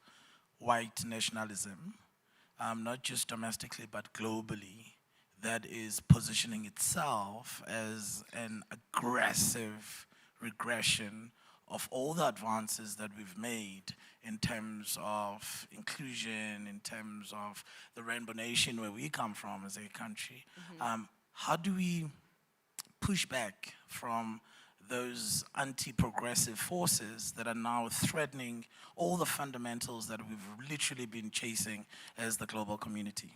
[SPEAKER 1] white nationalism, not just domestically but globally, that is positioning itself as an aggressive regression of all the advances that we've made in terms of inclusion, in terms of the Rainbow Nation where we come from as a country. How do we push back from those anti-progressive forces that are now threatening all the fundamentals that we've literally been chasing as the global community?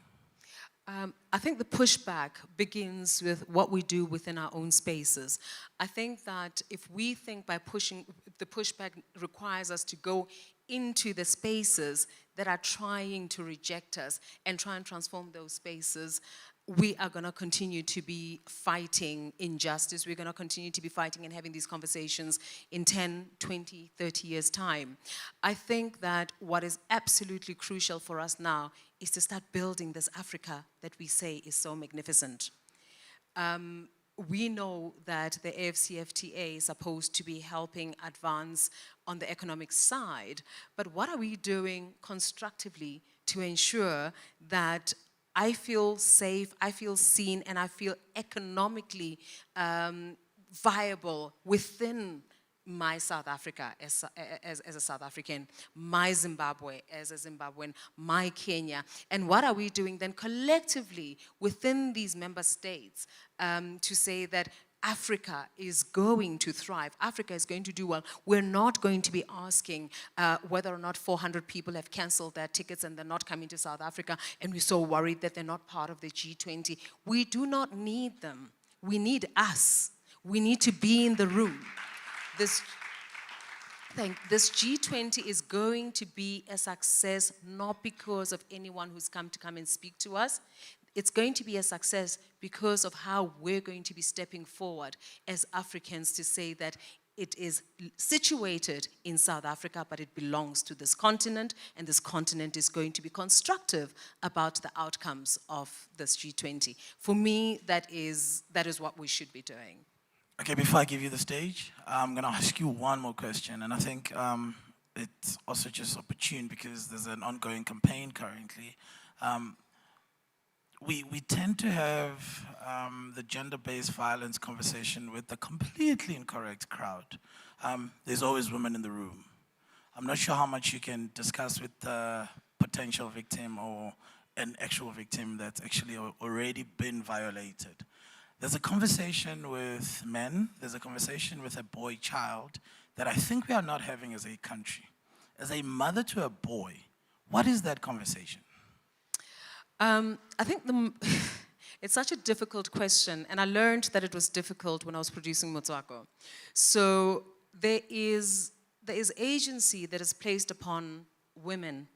[SPEAKER 19] I think the pushback begins with what we do within our own spaces. I think that if we think by pushing, the pushback requires us to go into the spaces that are trying to reject us and try and transform those spaces, we are going to continue to be fighting injustice. We're going to continue to be fighting and having these conversations in 10, 20, 30 years' time. I think that what is absolutely crucial for us now is to start building this Africa that we say is so magnificent. We know that the AFCFTA is supposed to be helping advance on the economic side, but what are we doing constructively to ensure that I feel safe, I feel seen, and I feel economically viable within my South Africa as a South African, my Zimbabwe as a Zimbabwean, my Kenya. And what are we doing then collectively within these member states to say that Africa is going to thrive, Africa is going to do well. We're not going to be asking whether or not 400 people have canceled their tickets and they're not coming to South Africa, and we're so worried that they're not part of the G20. We do not need them. We need us. We need to be in the room. This G20 is going to be a success not because of anyone who's come and speak to us. It's going to be a success because of how we're going to be stepping forward as Africans to say that it is situated in South Africa, but it belongs to this continent, and this continent is going to be constructive about the outcomes of this G20. For me, that is what we should be doing.
[SPEAKER 1] Okay, before I give you the stage, I'm going to ask you one more question, and I think it's also just opportune because there's an ongoing campaign currently. We tend to have the gender-based violence conversation with the completely incorrect crowd. There's always women in the room. I'm not sure how much you can discuss with the potential victim or an actual victim that's actually already been violated. There's a conversation with men, there's a conversation with a boy child that I think we are not having as a country. As a mother to a boy, what is that conversation?
[SPEAKER 19] I think it's such a difficult question, and I learned that it was difficult when I was producing Motswako. So there is agency that is placed upon women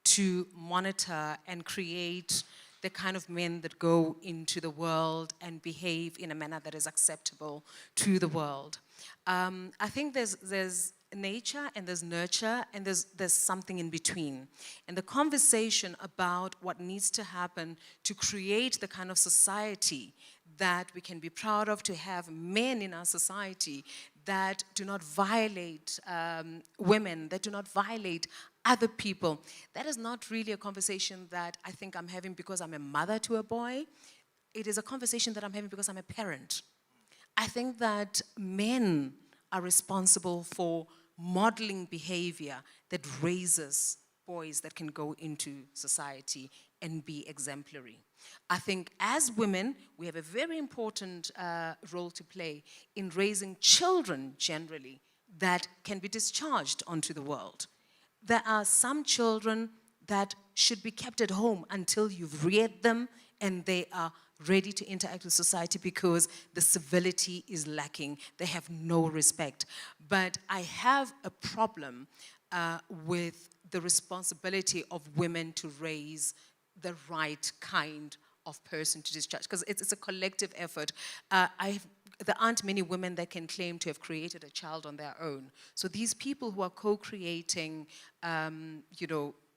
[SPEAKER 19] to monitor and create the kind of men that go into the world and behave in a manner that is acceptable to the world. I think there's nature and there's nurture and there's something in between. And the conversation about what needs to happen to create the kind of society that we can be proud of, to have men in our society that do not violate women, that do not violate other people. That is not really a conversation that I think I'm having because I'm a mother to a boy. It is a conversation that I'm having because I'm a parent. I think that men are responsible for modeling behavior that raises boys that can go into society and be exemplary. I think as women, we have a very important role to play in raising children generally that can be discharged onto the world. There are some children that should be kept at home until you've reared them and they are ready to interact with society because the civility is lacking. They have no respect. But I have a problem with the responsibility of women to raise the right kind of person to discharge, because it's a collective effort. There aren't many women that can claim to have created a child on their own. So these people who are co-creating,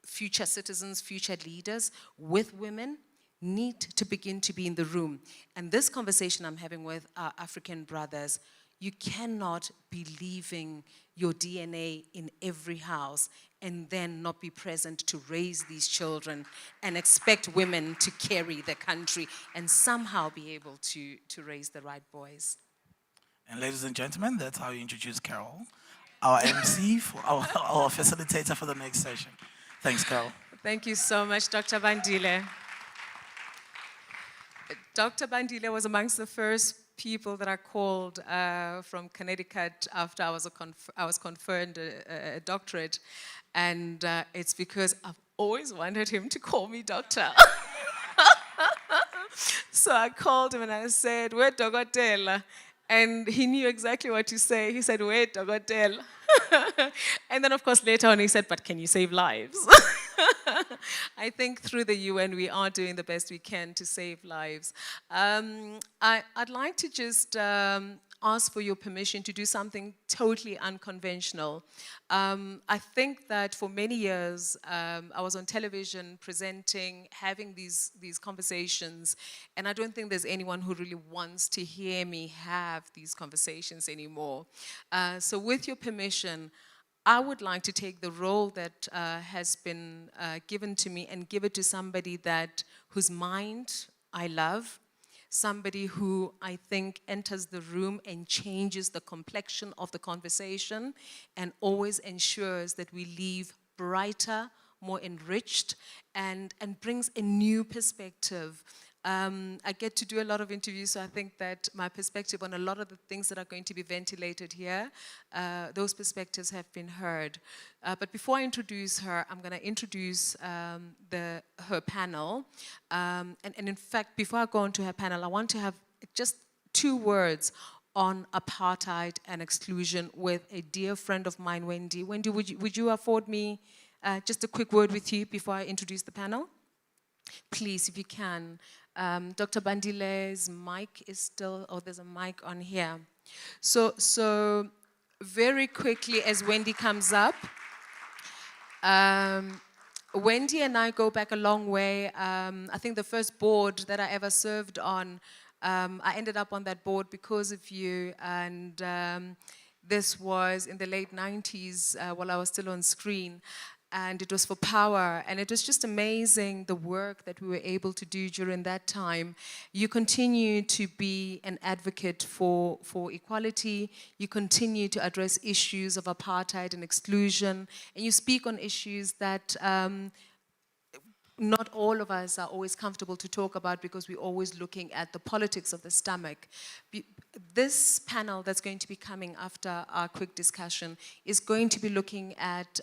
[SPEAKER 19] future citizens, future leaders with women need to begin to be in the room. And this conversation I'm having with our African brothers, you cannot be leaving your DNA in every house and then not be present to raise these children and expect women to carry the country and somehow be able to raise the right boys.
[SPEAKER 1] And ladies and gentlemen, that's how you introduce Carol, our MC, our facilitator for the next session. Thanks, Carol.
[SPEAKER 19] Thank you so much, Dr. Bandile. Dr. Bandile was amongst the first people that I called from Connecticut after I was conferred a doctorate. And it's because I've always wanted him to call me doctor. So I called him and I said, "Where Dogotela?" And he knew exactly what to say. He said, "Where Dogotela?" And then, of course, later on he said, "But can you save lives?" I think through the UN, we are doing the best we can to save lives. I'd like to just ask for your permission to do something totally unconventional. I think that for many years, I was on television presenting, having these conversations, and I don't think there's anyone who really wants to hear me have these conversations anymore. So with your permission, I would like to take the role that has been given to me and give it to somebody whose mind I love, somebody who I think enters the room and changes the complexion of the conversation and always ensures that we leave brighter, more enriched, and brings a new perspective. I get to do a lot of interviews, so I think that my perspective on a lot of the things that are going to be ventilated here, those perspectives have been heard. But before I introduce her, I'm going to introduce her panel. And in fact, before I go on to her panel, I want to have just 2 words on apartheid and exclusion with a dear friend of mine, Wendy. Wendy, would you afford me just a quick word with you before I introduce the panel? Please, if you can. Dr. Bandile's mic is still, there's a mic on here. So very quickly as Wendy comes up, Wendy and I go back a long way. I think the first board that I ever served on, I ended up on that board because of you, and this was in the late 90s while I was still on screen. And it was for power, and it was just amazing the work that we were able to do during that time. You continue to be an advocate for equality, you continue to address issues of apartheid and exclusion, and you speak on issues that not all of us are always comfortable to talk about because we're always looking at the politics of the stomach. This panel that's going to be coming after our quick discussion is going to be looking at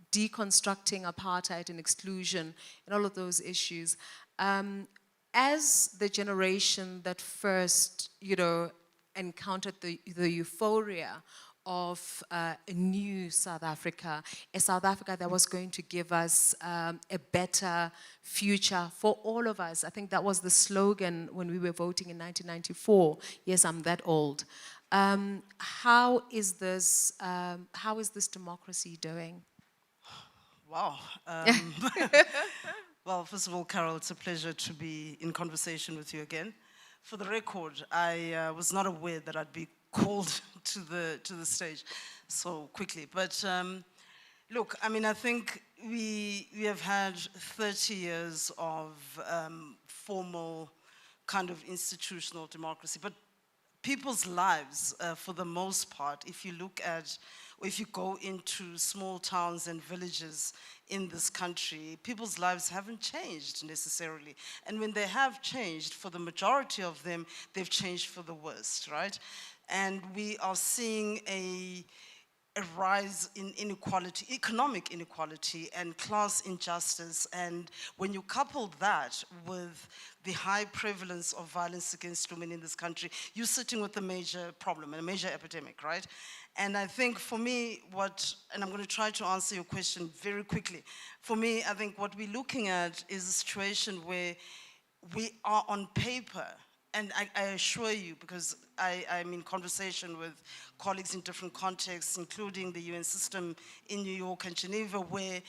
[SPEAKER 19] deconstructing apartheid and exclusion and all of those issues. As the generation that first, encountered the euphoria of a new South Africa, a South Africa that was going to give us a better future for all of us. I think that was the slogan when we were voting in 1994. Yes, I'm that old. How is this democracy doing?
[SPEAKER 20] Wow. Well, first of all, Carol, it's a pleasure to be in conversation with you again. For the record, I was not aware that I'd be called to the stage so quickly. But look, I mean, I think we have had 30 years of formal kind of institutional democracy. But people's lives, for the most part, if you look at, or if you go into small towns and villages in this country, people's lives haven't changed necessarily. And when they have changed, for the majority of them, they've changed for the worst, right? And we are seeing a rise in inequality, economic inequality and class injustice. And when you couple that with the high prevalence of violence against women in this country, you're sitting with a major problem, a major epidemic, right? And I think for me, and I'm going to try to answer your question very quickly. For me, I think what we're looking at is a situation where we are on paper, and I assure you, because I'm in conversation with colleagues in different contexts, including the UN system in New York and Geneva, where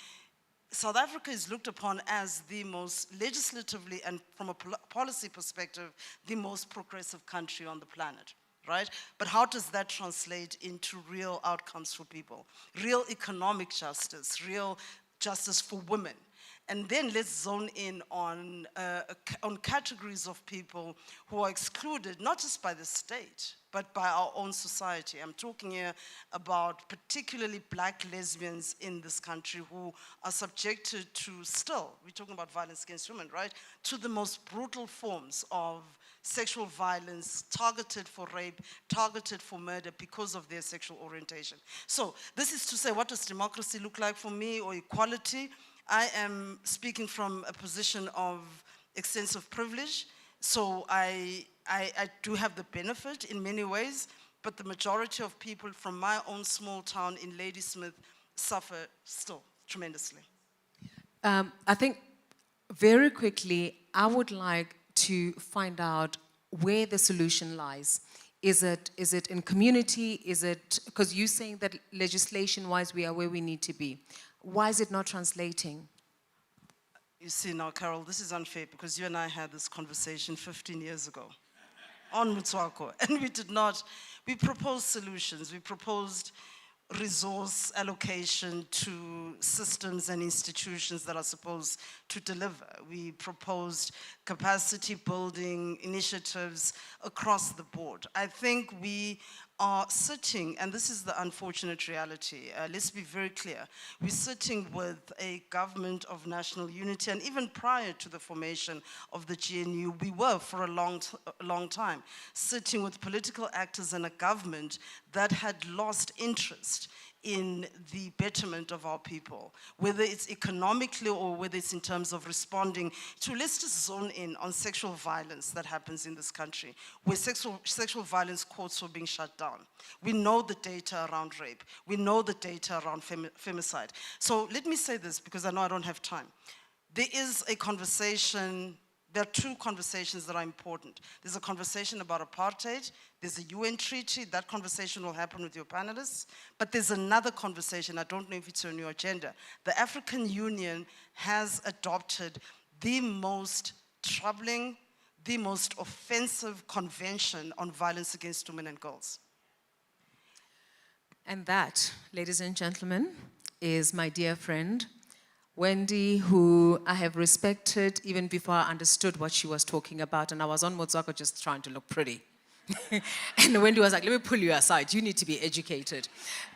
[SPEAKER 20] South Africa is looked upon as the most legislatively and from a policy perspective, the most progressive country on the planet, right? But how does that translate into real outcomes for people? Real economic justice, real justice for women. And then let's zone in on categories of people who are excluded, not just by the state, but by our own society. I'm talking here about particularly black lesbians in this country who are subjected to we're talking about violence against women, right? To the most brutal forms of sexual violence, targeted for rape, targeted for murder because of their sexual orientation. So this is to say, what does democracy look like for me, or equality? I am speaking from a position of extensive privilege, so I do have the benefit in many ways, but the majority of people from my own small town in Ladysmith suffer still tremendously.
[SPEAKER 8] I think very quickly, I would like to find out where the solution lies. Is it in community? Is it, because you're saying that legislation-wise we are where we need to be. Why is it not translating?
[SPEAKER 20] You see now, Carol, this is unfair because you and I had this conversation 15 years ago on Motswako, and we proposed solutions. We proposed resource allocation to systems and institutions that are supposed to deliver. We proposed capacity building initiatives across the board. I think we are sitting, and this is the unfortunate reality, let's be very clear, we're sitting with a government of national unity, and even prior to the formation of the GNU, we were for a long time sitting with political actors and a government that had lost interest in the betterment of our people, whether it's economically or whether it's in terms of responding to, let's just zone in on sexual violence that happens in this country, where sexual violence courts are being shut down. We know the data around rape. We know the data around femicide. So let me say this, because I know I don't have time. There is a conversation. There are two conversations that are important. There's a conversation about apartheid. There's a UN treaty. That conversation will happen with your panelists. But there's another conversation. I don't know if it's on your agenda. The African Union has adopted the most troubling, the most offensive convention on violence against women and girls.
[SPEAKER 8] And that, ladies and gentlemen, is my dear friend, Wendy, who I have respected even before I understood what she was talking about. And I was on Motswako just trying to look pretty. And Wendy was like, let me pull you aside. You need to be educated.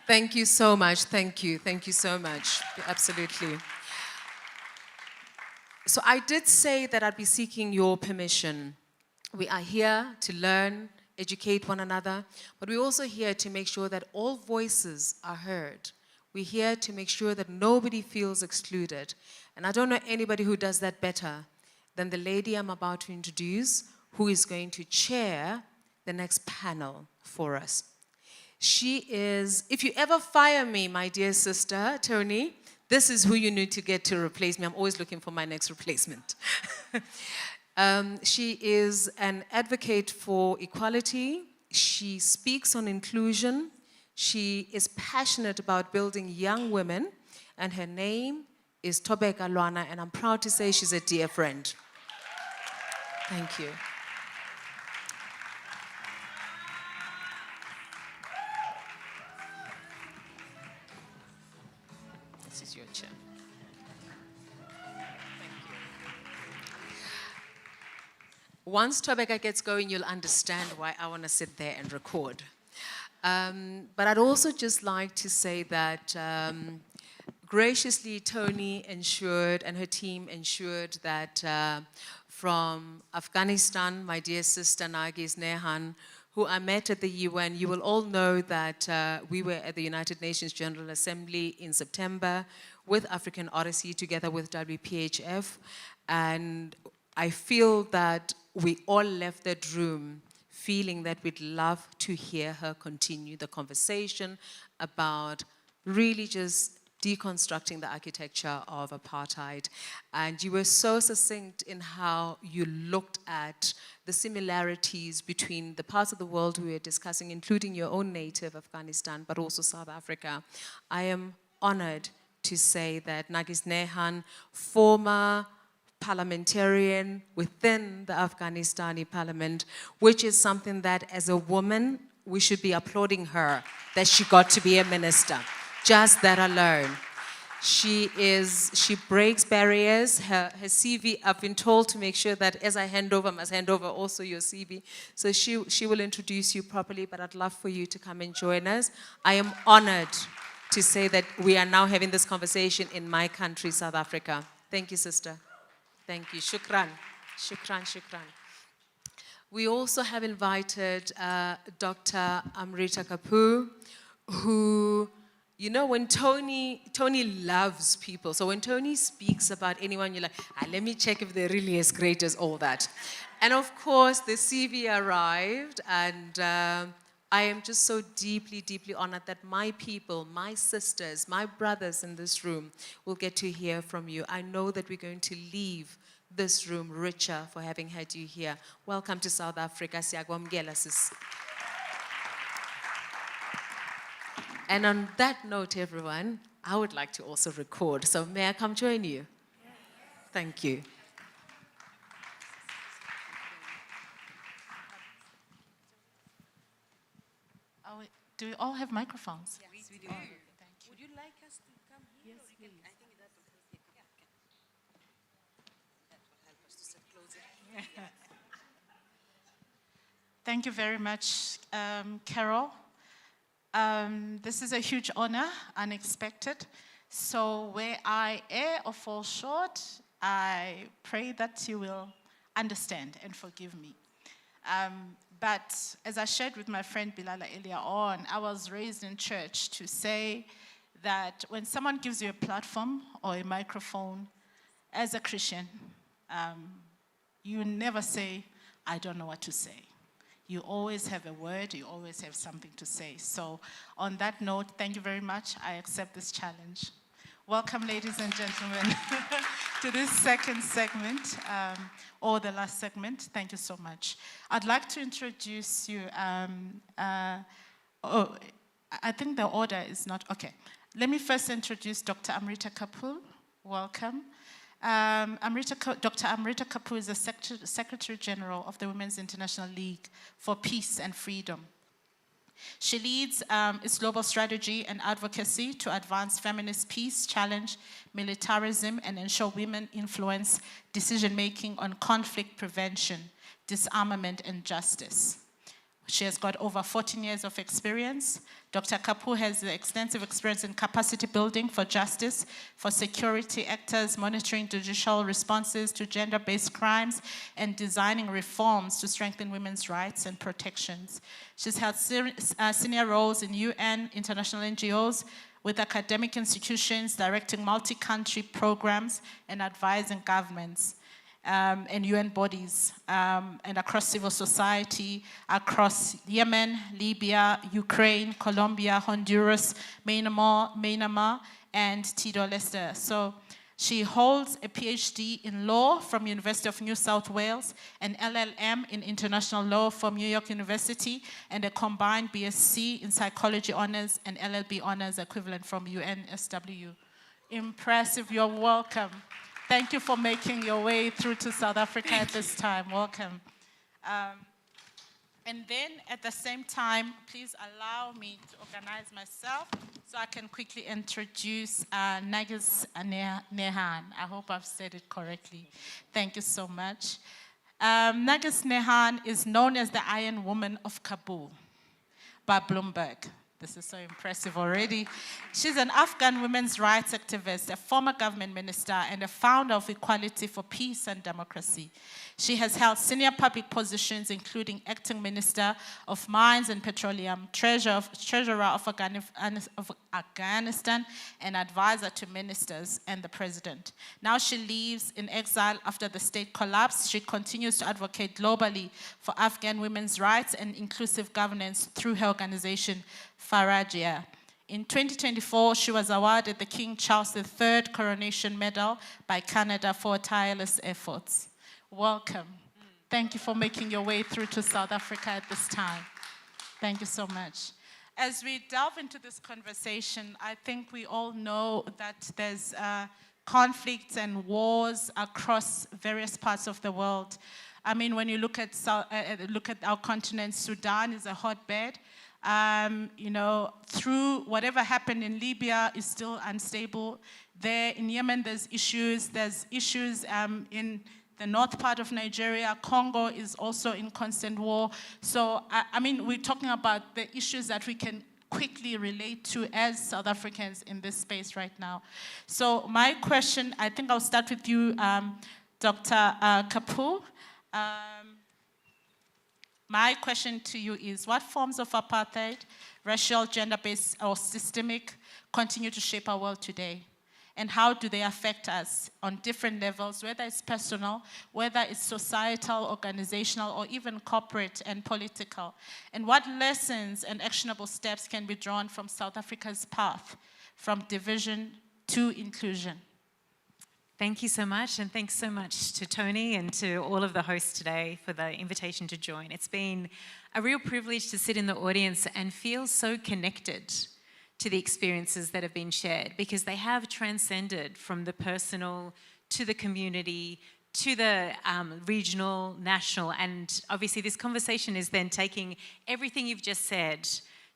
[SPEAKER 8] Thank you so much. Thank you. Thank you so much. Absolutely. So I did say that I'd be seeking your permission. We are here to learn, educate one another, but we're also here to make sure that all voices are heard. We're here to make sure that nobody feels excluded. And I don't know anybody who does that better than the lady I'm about to introduce, who is going to chair the next panel for us. She is, if you ever fire me, my dear sister, Tony, this is who you need to get to replace me. I'm always looking for my next replacement. She is an advocate for equality. She speaks on inclusion. She is passionate about building young women, and her name is Thobeka Lwana, and I'm proud to say she's a dear friend. Thank you. This is your chair. Once Thobeka gets going, you'll understand why I want to sit there and record. But I'd also just like to say that graciously Tony ensured, and her team ensured, that from Afghanistan, my dear sister Nargis Nehan,
[SPEAKER 19] who I met at the UN, you will all know that we were at the United Nations General Assembly in September with African Odyssey together with WPHF. And I feel that we all left that room feeling that we'd love to hear her continue the conversation about really just deconstructing the architecture of apartheid. And you were so succinct in how you looked at the similarities between the parts of the world we were discussing, including your own native, Afghanistan, but also South Africa. I am honored to say that Nagis Nehan, former parliamentarian within the Afghanistani parliament, which is something that as a woman, we should be applauding her, that she got to be a minister. Just that alone. She breaks barriers. Her CV, I've been told to make sure that as I hand over, I must hand over also your CV. So she will introduce you properly, but I'd love for you to come and join us. I am honored to say that we are now having this conversation in my country, South Africa. Thank you, sister. Thank you. Shukran. Shukran, shukran. We also have invited Dr. Amrita Kapoor, who, you know, when Tony loves people. So when Tony speaks about anyone, you're like, let me check if they're really as great as all that. And of course, the CV arrived, and I am just so deeply, deeply honored that my people, my sisters, my brothers in this room will get to hear from you. I know that we're going to leave this room richer for having had you here. Welcome to South Africa. Siyakwamukela, sis. And on that note, everyone, I would like to also record. So may I come join you? Thank you.
[SPEAKER 21] Do we all have microphones?
[SPEAKER 19] Yes, we do. Would you like us to come here? Yes, please. I think that will help. That will help us to sit closer.
[SPEAKER 21] Thank you very much, Carol. This is a huge honor, unexpected. So where I err or fall short, I pray that you will understand and forgive me. But as I shared with my friend Bilala earlier on, I was raised in church to say that when someone gives you a platform or a microphone, as a Christian, you never say, I don't know what to say. You always have a word, you always have something to say. So on that note, thank you very much. I accept this challenge. Welcome, ladies and gentlemen, to this second segment, or the last segment. Thank you so much. I'd like to introduce you, I think the order is not, okay. Let me first introduce Dr. Amrita Kapoor. Welcome. Dr. Amrita Kapoor is the Secretary General of the Women's International League for Peace and Freedom. She leads its global strategy and advocacy to advance feminist peace, challenge militarism, and ensure women influence decision-making on conflict prevention, disarmament, and justice. She has got over 14 years of experience. Dr. Kapoor has extensive experience in capacity building for justice, for security actors, monitoring judicial responses to gender-based crimes, and designing reforms to strengthen women's rights and protections. She's held senior roles in UN, international NGOs, with academic institutions, directing multi-country programs, and advising governments. And UN bodies, and across civil society, across Yemen, Libya, Ukraine, Colombia, Honduras, Myanmar, and Timor-Leste. So she holds a PhD in law from University of New South Wales, an LLM in international law from New York University, and a combined BSc in psychology honors and LLB honors equivalent from UNSW. Impressive, you're welcome. Thank you for making your way through to South Africa at this time. Welcome. And then at the same time, please allow me to organize myself so I can quickly introduce Nagis Nehan. I hope I've said it correctly. Thank you so much. Nagis Nehan is known as the Iron Woman of Kabul by Bloomberg. This is so impressive already. She's an Afghan women's rights activist, a former government minister, and a founder of Equality for Peace and Democracy. She has held senior public positions, including acting minister of Mines and Petroleum, treasurer of Afghanistan, and advisor to ministers and the president. Now she lives in exile after the state collapse. She continues to advocate globally for Afghan women's rights and inclusive governance through her organization, Farajia. In 2024, she was awarded the King Charles III Coronation Medal by Canada for tireless efforts. Welcome. Thank you for making your way through to South Africa at this time. Thank you so much. As we delve into this conversation, I think we all know that there's conflicts and wars across various parts of the world. I mean, when you look at our continent, Sudan is a hotbed. You know, through whatever happened in Libya is still unstable. There in Yemen, there's issues in the north part of Nigeria. Congo is also in constant war. So, I mean, we're talking about the issues that we can quickly relate to as South Africans in this space right now. So my question, I think I'll start with you, Dr. Kapoor. My question to you is, what forms of apartheid, racial, gender-based, or systemic, continue to shape our world today? And how do they affect us on different levels, whether it's personal, whether it's societal, organizational, or even corporate and political? And what lessons and actionable steps can be drawn from South Africa's path from division to inclusion?
[SPEAKER 6] Thank you so much, and thanks so much to Tony and to all of the hosts today for the invitation to join. It's been a real privilege to sit in the audience and feel so connected to the experiences that have been shared, because they have transcended from the personal to the community to the regional, national, and obviously this conversation is then taking everything you've just said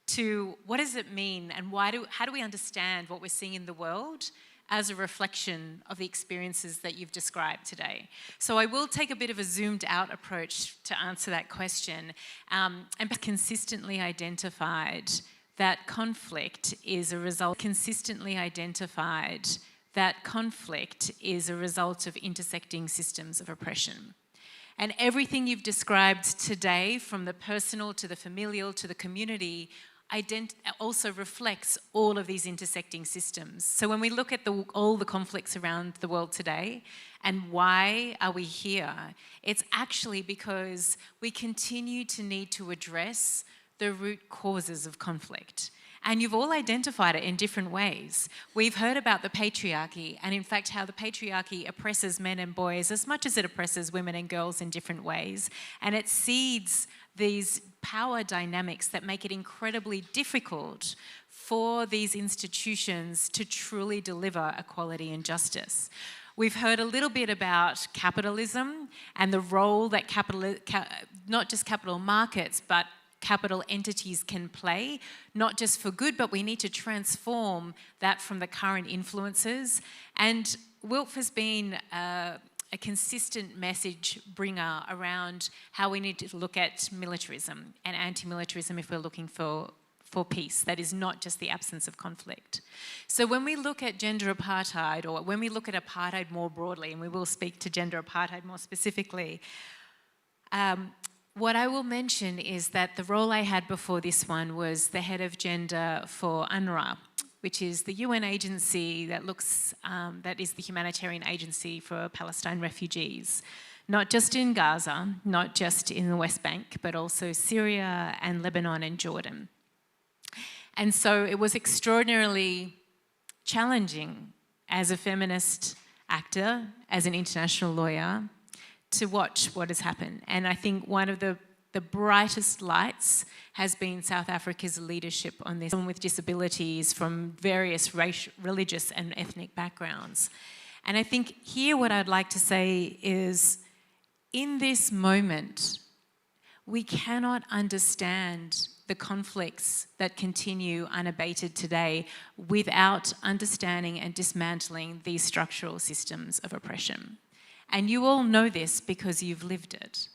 [SPEAKER 6] to what does it mean and how do we understand what we're seeing in the world as a reflection of the experiences that you've described today. So I will take a bit of a zoomed out approach to answer that question, and consistently identified that conflict is a result of intersecting systems of oppression. And everything you've described today, from the personal to the familial to the community, also reflects all of these intersecting systems. So when we look at all the conflicts around the world today, and why are we here, it's actually because we continue to need to address the root causes of conflict. And you've all identified it in different ways. We've heard about the patriarchy, and in fact how the patriarchy oppresses men and boys as much as it oppresses women and girls in different ways. And it seeds these power dynamics that make it incredibly difficult for these institutions to truly deliver equality and justice. We've heard a little bit about capitalism and the role that not just capital markets, but capital entities can play, not just for good, but we need to transform that from the current influences. And WILF has been a consistent message bringer around how we need to look at militarism and anti-militarism if we're looking for peace. That is not just the absence of conflict. So when we look at gender apartheid, or when we look at apartheid more broadly, and we will speak to gender apartheid more specifically, what I will mention is that the role I had before this one was the head of gender for UNRWA, which is the UN agency that is the humanitarian agency for Palestine refugees, not just in Gaza, not just in the West Bank, but also Syria and Lebanon and Jordan. And so it was extraordinarily challenging as a feminist actor, as an international lawyer, to watch what has happened. And I think one of the brightest lights has been South Africa's leadership on this, with disabilities from various religious and ethnic backgrounds. And I think here what I'd like to say is, in this moment, we cannot understand the conflicts that continue unabated today without understanding and dismantling these structural systems of oppression. And you all know this because you've lived it.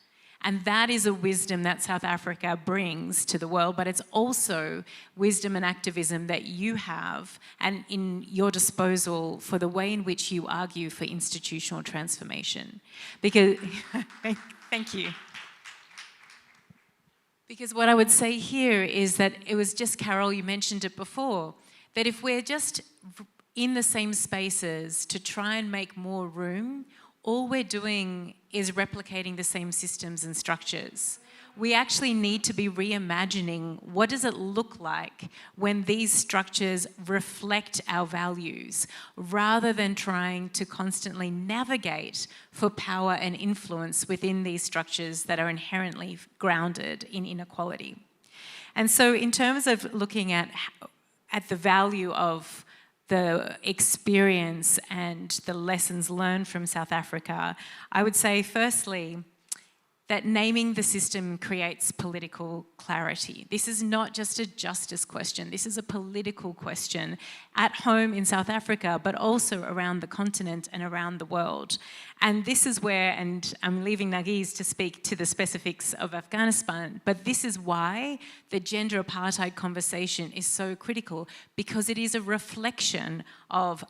[SPEAKER 6] And that is a wisdom that South Africa brings to the world, but it's also wisdom and activism that you have and in your disposal for the way in which you argue for institutional transformation. Because, thank you. Because what I would say here is that it was just, Carol, you mentioned it before, that if we're just in the same spaces to try and make more room, all we're doing is replicating the same systems and structures. We actually need to be reimagining what does it look like when these structures reflect our values, rather than trying to constantly navigate for power and influence within these structures that are inherently grounded in inequality. And so in terms of looking at the value of the experience and the lessons learned from South Africa, I would say firstly that naming the system creates political clarity. This is not just a justice question, this is a political question at home in South Africa, but also around the continent and around the world. And this is where, and I'm leaving Nargis to speak to the specifics of Afghanistan, but this is why the gender apartheid conversation is so critical, because it is a reflection of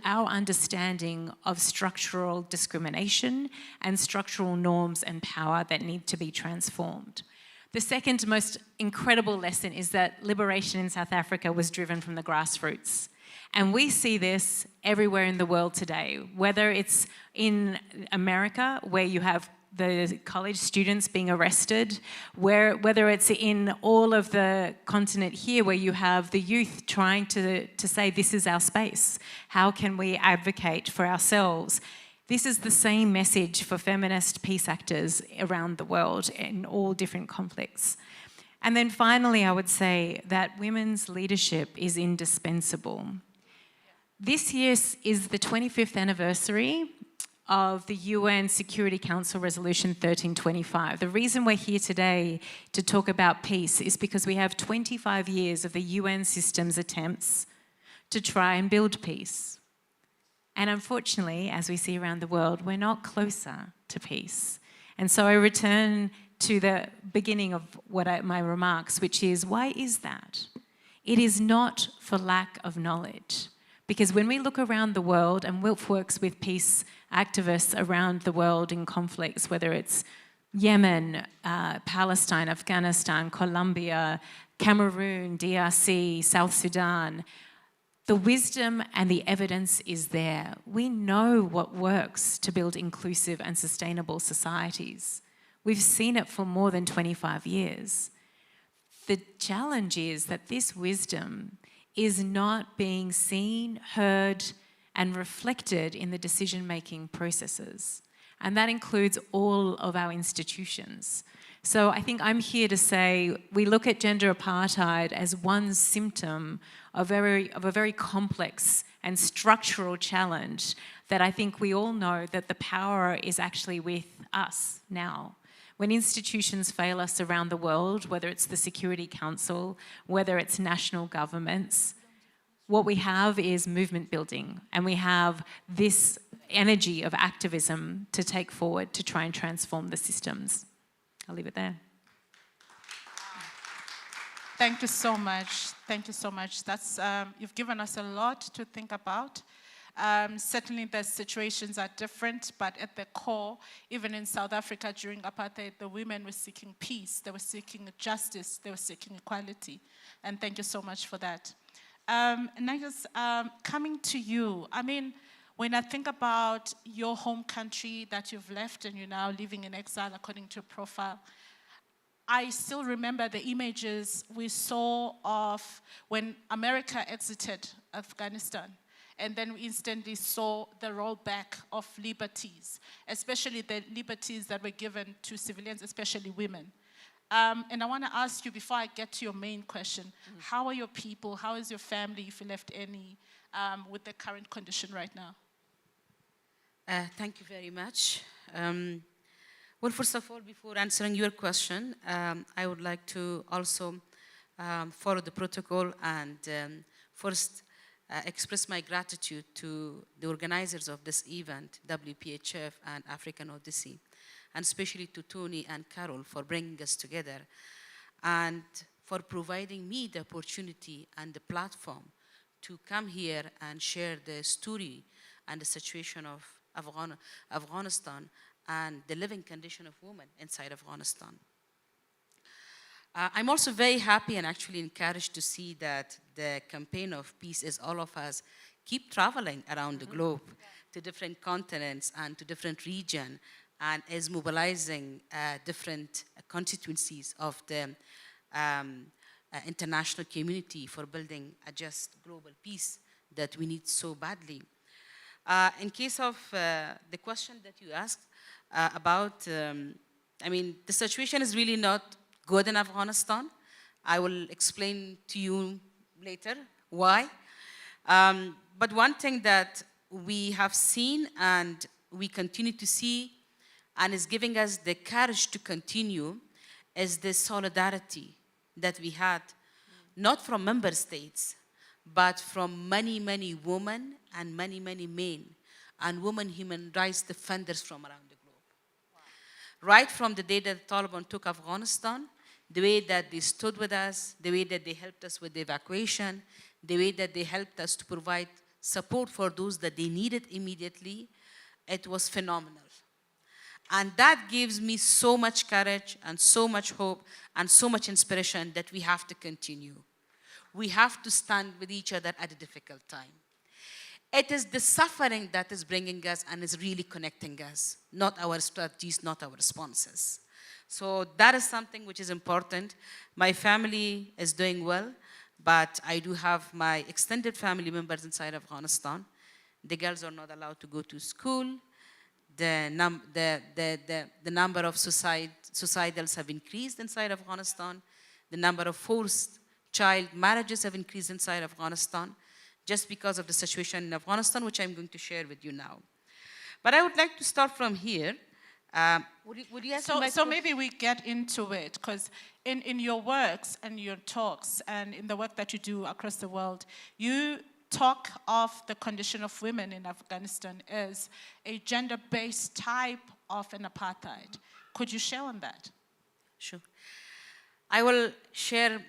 [SPEAKER 6] our understanding of structural discrimination and structural norms and power that need to be transformed. The second most incredible lesson is that liberation in South Africa was driven from the grassroots. And we see this everywhere in the world today, whether it's in America, where you have the college students being arrested, whether it's in all of the continent here, where you have the youth trying to say, this is our space. How can we advocate for ourselves? This is the same message for feminist peace actors around the world in all different conflicts. And then finally, I would say that women's leadership is indispensable. This year is the 25th anniversary of the UN Security Council Resolution 1325. The reason we're here today to talk about peace is because we have 25 years of the UN system's attempts to try and build peace. And unfortunately, as we see around the world, we're not closer to peace. And so I return to the beginning of my remarks, which is, why is that? It is not for lack of knowledge. Because when we look around the world, and WILF works with peace activists around the world in conflicts, whether it's Yemen, Palestine, Afghanistan, Colombia, Cameroon, DRC, South Sudan, the wisdom and the evidence is there. We know what works to build inclusive and sustainable societies. We've seen it for more than 25 years. The challenge is that this wisdom is not being seen, heard, and reflected in the decision-making processes. And that includes all of our institutions. So I think I'm here to say we look at gender apartheid as one symptom of a very complex and structural challenge that I think we all know that the power is actually with us now. When institutions fail us around the world, whether it's the Security Council, whether it's national governments, what we have is movement building, and we have this energy of activism to take forward to try and transform the systems. I'll leave it there.
[SPEAKER 21] Thank you so much. Thank you so much. That's, you've given us a lot to think about. Certainly the situations are different, but at the core, even in South Africa during apartheid, the women were seeking peace, they were seeking justice, they were seeking equality. And thank you so much for that. Nargis, coming to you, I mean, when I think about your home country that you've left and you're now living in exile according to your profile, I still remember the images we saw of when America exited Afghanistan. And then we instantly saw the rollback of liberties, especially the liberties that were given to civilians, especially women. And I want to ask you, before I get to your main question, how are your people, how is your family, if you left any, with the current condition right now?
[SPEAKER 7] Thank you very much. Well, first of all, before answering your question, I would like to also follow the protocol and first express my gratitude to the organizers of this event, WPHF and African Odyssey. and especially to Tony and Carol for bringing us together and for providing me the opportunity and the platform to come here and share the story and the situation of Afghanistan and the living condition of women inside Afghanistan. I'm also very happy and actually encouraged to see that the campaign of peace is all of us keep traveling around the globe to different continents and to different regions and is mobilizing different constituencies of the international community for building a just global peace that we need so badly. In case of the question that you asked about, I mean, the situation is really not good in Afghanistan. I will explain to you later why. But one thing that we have seen and we continue to see and is giving us the courage to continue is the solidarity that we had, not from member states, but from many, many women and many, many men and women human rights defenders from around the globe. Wow. Right from the day that the Taliban took Afghanistan, the way that they stood with us, the way that they helped us with the evacuation, the way that they helped us to provide support for those that they needed immediately, it was phenomenal. And that gives me so much courage and so much hope and so much inspiration that we have to continue. We have to stand with each other at a difficult time. It is the suffering that is bringing us and is really connecting us, not our strategies, not our responses. So that is something which is important. My family is doing well, but I do have my extended family members inside Afghanistan. The girls are not allowed to go to school. The number of suicidals have increased inside Afghanistan. The number of forced child marriages have increased inside Afghanistan just because of the situation in Afghanistan, which I'm going to share with you now. But I would like to start from here. Would you ask
[SPEAKER 21] so maybe we get into it, because in your works and your talks and in the work that you do across the world, you talk of the condition of women in Afghanistan as a gender-based type of an apartheid. Could you share on that?
[SPEAKER 7] Sure. I will share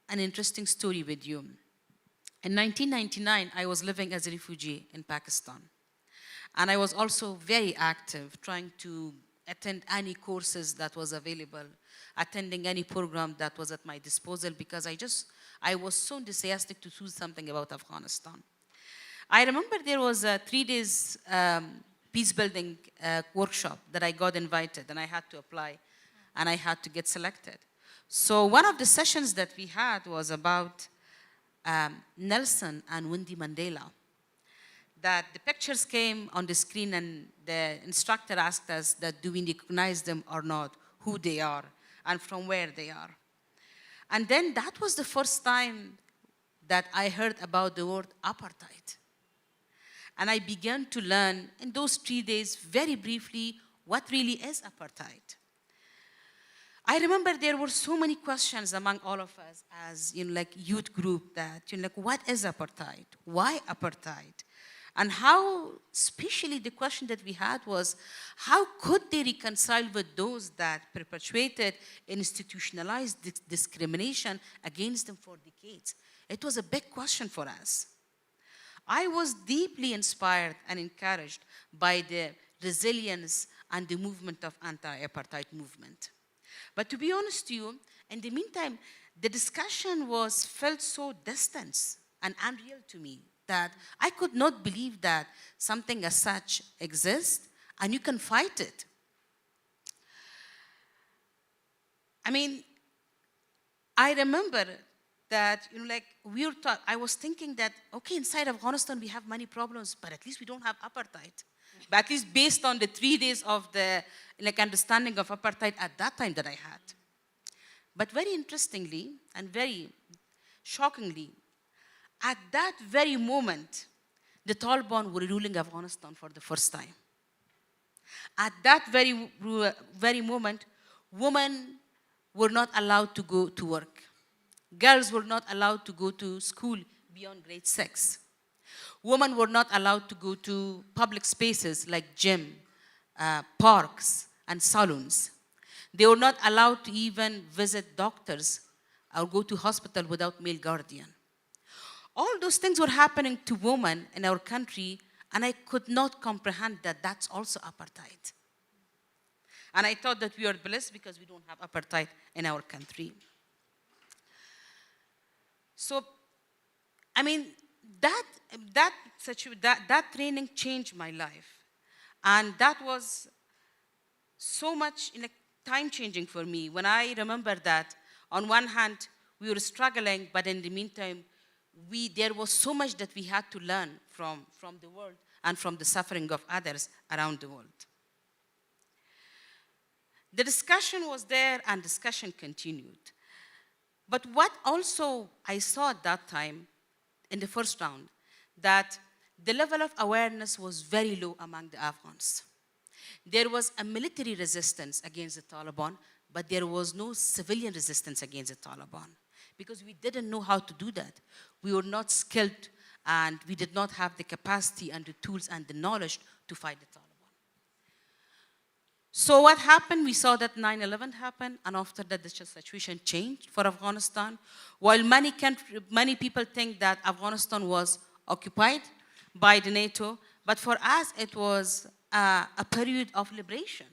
[SPEAKER 7] an interesting story with you. In 1999, I was living as a refugee in Pakistan. And I was also very active, trying to attend any courses that was available, attending any program that was at my disposal, because I was so enthusiastic to do something about Afghanistan. I remember there was a 3 days peace building workshop that I got invited, and I had to apply, and I had to get selected. So one of the sessions that we had was about Nelson and Winnie Mandela. That the pictures came on the screen and the instructor asked us that do we recognize them or not, who they are, and from where they are. And then that was the first time that I heard about the word apartheid. And I began to learn in those 3 days, very briefly, what really is apartheid. I remember there were so many questions among all of us as like youth group that, like, what is apartheid? Why apartheid? And how, especially the question that we had was, how could they reconcile with those that perpetuated institutionalized discrimination against them for decades? It was a big question for us. I was deeply inspired and encouraged by the resilience and the movement of anti-apartheid movement. But to be honest to you, in the meantime, the discussion felt so distant and unreal to me, that I could not believe that something as such exists and you can fight it. I mean, I remember that, like, I was thinking that, okay, inside Afghanistan we have many problems, but at least we don't have apartheid. But at least based on the 3 days of the understanding of apartheid at that time that I had. But very interestingly and very shockingly, at that very moment, the Taliban were ruling Afghanistan for the first time. At that very moment, women were not allowed to go to work. Girls were not allowed to go to school beyond grade 6. Women were not allowed to go to public spaces like gym, parks, and saloons. They were not allowed to even visit doctors or go to hospital without male guardian. All those things were happening to women in our country, and I could not comprehend that that's also apartheid. And I thought that we are blessed because we don't have apartheid in our country. So, I mean, that training changed my life. And that was so much time-changing for me. When I remember that, on one hand, we were struggling, but in the meantime, there was so much that we had to learn from the world and from the suffering of others around the world. The discussion was there and discussion continued. But what also I saw at that time, in the first round, that the level of awareness was very low among the Afghans. There was a military resistance against the Taliban, but there was no civilian resistance against the Taliban, because we didn't know how to do that. We were not skilled, and we did not have the capacity and the tools and the knowledge to fight the Taliban. So what happened? We saw that 9/11 happened, and after that, the situation changed for Afghanistan. While many people think that Afghanistan was occupied by the NATO, but for us, it was a period of liberation,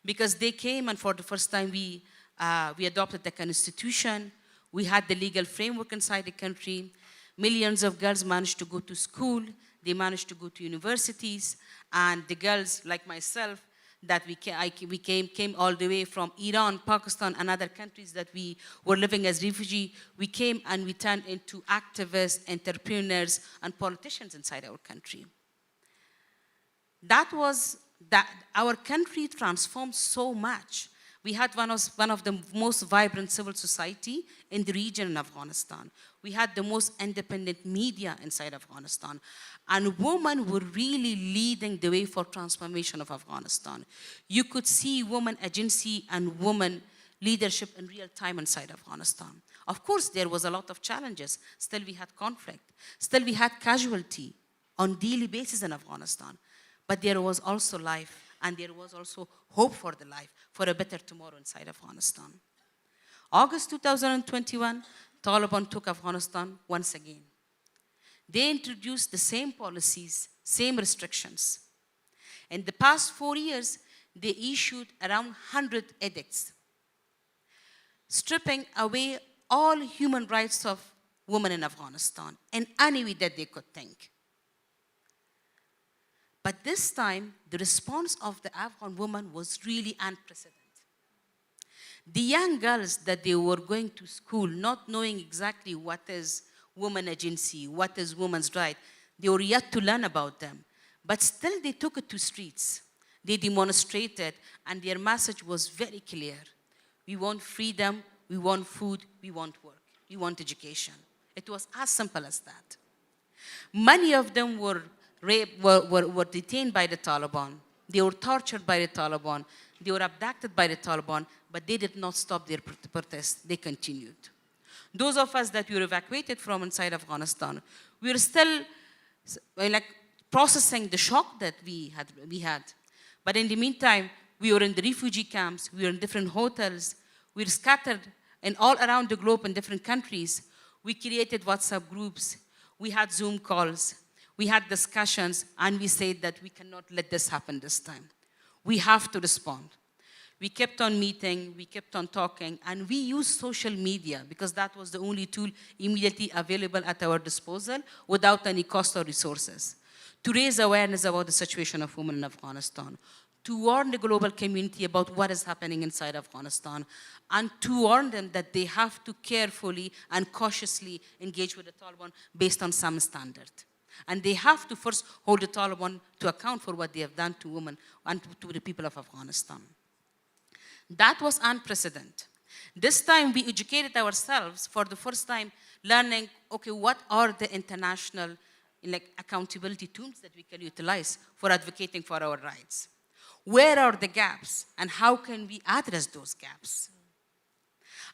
[SPEAKER 7] because they came, and for the first time, we adopted the constitution. We had the legal framework inside the country. Millions of girls managed to go to school. They managed to go to universities, and the girls, like myself, that we came all the way from Iran, Pakistan, and other countries that we were living as refugees. We came and we turned into activists, entrepreneurs, and politicians inside our country. That our country transformed so much. We had one of the most vibrant civil society in the region in Afghanistan. We had the most independent media inside Afghanistan. And women were really leading the way for transformation of Afghanistan. You could see women agency and women leadership in real time inside Afghanistan. Of course, there was a lot of challenges. Still, we had conflict. Still, we had casualty on daily basis in Afghanistan. But there was also life, and there was also hope for the life, for a better tomorrow inside Afghanistan. August 2021, Taliban took Afghanistan once again. They introduced the same policies, same restrictions. In the past 4 years, they issued around 100 edicts, stripping away all human rights of women in Afghanistan in any way that they could think. But this time, the response of the Afghan women was really unprecedented. The young girls that they were going to school, not knowing exactly what is women agency, what is women's right, they were yet to learn about them. But still, they took it to streets. They demonstrated, and their message was very clear. We want freedom, we want food, we want work, we want education. It was as simple as that. Many of them were detained by the Taliban. They were tortured by the Taliban. They were abducted by the Taliban, but they did not stop their protests. They continued. Those of us that were evacuated from inside Afghanistan, we were still processing the shock that we had. But in the meantime, we were in the refugee camps. We were in different hotels. We were scattered all around the globe in different countries. We created WhatsApp groups. We had Zoom calls. We had discussions, and we said that we cannot let this happen this time. We have to respond. We kept on meeting, we kept on talking, and we used social media because that was the only tool immediately available at our disposal without any cost or resources, to raise awareness about the situation of women in Afghanistan, to warn the global community about what is happening inside Afghanistan, and to warn them that they have to carefully and cautiously engage with the Taliban based on some standard. And they have to first hold the Taliban to account for what they have done to women and to the people of Afghanistan. That was unprecedented. This time we educated ourselves for the first time, learning, okay, what are the international accountability tools that we can utilize for advocating for our rights? Where are the gaps, and how can we address those gaps?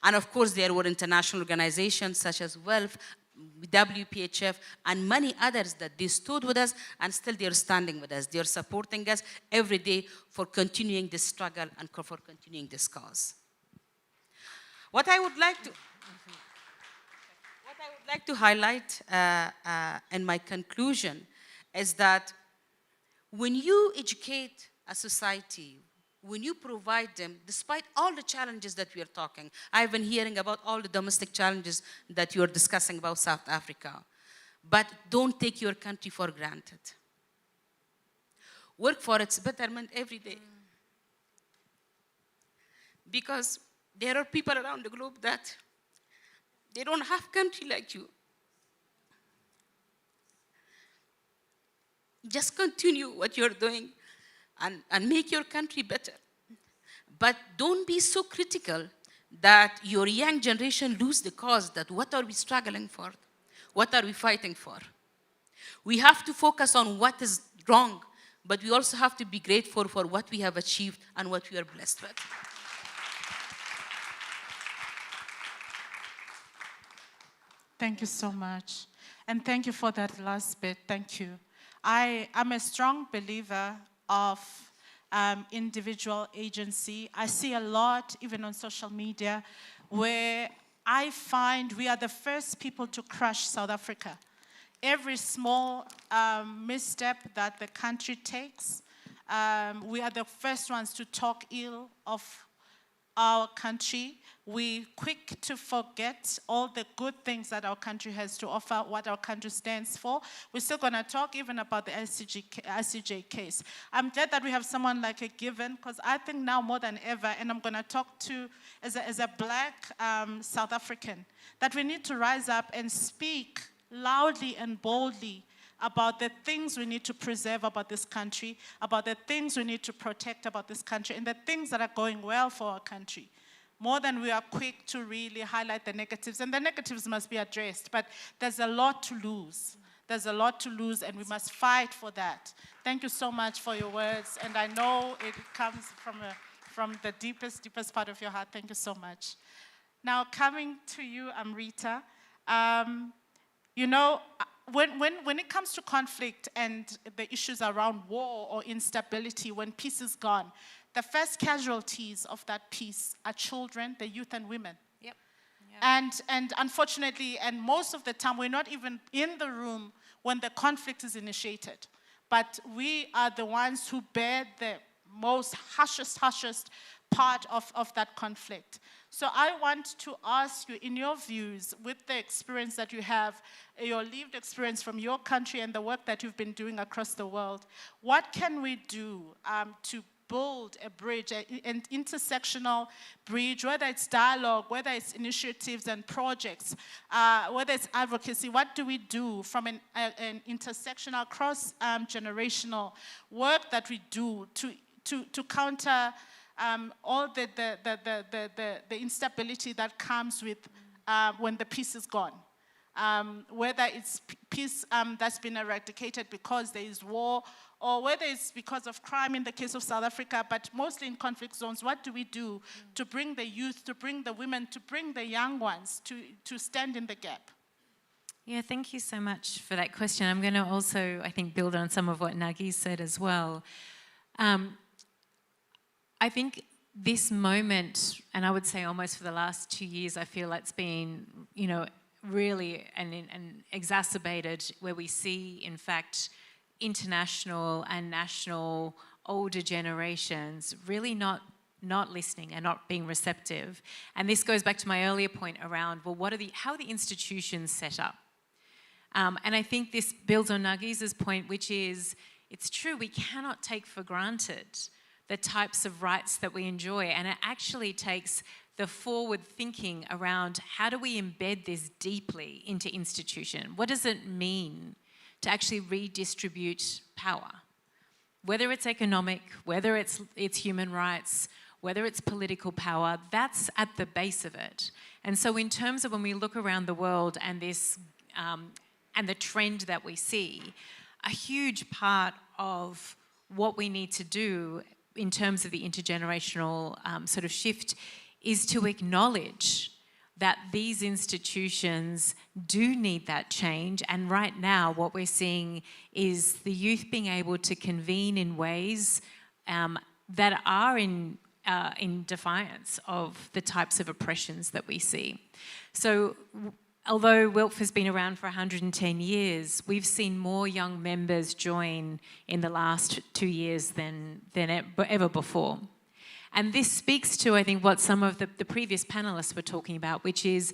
[SPEAKER 7] And of course, there were international organizations such as WELF, WPHF, and many others that they stood with us, and still they're standing with us. They're supporting us every day for continuing this struggle and for continuing this cause. What I would like to highlight in my conclusion is that when you educate a society, when you provide them, despite all the challenges that we are talking, I've been hearing about all the domestic challenges that you are discussing about South Africa, but don't take your country for granted. Work for its betterment every day. Because there are people around the globe that they don't have country like you. Just continue what you're doing and make your country better. But don't be so critical that your young generation lose the cause, that what are we struggling for? What are we fighting for? We have to focus on what is wrong, but we also have to be grateful for what we have achieved and what we are blessed with.
[SPEAKER 21] Thank you so much. And thank you for that last bit. Thank you. I am a strong believer of individual agency. I see a lot, even on social media, where I find we are the first people to crush South Africa. Every small misstep that the country takes, we are the first ones to talk ill of our country. We're quick to forget all the good things that our country has to offer, what our country stands for. We're still going to talk even about the ICJ case. I'm glad that we have someone like a Given, because I think now more than ever, and I'm going to talk to, as a black South African, that we need to rise up and speak loudly and boldly about the things we need to preserve about this country, about the things we need to protect about this country, and the things that are going well for our country. More than we are quick to really highlight the negatives, and the negatives must be addressed, but there's a lot to lose. There's a lot to lose, and we must fight for that. Thank you so much for your words, and I know it comes from the deepest part of your heart. Thank you so much. Now, coming to you, Amrita, you know, when it comes to conflict and the issues around war or instability, when peace is gone, the first casualties of that peace are children, the youth, and women.
[SPEAKER 4] Yep.
[SPEAKER 21] And unfortunately, and most of the time, we're not even in the room when the conflict is initiated. But we are the ones who bear the most harshest part of that conflict. So I want to ask you, in your views, with the experience that you have, your lived experience from your country and the work that you've been doing across the world, what can we do to build a bridge, an intersectional bridge, whether it's dialogue, whether it's initiatives and projects, whether it's advocacy? What do we do from an intersectional, cross-generational work that we do to counter all the instability that comes with when the peace is gone? Whether it's peace that's been eradicated because there is war, or whether it's because of crime in the case of South Africa, but mostly in conflict zones. What do we do to bring the youth, to bring the women, to bring the young ones to stand in the gap?
[SPEAKER 6] Yeah, thank you so much for that question. I'm going to also, I think, build on some of what Nagi said as well. I think this moment, and I would say almost for the last 2 years, I feel it's been, you know, really and exacerbated, where we see, in fact, international and national older generations really not listening and not being receptive. And this goes back to my earlier point around, well, how are the institutions set up? And I think this builds on Nagi's point, which is, it's true, we cannot take for granted the types of rights that we enjoy. And it actually takes the forward thinking around, how do we embed this deeply into institution? What does it mean to actually redistribute power? Whether it's economic, whether it's human rights, whether it's political power, that's at the base of it. And so in terms of when we look around the world and this, and the trend that we see, a huge part of what we need to do in terms of the intergenerational sort of shift is to acknowledge that these institutions do need that change. And right now, what we're seeing is the youth being able to convene in ways that are in defiance of the types of oppressions that we see. So although WILF has been around for 110 years, we've seen more young members join in the last 2 years than ever before. And this speaks to, I think, what some of the previous panelists were talking about, which is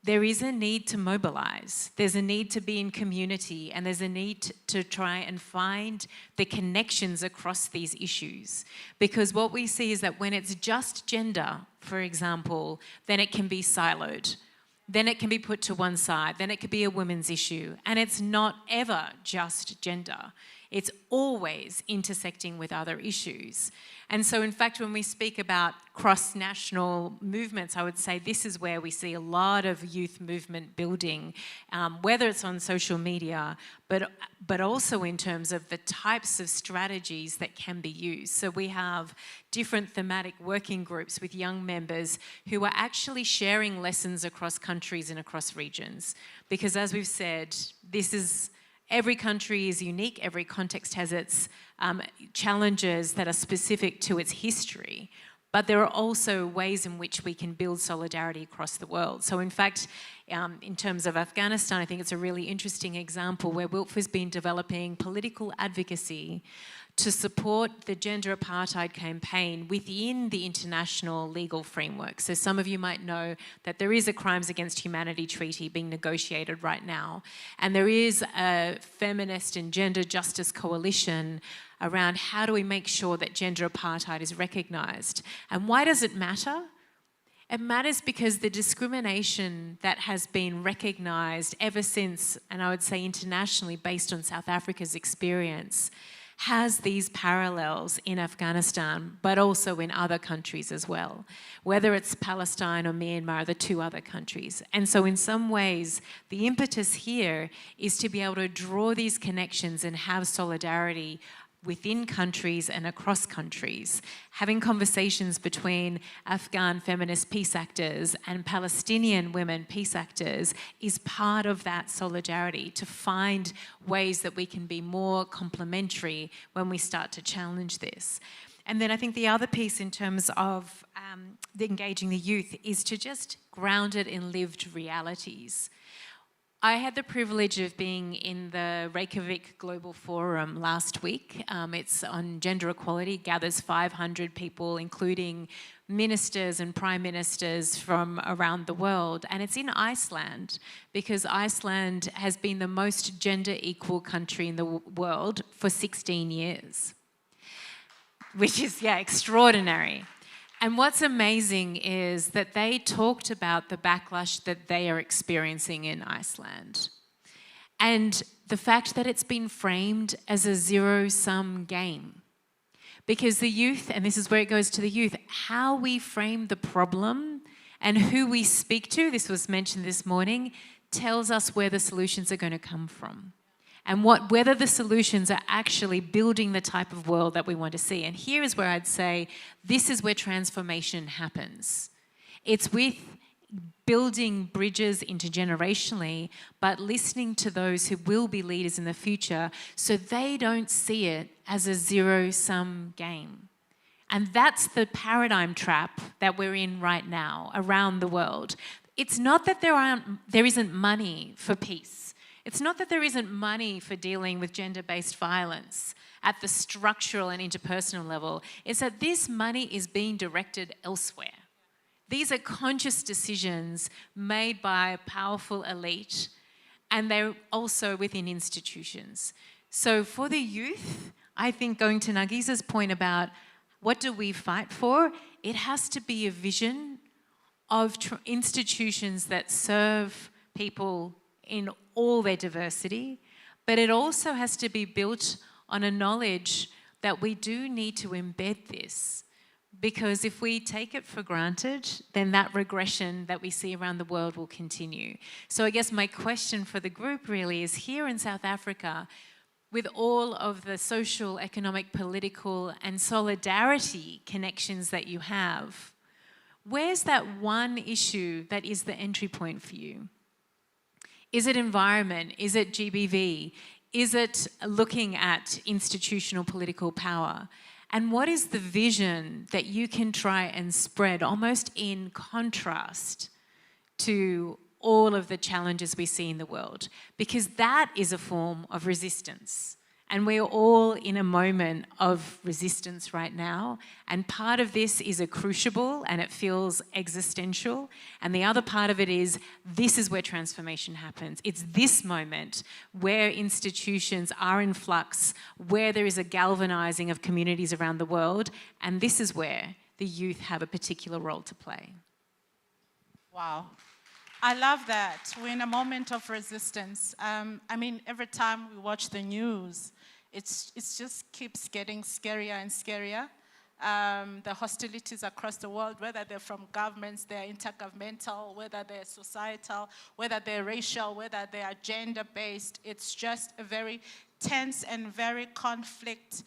[SPEAKER 6] there is a need to mobilize. There's a need to be in community, and there's a need to try and find the connections across these issues. Because what we see is that when it's just gender, for example, then it can be siloed. Then it can be put to one side. Then it could be a women's issue. And it's not ever just gender. It's always intersecting with other issues. And so, in fact, when we speak about cross-national movements, I would say this is where we see a lot of youth movement building, whether it's on social media, but also in terms of the types of strategies that can be used. So we have different thematic working groups with young members who are actually sharing lessons across countries and across regions. Because as we've said, every country is unique, every context has its challenges that are specific to its history, but there are also ways in which we can build solidarity across the world. So in fact, in terms of Afghanistan, I think it's a really interesting example where WILF has been developing political advocacy to support the gender apartheid campaign within the international legal framework. So some of you might know that there is a Crimes Against Humanity treaty being negotiated right now, and there is a feminist and gender justice coalition around how do we make sure that gender apartheid is recognised. And why does it matter? It matters because the discrimination that has been recognised ever since, and I would say internationally based on South Africa's experience, has these parallels in Afghanistan, but also in other countries as well, whether it's Palestine or Myanmar, the two other countries. And so in some ways, the impetus here is to be able to draw these connections and have solidarity within countries and across countries. Having conversations between Afghan feminist peace actors and Palestinian women peace actors is part of that solidarity, to find ways that we can be more complementary when we start to challenge this. And then I think the other piece in terms of engaging the youth is to just ground it in lived realities. I had the privilege of being in the Reykjavik Global Forum last week. It's on gender equality, gathers 500 people, including ministers and prime ministers from around the world. And it's in Iceland, because Iceland has been the most gender equal country in the world for 16 years, which is, extraordinary. And what's amazing is that they talked about the backlash that they are experiencing in Iceland. And the fact that it's been framed as a zero-sum game. Because the youth, and this is where it goes to the youth, how we frame the problem and who we speak to, this was mentioned this morning, tells us where the solutions are going to come from. And whether the solutions are actually building the type of world that we want to see. And here is where I'd say this is where transformation happens. It's with building bridges intergenerationally, but listening to those who will be leaders in the future so they don't see it as a zero-sum game. And that's the paradigm trap that we're in right now around the world. It's not that there isn't money for peace. It's not that there isn't money for dealing with gender-based violence at the structural and interpersonal level. It's that this money is being directed elsewhere. These are conscious decisions made by a powerful elite, and they're also within institutions. So for the youth, I think going to Nagisa's point about what do we fight for, it has to be a vision of institutions that serve people in all their diversity, but it also has to be built on a knowledge that we do need to embed this, because if we take it for granted, then that regression that we see around the world will continue. So I guess my question for the group really is, here in South Africa, with all of the social, economic, political, and solidarity connections that you have, where's that one issue that is the entry point for you? Is it environment? Is it GBV? Is it looking at institutional political power? And what is the vision that you can try and spread almost in contrast to all of the challenges we see in the world? Because that is a form of resistance. And we're all in a moment of resistance right now. And part of this is a crucible and it feels existential. And the other part of it is, this is where transformation happens. It's this moment where institutions are in flux, where there is a galvanizing of communities around the world. And this is where the youth have a particular role to play.
[SPEAKER 21] Wow. I love that. We're in a moment of resistance. I mean, every time we watch the news, it just keeps getting scarier and scarier. The hostilities across the world, whether they're from governments, they're intergovernmental, whether they're societal, whether they're racial, whether they are gender-based, it's just a very tense and very conflict,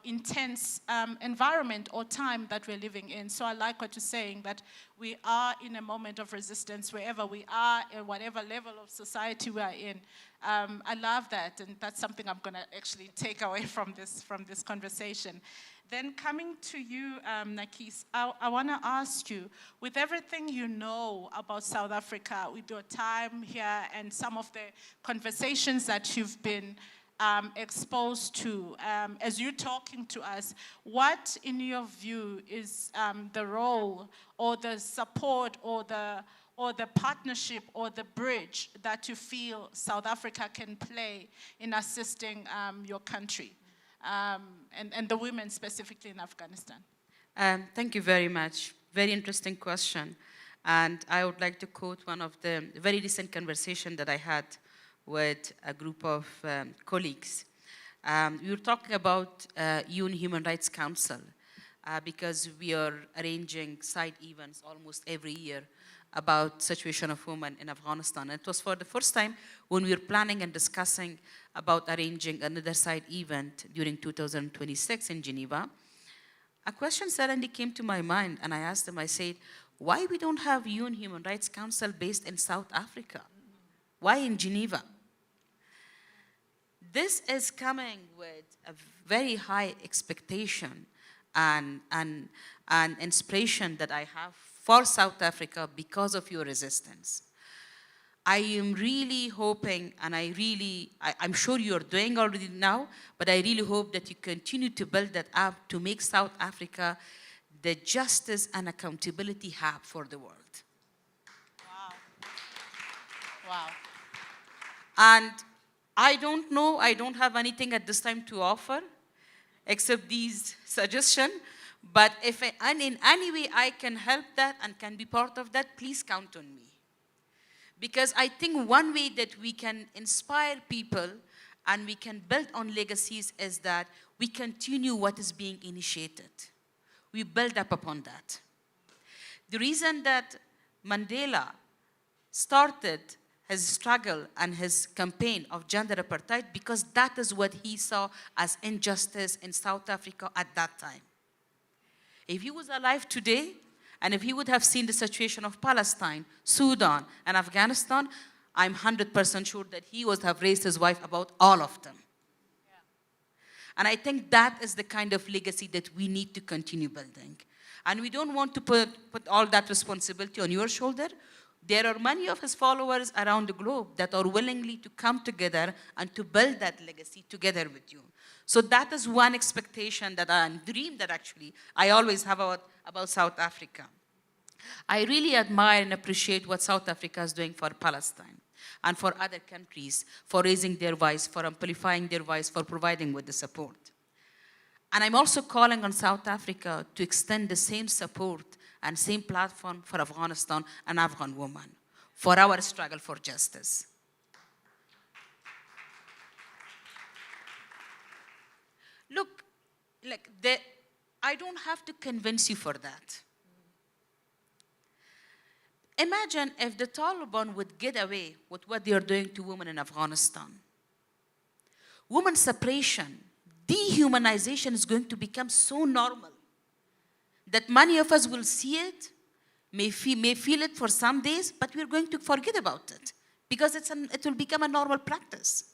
[SPEAKER 21] intense environment or time that we're living in. So I like what you're saying, that we are in a moment of resistance wherever we are, at whatever level of society we are in. I love that, and that's something I'm going to actually take away from this conversation. Then coming to you, Nakis, I want to ask you, with everything you know about South Africa, with your time here and some of the conversations that you've been exposed to, as you're talking to us, what, in your view, is the role or the support or the partnership or the bridge that you feel South Africa can play in assisting your country and the women specifically in Afghanistan?
[SPEAKER 7] Thank you very much. Very interesting question. And I would like to quote one of the very recent conversation that I had with a group of colleagues. We were talking about UN Human Rights Council because we are arranging side events almost every year about situation of women in Afghanistan. And it was for the first time when we were planning and discussing about arranging another side event during 2026 in Geneva. A question suddenly came to my mind, and I asked them, I said, why we don't have UN Human Rights Council based in South Africa? Why in Geneva? This is coming with a very high expectation and inspiration that I have for South Africa because of your resistance. I am really hoping, and I'm sure you're doing already now, but I really hope that you continue to build that up to make South Africa the justice and accountability hub for the world.
[SPEAKER 21] Wow. Wow.
[SPEAKER 7] And I don't know, I don't have anything at this time to offer except these suggestions. But if in any way I can help that and can be part of that, please count on me. Because I think one way that we can inspire people and we can build on legacies is that we continue what is being initiated. We build up upon that. The reason that Mandela started his struggle and his campaign of gender apartheid, because that is what he saw as injustice in South Africa at that time. If he was alive today, and if he would have seen the situation of Palestine, Sudan, and Afghanistan, I'm 100% sure that he would have raised his wife about all of them. Yeah. And I think that is the kind of legacy that we need to continue building. And we don't want to put all that responsibility on your shoulder. There are many of his followers around the globe that are willingly to come together and to build that legacy together with you. So that is one expectation that I dream that actually I always have about South Africa. I really admire and appreciate what South Africa is doing for Palestine and for other countries, for raising their voice, for amplifying their voice, for providing with the support. And I'm also calling on South Africa to extend the same support and same platform for Afghanistan and Afghan women, for our struggle for justice. Look, I don't have to convince you for that. Imagine if the Taliban would get away with what they are doing to women in Afghanistan. Women's separation, dehumanization is going to become so normal that many of us will see it, may feel it for some days, but we're going to forget about it because it will become a normal practice.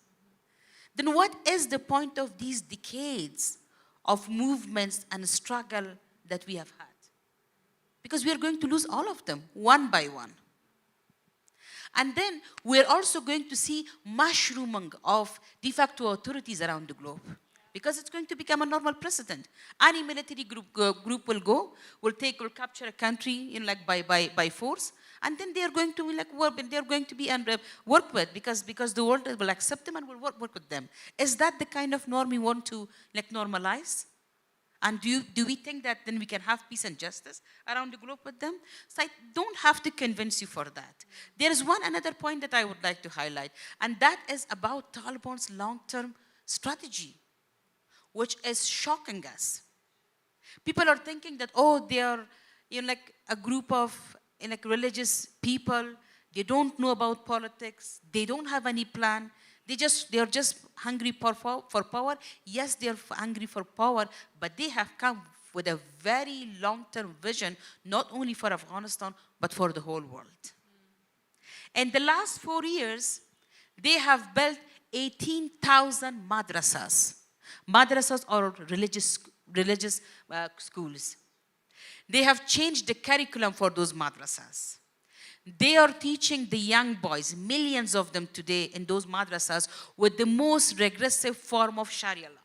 [SPEAKER 7] Then what is the point of these decades of movements and struggle that we have had? Because we are going to lose all of them, one by one. And then we're also going to see mushrooming of de facto authorities around the globe, because it's going to become a normal precedent. Any military group will capture a country by force, and then they are going to work with, because the world will accept them and will work with them. Is that the kind of norm we want to normalize? And do we think that then we can have peace and justice around the globe with them? So I don't have to convince you for that. There is another point that I would like to highlight, and that is about Taliban's long-term strategy, which is shocking us. People are thinking that, they are like a group of religious people. They don't know about politics. They don't have any plan. They are just hungry for power. Yes, they are hungry for power, but they have come with a very long-term vision, not only for Afghanistan, but for the whole world. In the last 4 years, they have built 18,000 madrasas. Madrasas are religious schools. They have changed the curriculum for those madrasas. They are teaching the young boys, millions of them today in those madrasas, with the most regressive form of Sharia law.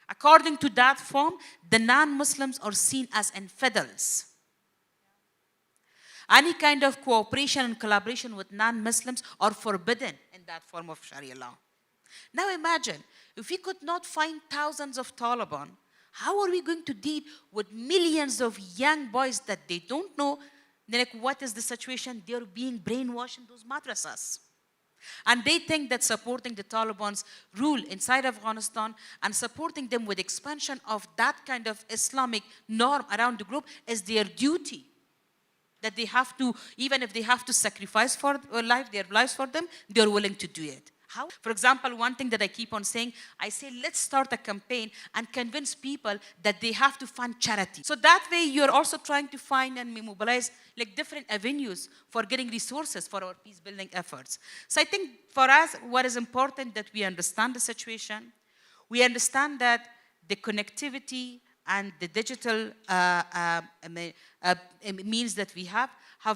[SPEAKER 7] According to that form, the non-Muslims are seen as infidels. Any kind of cooperation and collaboration with non-Muslims are forbidden in that form of Sharia law. Now imagine, if we could not find thousands of Taliban, how are we going to deal with millions of young boys that they don't know what is the situation? They are being brainwashed in those madrasas. And they think that supporting the Taliban's rule inside Afghanistan and supporting them with expansion of that kind of Islamic norm around the globe is their duty. That they have to, even if they have to sacrifice their lives for them, they are willing to do it. How? For example, one thing that I keep on saying, I say, let's start a campaign and convince people that they have to fund charity. So that way, you're also trying to find and mobilize different avenues for getting resources for our peace-building efforts. So I think for us, what is important that we understand the situation. We understand that the connectivity and the digital means that we have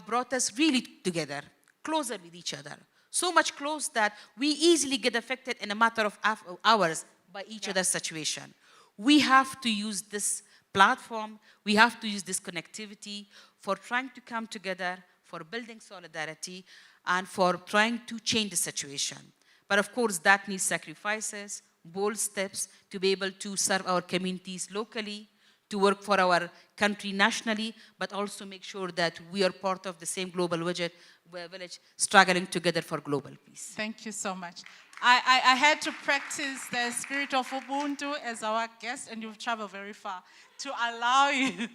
[SPEAKER 7] brought us really together, closer with each other. So much close that we easily get affected in a matter of hours by each other's situation. We have to use this platform, we have to use this connectivity for trying to come together, for building solidarity, and for trying to change the situation. But of course, that needs sacrifices, bold steps to be able to serve our communities locally, to work for our country nationally, but also make sure that we are part of the same global village struggling together for global peace.
[SPEAKER 21] Thank you so much. I had to practice the spirit of Ubuntu as our guest, and you've traveled very far to allow you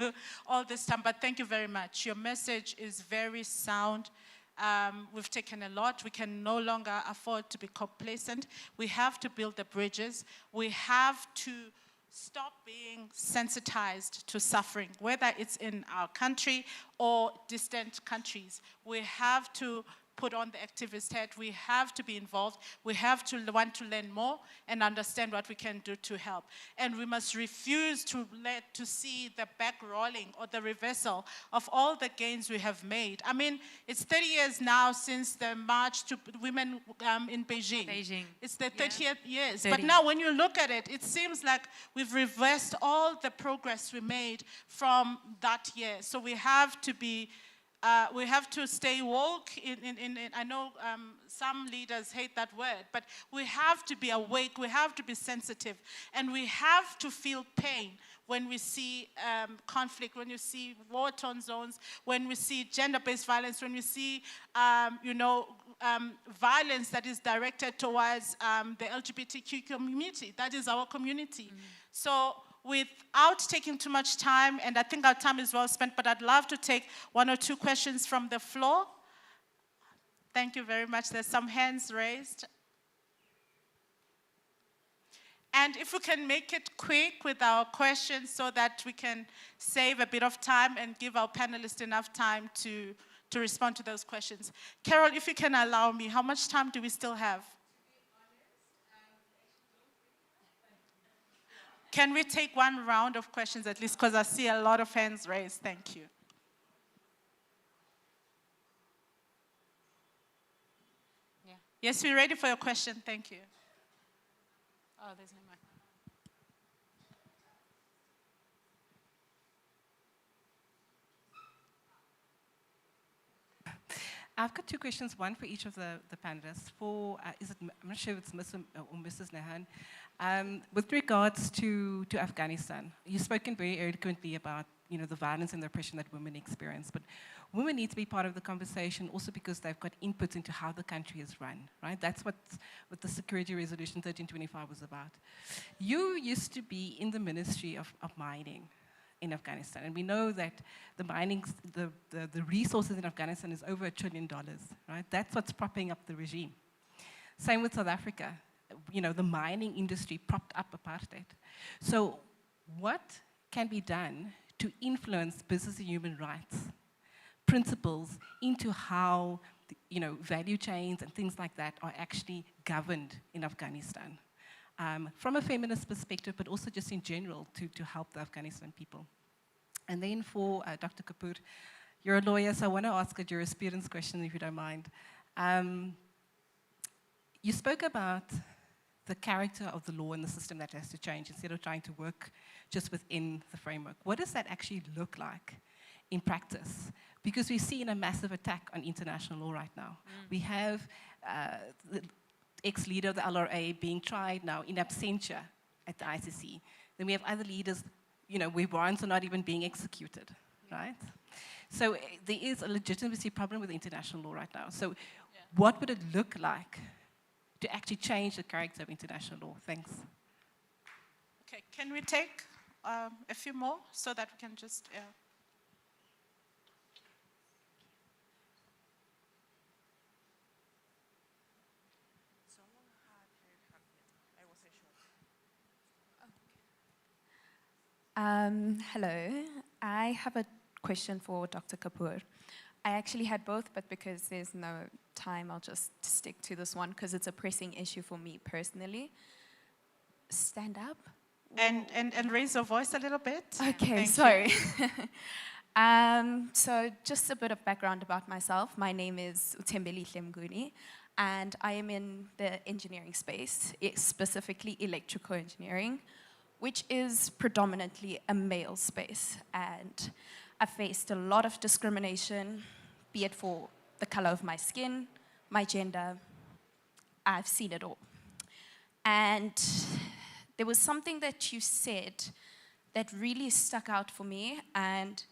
[SPEAKER 21] all this time, but thank you very much. Your message is very sound. We've taken a lot. We can no longer afford to be complacent. We have to build the bridges. We have to stop being sensitized to suffering, whether it's in our country or distant countries. We have to put on the activist hat. We have to be involved. We have to want to learn more and understand what we can do to help. And we must refuse to see the back rolling or the reversal of all the gains we have made. I mean, it's 30 years now since the march to women in Beijing. It's the 30th years. 30. But now when you look at it, it seems like we've reversed all the progress we made from that year. So we have to be we have to stay woke. I know some leaders hate that word, but we have to be awake, we have to be sensitive, and we have to feel pain when we see conflict, when you see war-torn zones, when we see gender-based violence, when we see violence that is directed towards the LGBTQ community. That is our community. So without taking too much time, and I think our time is well spent, but I'd love to take 1 or 2 questions from the floor. Thank you very much. There's some hands raised. And if we can make it quick with our questions so that we can save a bit of time and give our panelists enough time to respond to those questions. Carol, if you can allow me, how much time do we still have? Can we take one round of questions at least, because I see a lot of hands raised. Thank you.
[SPEAKER 6] Yeah.
[SPEAKER 21] Yes, we're ready for your question. Thank you.
[SPEAKER 6] Oh, there's no mic.
[SPEAKER 9] I've got two questions, one for each of the panelists. I'm not sure if it's Ms. or Mrs. Nahan. With regards to Afghanistan, you've spoken very eloquently about the violence and the oppression that women experience, but women need to be part of the conversation also because they've got input into how the country is run, right? That's what the Security Resolution 1325 was about. You used to be in the Ministry of Mining in Afghanistan, and we know that the mining, the resources in Afghanistan is over $1 trillion, right? That's what's propping up the regime. Same with South Africa. The mining industry propped up apartheid. So what can be done to influence business and human rights principles into how value chains and things like that are actually governed in Afghanistan? From a feminist perspective, but also just in general to help the Afghanistan people. And then for Dr. Kapoor, you're a lawyer, so I want to ask a jurisprudence question, if you don't mind. You spoke about the character of the law and the system that has to change instead of trying to work just within the framework. What does that actually look like in practice? Because we've seen a massive attack on international law right now. We have the ex-leader of the LRA being tried now in absentia at the ICC. Then we have other leaders, where warrants are not even being executed, right? So there is a legitimacy problem with international law right now. So what would it look like to actually change the character of international law? Thanks.
[SPEAKER 21] Okay, can we take a few more so that we can just,
[SPEAKER 22] Hello. I have a question for Dr. Kapoor. I actually had both, but because there's no time, I'll just stick to this one because it's a pressing issue for me personally. Stand up.
[SPEAKER 21] And raise your voice a little bit.
[SPEAKER 22] Okay,
[SPEAKER 21] Thank
[SPEAKER 22] sorry.
[SPEAKER 21] you.
[SPEAKER 22] So just a bit of background about myself. My name is Utembeli Hlemguni, and I am in the engineering space, specifically electrical engineering, which is predominantly a male space. And I faced a lot of discrimination, be it for the color of my skin, my gender. I've seen it all. And there was something that you said that really stuck out for me, and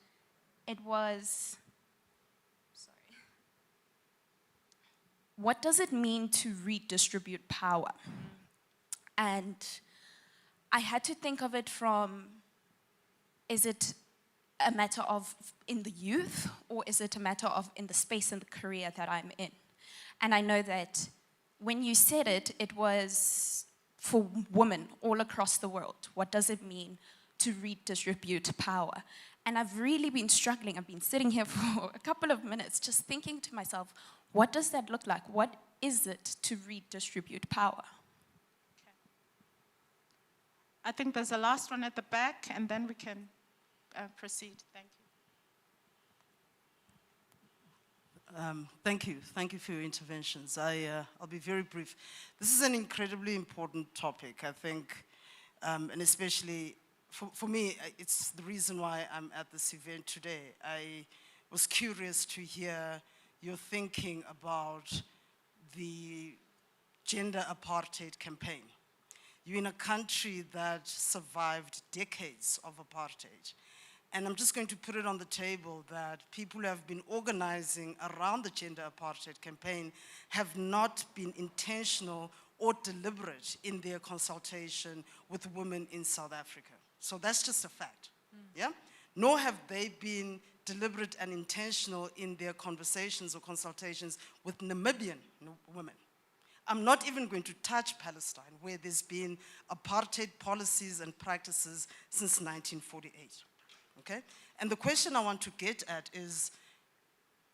[SPEAKER 22] it was, what does it mean to redistribute power? And I had to think of it from, is it a matter of in the youth, or is it a matter of in the space and the career that I'm in? And I know that when you said it, it was for women all across the world. What does it mean to redistribute power? And I've really been struggling. I've been sitting here for a couple of minutes just thinking to myself, what does that look like? What is it to redistribute power?
[SPEAKER 21] I think there's a last one at the back, and then we can proceed. Thank you.
[SPEAKER 20] Thank you. Thank you for your interventions. I'll be very brief. This is an incredibly important topic, I think, and especially for me, it's the reason why I'm at this event today. I was curious to hear your thinking about the gender apartheid campaign. You're in a country that survived decades of apartheid. And I'm just going to put it on the table that people who have been organizing around the gender apartheid campaign have not been intentional or deliberate in their consultation with women in South Africa. So that's just a fact, yeah? Nor have they been deliberate and intentional in their conversations or consultations with Namibian women. I'm not even going to touch Palestine, where there's been apartheid policies and practices since 1948, okay? And the question I want to get at is,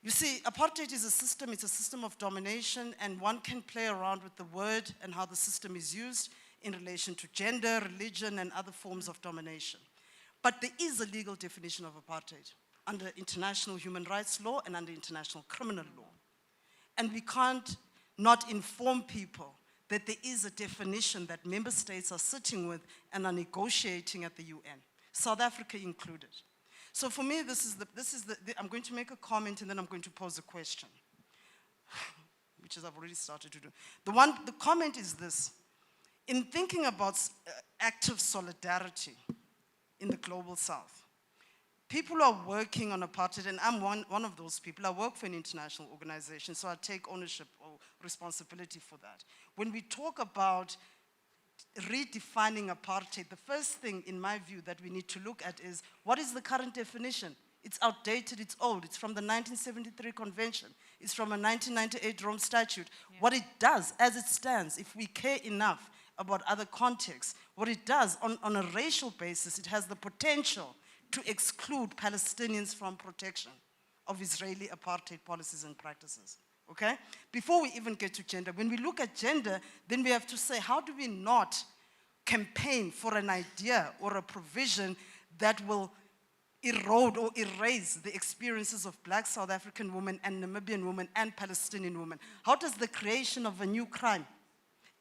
[SPEAKER 20] you see, apartheid is a system, it's a system of domination, and one can play around with the word and how the system is used in relation to gender, religion, and other forms of domination. But there is a legal definition of apartheid under international human rights law and under international criminal law. And we can't not inform people that there is a definition that member states are sitting with and are negotiating at the UN, South Africa included. So for me, I'm going to make a comment and then I'm going to pose a question, which is I've already started to do. The comment is this: in thinking about active solidarity in the global south, people are working on apartheid, and I'm one of those people. I work for an international organization, so I take ownership or responsibility for that. When we talk about redefining apartheid, the first thing, in my view, that we need to look at is, what is the current definition? It's outdated, it's old. It's from the 1973 Convention. It's from a 1998 Rome Statute. Yeah. What it does, as it stands, if we care enough about other contexts, what it does on a racial basis, it has the potential to exclude Palestinians from protection of Israeli apartheid policies and practices, okay? Before we even get to gender, when we look at gender, then we have to say, how do we not campaign for an idea or a provision that will erode or erase the experiences of Black South African women and Namibian women and Palestinian women? How does the creation of a new crime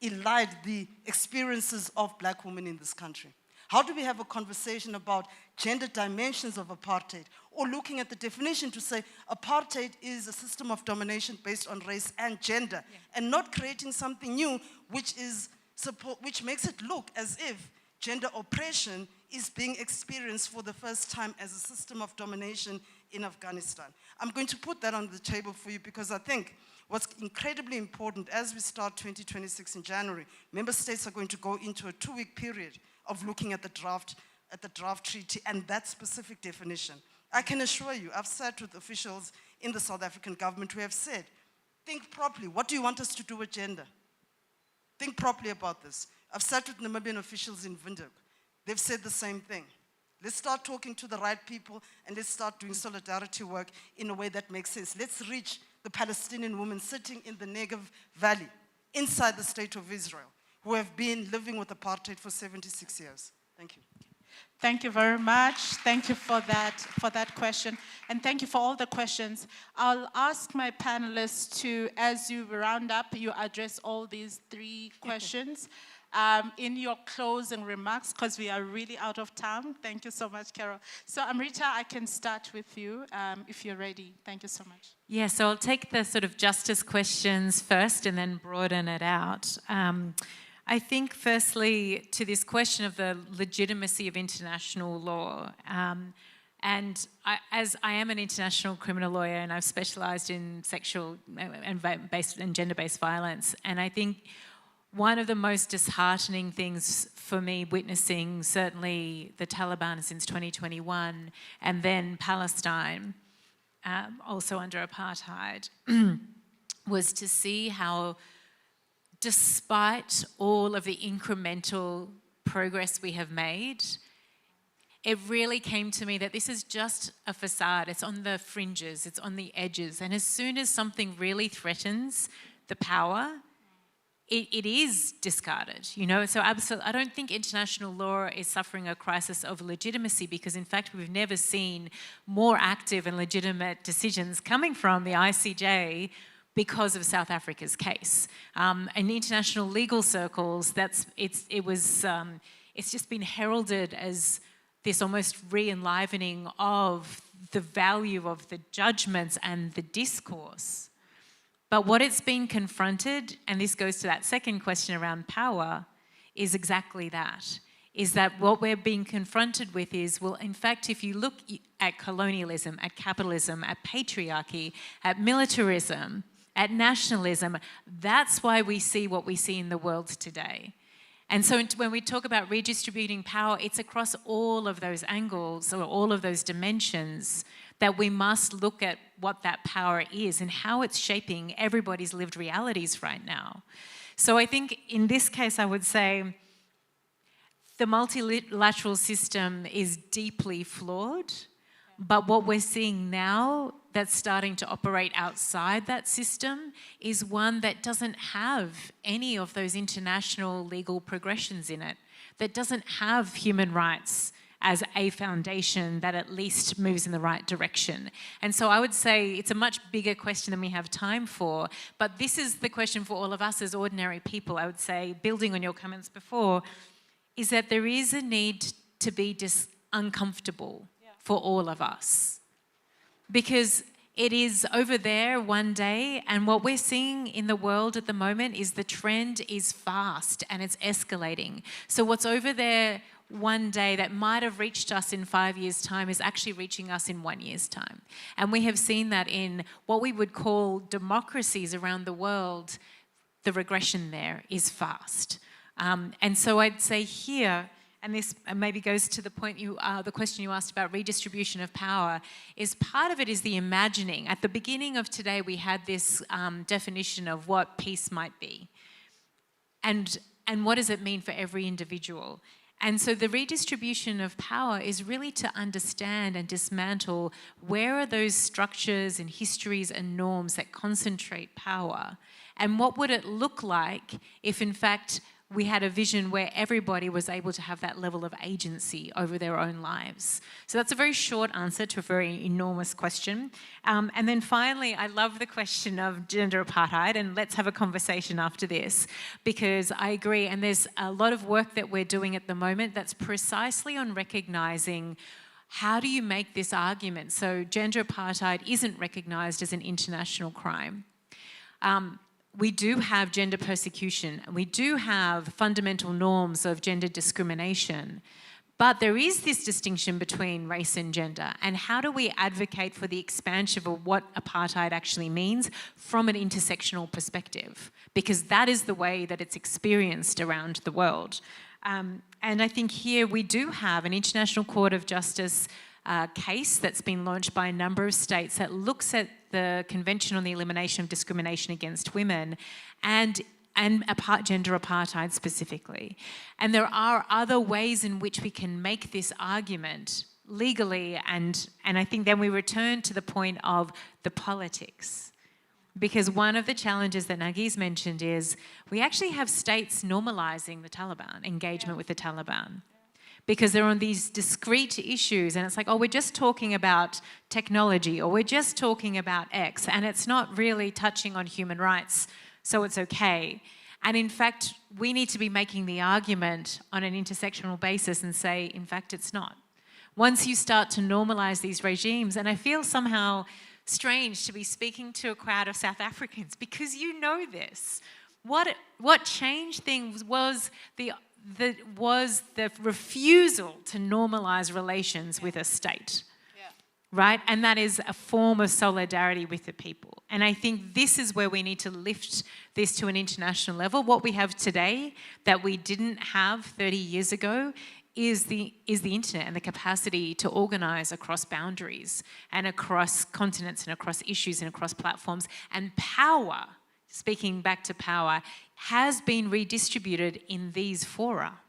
[SPEAKER 20] elide the experiences of Black women in this country? How do we have a conversation about gender dimensions of apartheid, or looking at the definition to say apartheid is a system of domination based on race and gender, and not creating something new which makes it look as if gender oppression is being experienced for the first time as a system of domination in Afghanistan. I'm going to put that on the table for you because I think what's incredibly important as we start 2026 in January, member states are going to go into a 2-week period of looking at the draft treaty and that specific definition. I can assure you, I've sat with officials in the South African government who have said, think properly, what do you want us to do with gender? Think properly about this. I've sat with Namibian officials in Windhoek. They've said the same thing. Let's start talking to the right people and let's start doing solidarity work in a way that makes sense. Let's reach the Palestinian women sitting in the Negev Valley, inside the state of Israel, who have been living with apartheid for 76 years. Thank you.
[SPEAKER 21] Thank you very much. Thank you for that question. And thank you for all the questions. I'll ask my panelists to, as you round up, you address all these 3 questions in your closing remarks, because we are really out of time. Thank you so much, Carol. So Amrita, I can start with you if you're ready. Thank you so much.
[SPEAKER 6] Yeah, so I'll take the sort of justice questions first and then broaden it out. I think, firstly, to this question of the legitimacy of international law, and as I am an international criminal lawyer and I've specialised in sexual and gender-based violence, and I think one of the most disheartening things for me witnessing certainly the Taliban since 2021 and then Palestine, also under apartheid, was to see how, despite all of the incremental progress we have made, it really came to me that this is just a facade. It's on the fringes, it's on the edges. And as soon as something really threatens the power, it is discarded, you know? So I don't think international law is suffering a crisis of legitimacy, because in fact we've never seen more active and legitimate decisions coming from the ICJ because of South Africa's case. In international legal circles, it's just been heralded as this almost re-enlivening of the value of the judgments and the discourse. But what it's been confronted, and this goes to that second question around power, is exactly that. Is that what we're being confronted with is, well, in fact, if you look at colonialism, at capitalism, at patriarchy, at militarism, at nationalism, that's why we see what we see in the world today. And so when we talk about redistributing power, it's across all of those angles or all of those dimensions that we must look at what that power is and how it's shaping everybody's lived realities right now. So I think in this case, I would say the multilateral system is deeply flawed, but what we're seeing now that's starting to operate outside that system is one that doesn't have any of those international legal progressions in it, that doesn't have human rights as a foundation that at least moves in the right direction. And so I would say it's a much bigger question than we have time for, but this is the question for all of us as ordinary people. I would say, building on your comments before, is that there is a need to be uncomfortable for all of us. Because it is over there one day, and what we're seeing in the world at the moment is the trend is fast and it's escalating. So what's over there one day that might have reached us in 5 years' time is actually reaching us in 1 year's time. And we have seen that in what we would call democracies around the world. The regression there is fast. And so I'd say here, and this maybe goes to the point the question you asked about redistribution of power, is part of it is the imagining. At the beginning of today, we had this definition of what peace might be. And what does it mean for every individual? And so the redistribution of power is really to understand and dismantle where are those structures and histories and norms that concentrate power, and what would it look like if in fact we had a vision where everybody was able to have that level of agency over their own lives. So that's a very short answer to a very enormous question. And then finally, I love the question of gender apartheid, and let's have a conversation after this, because I agree, and there's a lot of work that we're doing at the moment that's precisely on recognising how do you make this argument so gender apartheid isn't recognised as an international crime. We do have gender persecution, and we do have fundamental norms of gender discrimination, but there is this distinction between race and gender, and how do we advocate for the expansion of what apartheid actually means from an intersectional perspective? Because that is the way that it's experienced around the world. And I think here we do have an International Court of Justice case that's been launched by a number of states that looks at the Convention on the Elimination of Discrimination Against Women and gender apartheid specifically. And there are other ways in which we can make this argument legally, and I think then we return to the point of the politics. Because one of the challenges that Nargis mentioned is we actually have states normalising the Taliban, engagement with the Taliban. Because they're on these discrete issues, and it's like, oh, we're just talking about technology, or we're just talking about X, and it's not really touching on human rights, so it's okay. And in fact, we need to be making the argument on an intersectional basis and say, in fact, it's not. Once you start to normalise these regimes, and I feel somehow strange to be speaking to a crowd of South Africans, because you know this. What changed things was the refusal to normalise relations with a state, right? And that is a form of solidarity with the people. And I think this is where we need to lift this to an international level. What we have today that we didn't have 30 years ago is the internet and the capacity to organise across boundaries and across continents and across issues and across platforms. And power, speaking back to power, has been redistributed in these fora.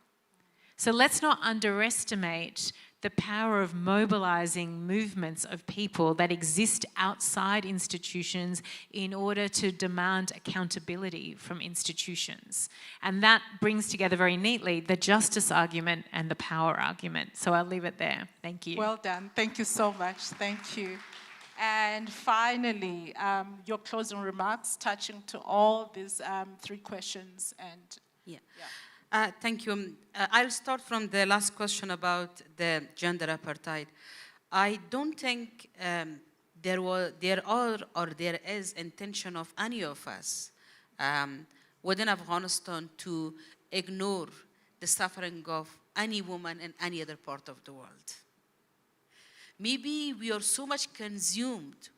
[SPEAKER 6] So let's not underestimate the power of mobilising movements of people that exist outside institutions in order to demand accountability from institutions. And that brings together very neatly the justice argument and the power argument. So I'll leave it there. Thank you.
[SPEAKER 21] Well done. Thank you so much. Thank you. And finally, your closing remarks touching to all these three questions. And
[SPEAKER 7] thank you. I'll start from the last question about the gender apartheid. I don't think there is intention of any of us within Afghanistan to ignore the suffering of any woman in any other part of the world. Maybe we are so much consumed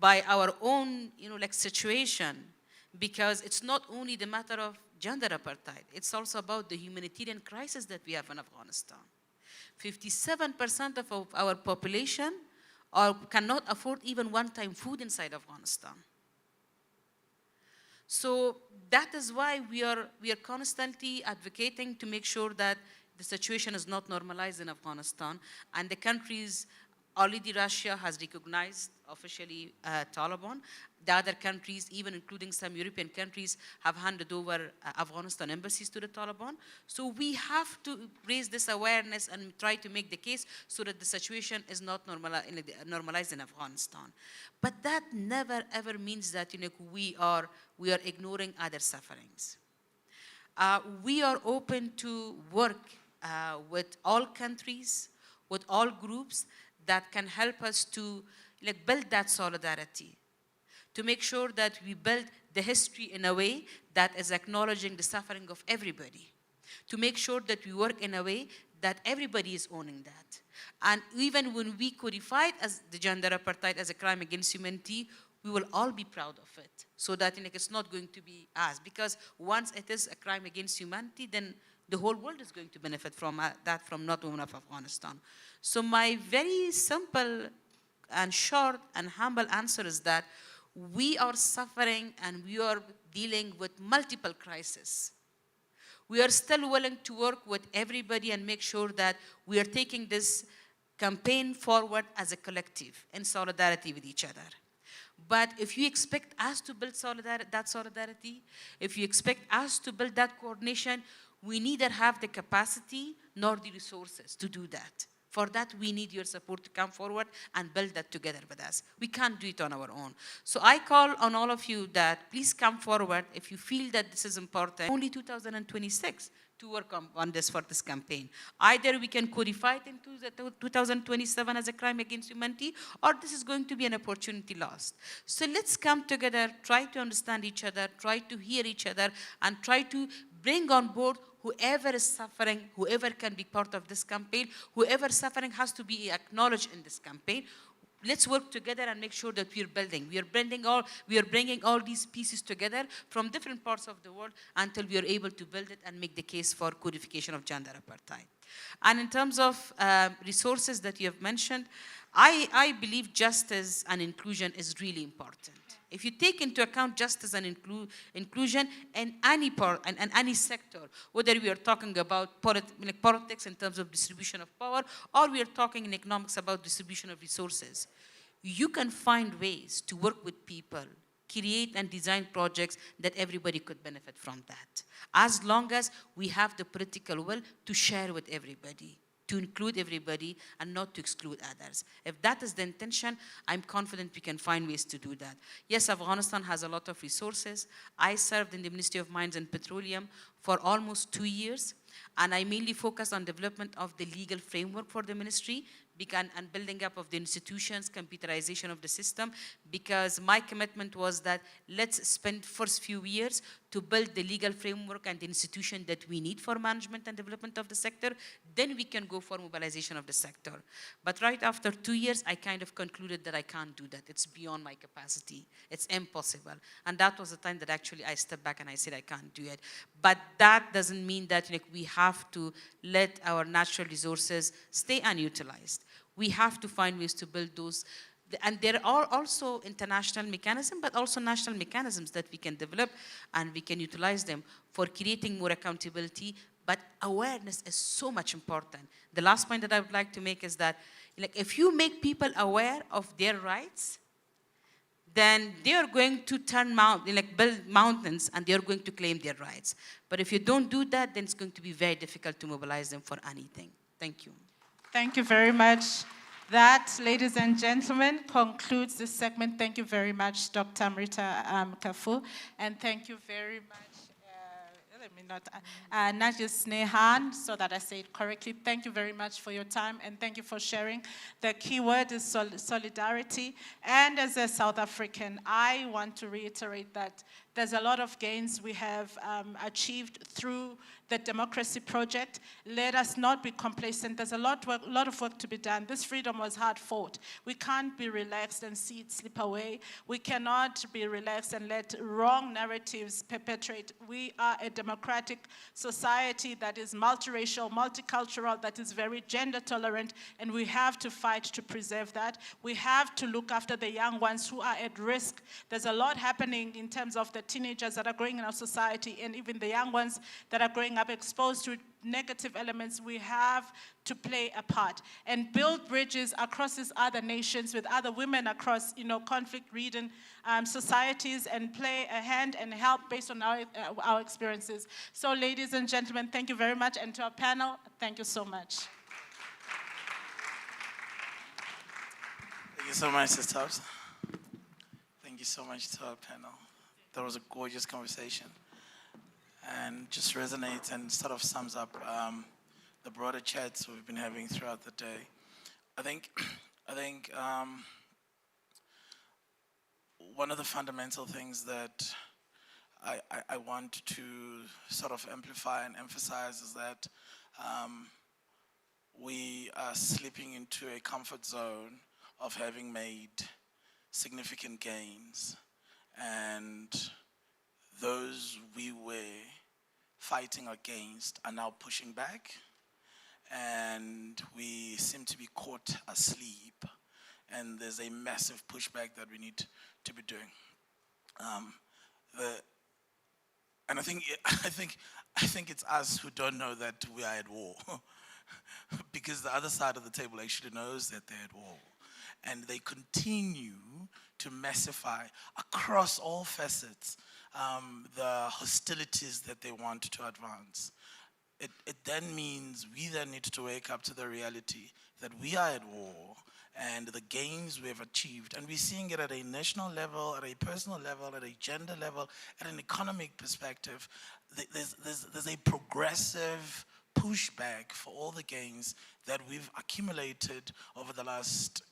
[SPEAKER 7] by our own, situation, because it's not only the matter of gender apartheid, it's also about the humanitarian crisis that we have in Afghanistan. 57% of our population cannot afford even one-time food inside Afghanistan. So that is why we are constantly advocating to make sure that the situation is not normalized in Afghanistan, and the countries, already Russia has recognized officially Taliban. The other countries, even including some European countries, have handed over Afghanistan embassies to the Taliban. So we have to raise this awareness and try to make the case so that the situation is not normalized in Afghanistan. But that never ever means that we are ignoring other sufferings. We are open to work with all countries, with all groups that can help us to build that solidarity, to make sure that we build the history in a way that is acknowledging the suffering of everybody, to make sure that we work in a way that everybody is owning that. And even when we codify it as the gender apartheid as a crime against humanity, we will all be proud of it, so that it's not going to be us. Because once it is a crime against humanity, then the whole world is going to benefit from that, from not women of Afghanistan. So my very simple and short and humble answer is that we are suffering and we are dealing with multiple crises. We are still willing to work with everybody and make sure that we are taking this campaign forward as a collective in solidarity with each other. But if you expect us to build that solidarity, if you expect us to build that coordination, we neither have the capacity nor the resources to do that. For that, we need your support to come forward and build that together with us. We can't do it on our own. So I call on all of you that please come forward if you feel that this is important. Only 2026 to work on this for this campaign. Either we can codify it into 2027 as a crime against humanity, or this is going to be an opportunity lost. So let's come together, try to understand each other, try to hear each other, and try to bring on board whoever is suffering, whoever can be part of this campaign, whoever suffering has to be acknowledged in this campaign. Let's work together and make sure that we're building. We are bringing all these pieces together from different parts of the world until we are able to build it and make the case for codification of gender apartheid. And in terms of resources that you have mentioned, I believe justice and inclusion is really important. If you take into account justice and inclusion in any part and any sector, whether we are talking about politics in terms of distribution of power, or we are talking in economics about distribution of resources, you can find ways to work with people, create and design projects that everybody could benefit from that. As long as we have the political will to share with everybody, to include everybody and not to exclude others. If that is the intention, I'm confident we can find ways to do that. Yes, Afghanistan has a lot of resources. I served in the Ministry of Mines and Petroleum for almost 2 years, and I mainly focused on development of the legal framework for the ministry and building up of the institutions, computerization of the system, because my commitment was that let's spend first few years to build the legal framework and the institution that we need for management and development of the sector, then we can go for mobilization of the sector. But right after 2 years, I kind of concluded that I can't do that. It's beyond my capacity. It's impossible. And that was the time that actually I stepped back and I said I can't do it. But that doesn't mean that we have to let our natural resources stay unutilized. We have to find ways to build those. And there are also international mechanisms, but also national mechanisms that we can develop and we can utilize them for creating more accountability. But awareness is so much important. The last point that I would like to make is that if you make people aware of their rights, then they are going to build mountains and they are going to claim their rights. But if you don't do that, then it's going to be very difficult to mobilize them for anything. Thank you.
[SPEAKER 21] Thank you very much. That, ladies and gentlemen, concludes this segment. Thank you very much, Dr. Amrita Kafu, and thank you very much, not just Snehan, so that I say it correctly. Thank you very much for your time, and thank you for sharing. The key word is solidarity. And as a South African, I want to reiterate that there's a lot of gains we have achieved through the democracy project. Let us not be complacent. There's a lot of work to be done. This freedom was hard fought. We can't be relaxed and see it slip away. We cannot be relaxed and let wrong narratives perpetrate. We are a democratic society that is multiracial, multicultural, that is very gender tolerant, and we have to fight to preserve that. We have to look after the young ones who are at risk. There's a lot happening in terms of the the teenagers that are growing in our society and even the young ones that are growing up exposed to negative elements, we have to play a part and build bridges across these other nations with other women across, conflict-ridden societies, and play a hand and help based on our experiences. So, ladies and gentlemen, thank you very much, and to our panel, thank you so much.
[SPEAKER 1] Thank you so much, Sister Hobbs. Thank you so much to our panel. That was a gorgeous conversation, and just resonates and sort of sums up the broader chats we've been having throughout the day. I think one of the fundamental things that I want to sort of amplify and emphasize is that we are slipping into a comfort zone of having made significant gains, and those we were fighting against are now pushing back, and we seem to be caught asleep, and there's a massive pushback that we need to be doing. And I think it's us who don't know that we are at war, because the other side of the table actually knows that they're at war. And they continue to massify across all facets the hostilities that they want to advance. It then means we then need to wake up to the reality that we are at war, and the gains we have achieved. And we're seeing it at a national level, at a personal level, at a gender level, at an economic perspective. There's a progressive pushback for all the gains that we've accumulated over the last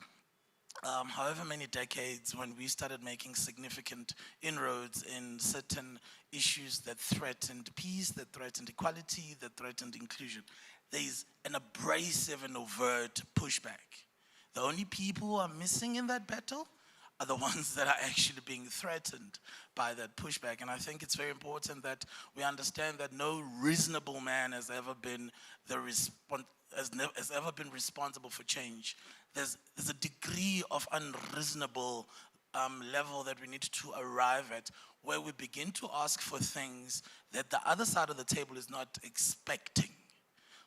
[SPEAKER 1] however many decades, when we started making significant inroads in certain issues that threatened peace, that threatened equality, that threatened inclusion. There's an abrasive and overt pushback. The only people who are missing in that battle are the ones that are actually being threatened by that pushback. And I think it's very important that we understand that no reasonable man has ever been has ever been responsible for change. There's a degree of unreasonable level that we need to arrive at, where we begin to ask for things that the other side of the table is not expecting.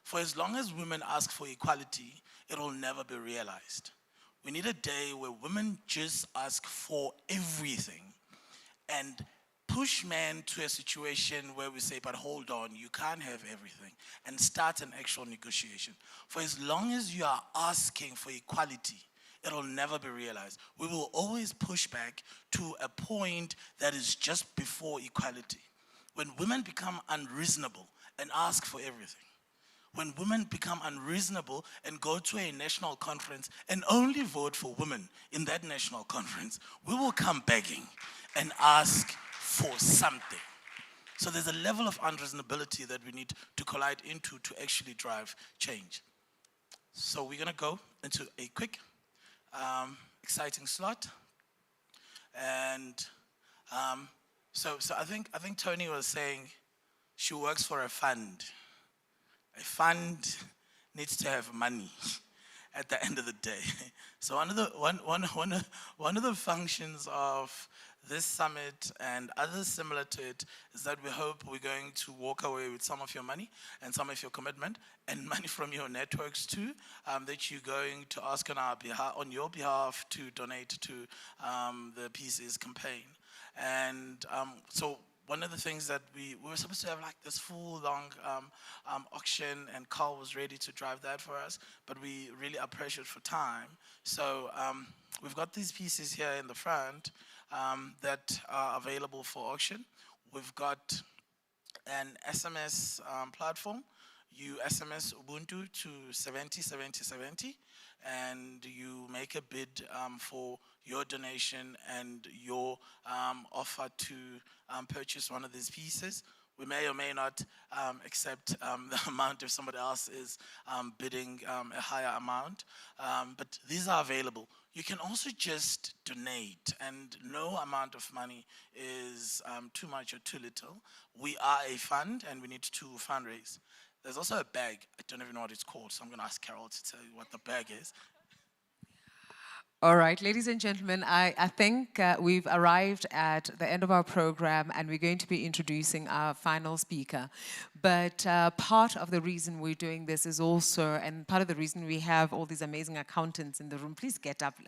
[SPEAKER 1] For as long as women ask for equality, it will never be realized. We need a day where women just ask for everything and push men to a situation where we say, but hold on, you can't have everything, and start an actual negotiation. For as long as you are asking for equality, it'll never be realized. We will always push back to a point that is just before equality. When women become unreasonable and ask for everything, when women become unreasonable and go to a national conference and only vote for women in that national conference, we will come begging and ask for something. So there's a level of unreasonability that we need to collide into to actually drive change. So we're gonna go into a quick, exciting slot. And so I think Tony was saying she works for a fund. A fund needs to have money at the end of the day. So one of the functions of this summit and others similar to it is that we hope we're going to walk away with some of your money and some of your commitment and money from your networks too, that you're going to ask on your behalf to donate to the Peace campaign. And so one of the things that we were supposed to have like this full long auction, and Carl was ready to drive that for us, but we really are pressured for time. So we've got these pieces here in the front that are available for auction. We've got an SMS platform. You SMS Ubuntu to 707070, and you make a bid for your donation and your offer to purchase one of these pieces. We may or may not accept the amount if somebody else is bidding a higher amount, but these are available. You can also just donate, and no amount of money is too much or too little. We are a fund, and we need to fundraise. There's also a bag. I don't even know what it's called, so I'm going to ask Carol to tell you what the bag is.
[SPEAKER 3] All right, ladies and gentlemen, I think we've arrived at the end of our program and we're going to be introducing our final speaker. But part of the reason we're doing this is also, and part of the reason we have all these amazing accountants in the room, please get up. We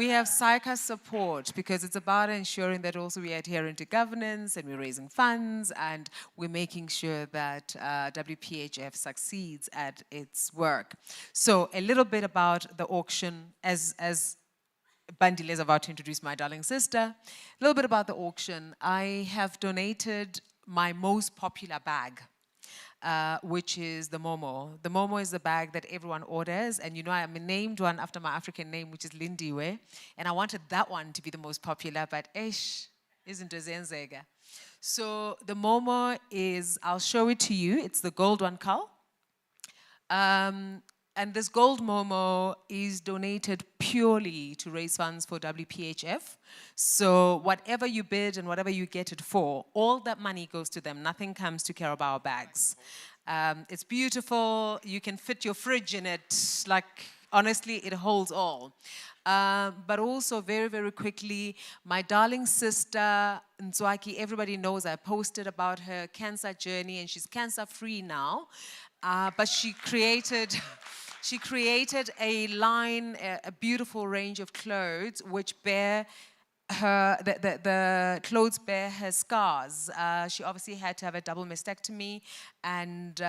[SPEAKER 3] have SAICA support because it's about ensuring that also we adhere to governance and we're raising funds and we're making sure that WPHF succeeds at its work. So a little bit about the auction as Bandile is about to introduce my darling sister. A little bit about the auction. I have donated my most popular bag, which is the Momo. The Momo is the bag that everyone orders, and you know I'm named one after my African name, which is Lindiwe, and I wanted that one to be the most popular, but isn't Zenzega. So the Momo is, I'll show it to you, it's the gold one, Carl. And this gold Momo is donated purely to raise funds for WPHF. So whatever you bid and whatever you get it for, all that money goes to them. Nothing comes to Carabao bags. It's beautiful. You can fit your fridge in it. Like, honestly, it holds all. But also very, very quickly, my darling sister, Nzwaki, everybody knows I posted about her cancer journey and she's cancer-free now. But she created a line, a beautiful range of clothes which bear her, the clothes bear her scars. She obviously had to have a double mastectomy, and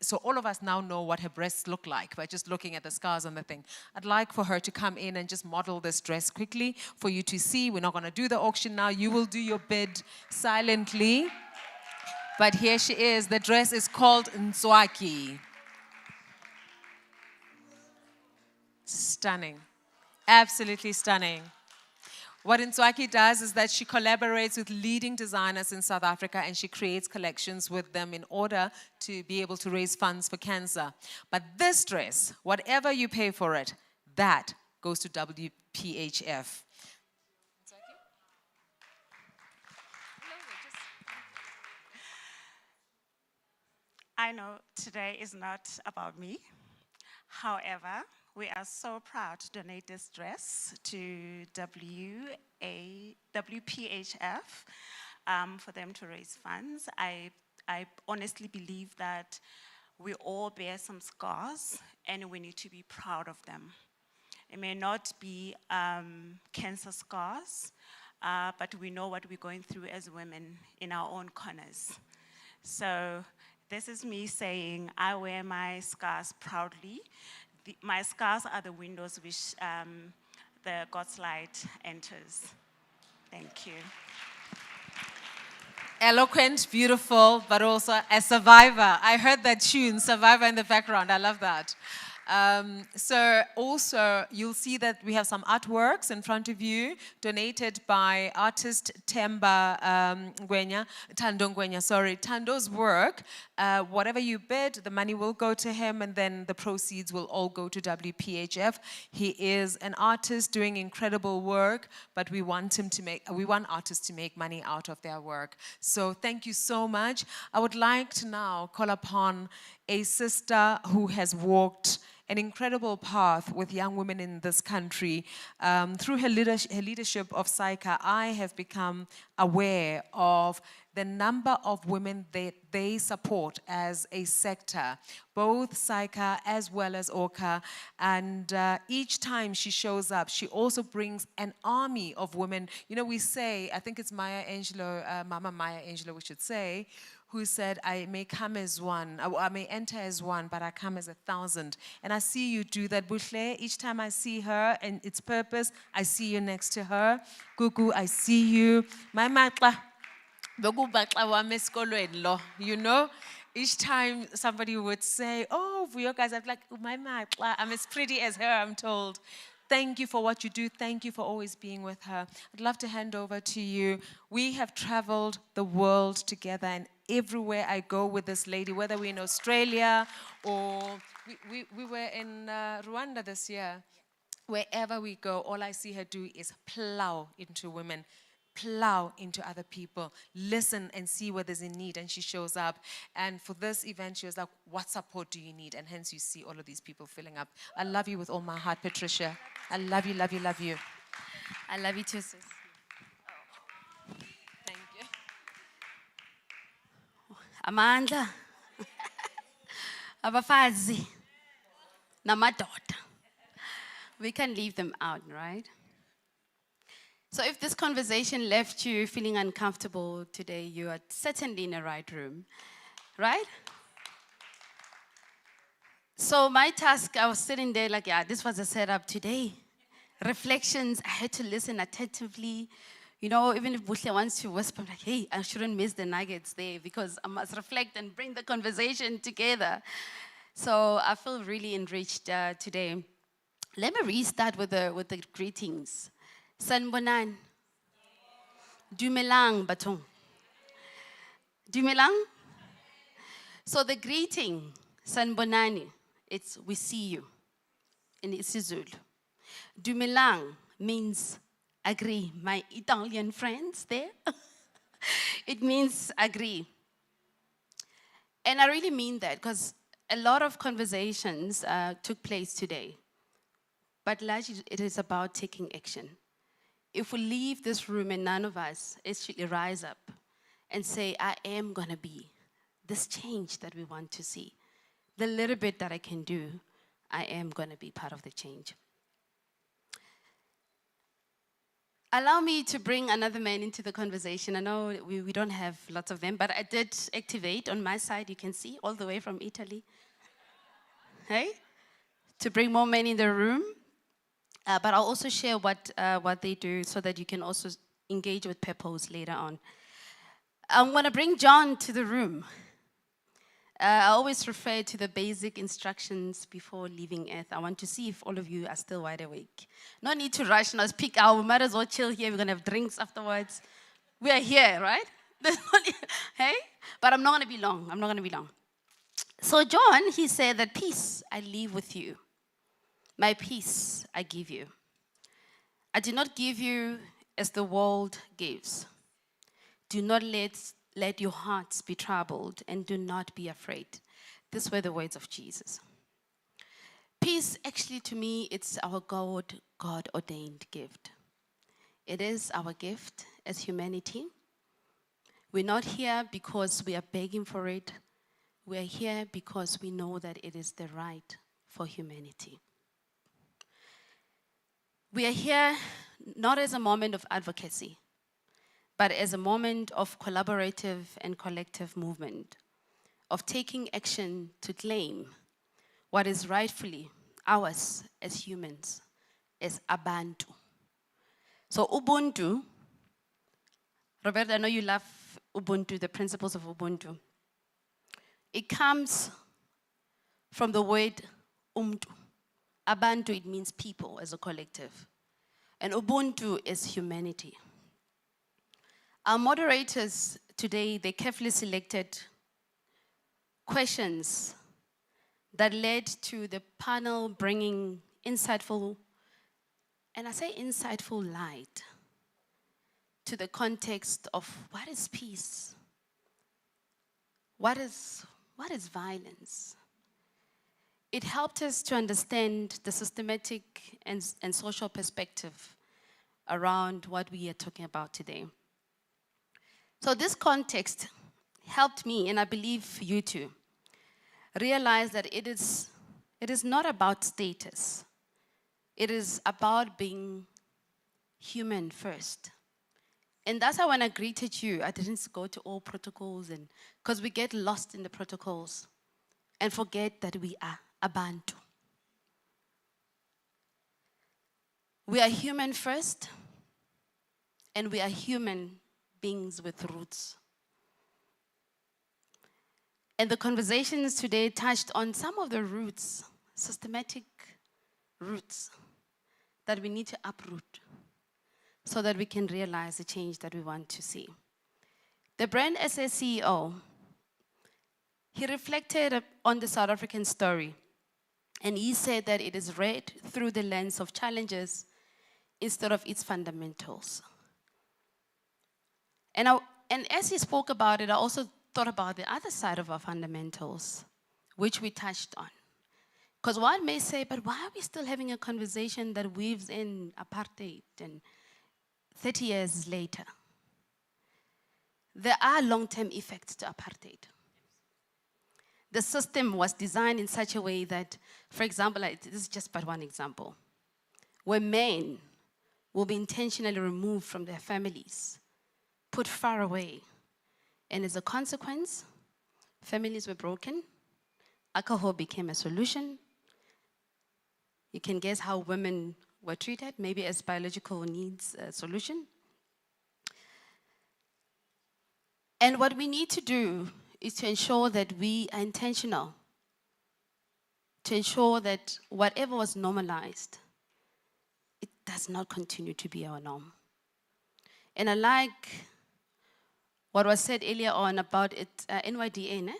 [SPEAKER 3] so all of us now know what her breasts look like by just looking at the scars on the thing. I'd like for her to come in and just model this dress quickly for you to see. We're not going to do the auction now. You will do your bid silently. But here she is. The dress is called Nzwaki. Stunning. Absolutely stunning. What Nzwaki does is that she collaborates with leading designers in South Africa and she creates collections with them in order to be able to raise funds for cancer. But this dress, whatever you pay for it, that goes to WPHF.
[SPEAKER 5] I know today is not about me. However, we are so proud to donate this dress to WPHF for them to raise funds. I honestly believe that we all bear some scars and we need to be proud of them. It may not be cancer scars, but we know what we're going through as women in our own corners. So this is me saying I wear my scars proudly. My scars are the windows which the God's light enters. Thank you.
[SPEAKER 3] Eloquent, beautiful, but also a survivor. I heard that tune, Survivor, in the background. I love that. So also, you'll see that we have some artworks in front of you, donated by artist Tando Ngwenya, sorry. Tando's work, whatever you bid, the money will go to him, and then the proceeds will all go to WPHF. He is an artist doing incredible work, but we want artists to make money out of their work. So thank you so much. I would like to now call upon a sister who has walked an incredible path with young women in this country. Through her leadership of SAICA, I have become aware of the number of women that they support as a sector, both SAICA as well as ORCA. And each time she shows up, she also brings an army of women. You know, we say, I think it's Maya Angelou, Mama Maya Angelou, we should say, who said, I may come as one, I may enter as one, but I come as 1,000. And I see you do that, Bushle. Each time I see her and its purpose, I see you next to her. Gugu, I see you. My matla, you know? Each time somebody would say, oh, for you guys, I'm like, my matla, I'm as pretty as her, I'm told. Thank you for what you do. Thank you for always being with her. I'd love to hand over to you. We have traveled the world together, and everywhere I go with this lady, whether we're in Australia or we were in Rwanda this year, wherever we go, all I see her do is plow into women. plow into other people, listen and see where there's a need, and she shows up. And for this event, she was like, what support do you need? And hence you see all of these people filling up. I love you with all my heart, Patricia. I love you, love you, love you.
[SPEAKER 10] I love you too, sis.
[SPEAKER 3] Thank you.
[SPEAKER 10] Amandla. Abafazi. Namadoda. We can leave them out, right? So if this conversation left you feeling uncomfortable today, you are certainly in the right room, right? So my task, I was sitting there like, yeah, this was a setup today. Reflections, I had to listen attentively. You know, even if Bushle wants to whisper, I'm like, hey, I shouldn't miss the nuggets there because I must reflect and bring the conversation together. So I feel really enriched today. Let me restart with the greetings. Sanbonan. Dumelang batong. Dumelang? So the greeting, Sanbonani, it's we see you in isiZulu. Dumelang means agree. My Italian friends there. It means agree. And I really mean that because a lot of conversations took place today. But largely it is about taking action. If we leave this room and none of us actually rise up and say, I am going to be this change that we want to see. The little bit that I can do, I am going to be part of the change. Allow me to bring another man into the conversation. I know we don't have lots of them, but I did activate on my side, you can see, all the way from Italy. Hey? To bring more men in the room. But I'll also share what they do so that you can also engage with purpose later on. I'm going to bring John to the room. I always refer to the basic instructions before leaving Earth. I want to see if all of you are still wide awake. No need to rush now. Speak out. We might as well chill here. We're going to have drinks afterwards. We are here, right? Hey? But I'm not going to be long. I'm not going to be long. So John, he said that peace I leave with you. My peace I give you. I do not give you as the world gives. Do not let your hearts be troubled and do not be afraid. These were the words of Jesus. Peace, actually, to me, it's our God-ordained gift. It is our gift as humanity. We're not here because we are begging for it. We are here because we know that it is the right for humanity. We are here not as a moment of advocacy, but as a moment of collaborative and collective movement, of taking action to claim what is rightfully ours as humans, as Abantu. So Ubuntu, Roberta, I know you love Ubuntu, the principles of Ubuntu. It comes from the word umtu. Abantu, it means people as a collective. And Ubuntu is humanity. Our moderators today, they carefully selected questions that led to the panel bringing insightful, and I say insightful light, to the context of what is peace? What is violence? It helped us to understand the systematic and social perspective around what we are talking about today. So this context helped me, and I believe you too, realize that it is not about status. It is about being human first. And that's why when I greeted you, I didn't go to all protocols, and because we get lost in the protocols and forget that we are Abantu. We are human first, and we are human beings with roots. And the conversations today touched on some of the roots, systematic roots, that we need to uproot so that we can realize the change that we want to see. The Brand SA CEO, he reflected on the South African story, and he said that it is read through the lens of challenges instead of its fundamentals. And as he spoke about it, I also thought about the other side of our fundamentals, which we touched on. Because one may say, but why are we still having a conversation that weaves in apartheid and 30 years later? There are long-term effects to apartheid. The system was designed in such a way that, for example, this is just but one example, where men will be intentionally removed from their families, put far away, and as a consequence, families were broken, alcohol became a solution. You can guess how women were treated, maybe as biological needs solution. And what we need to do is to ensure that we are intentional, to ensure that whatever was normalized, it does not continue to be our norm. And I like what was said earlier on about it, NYDA,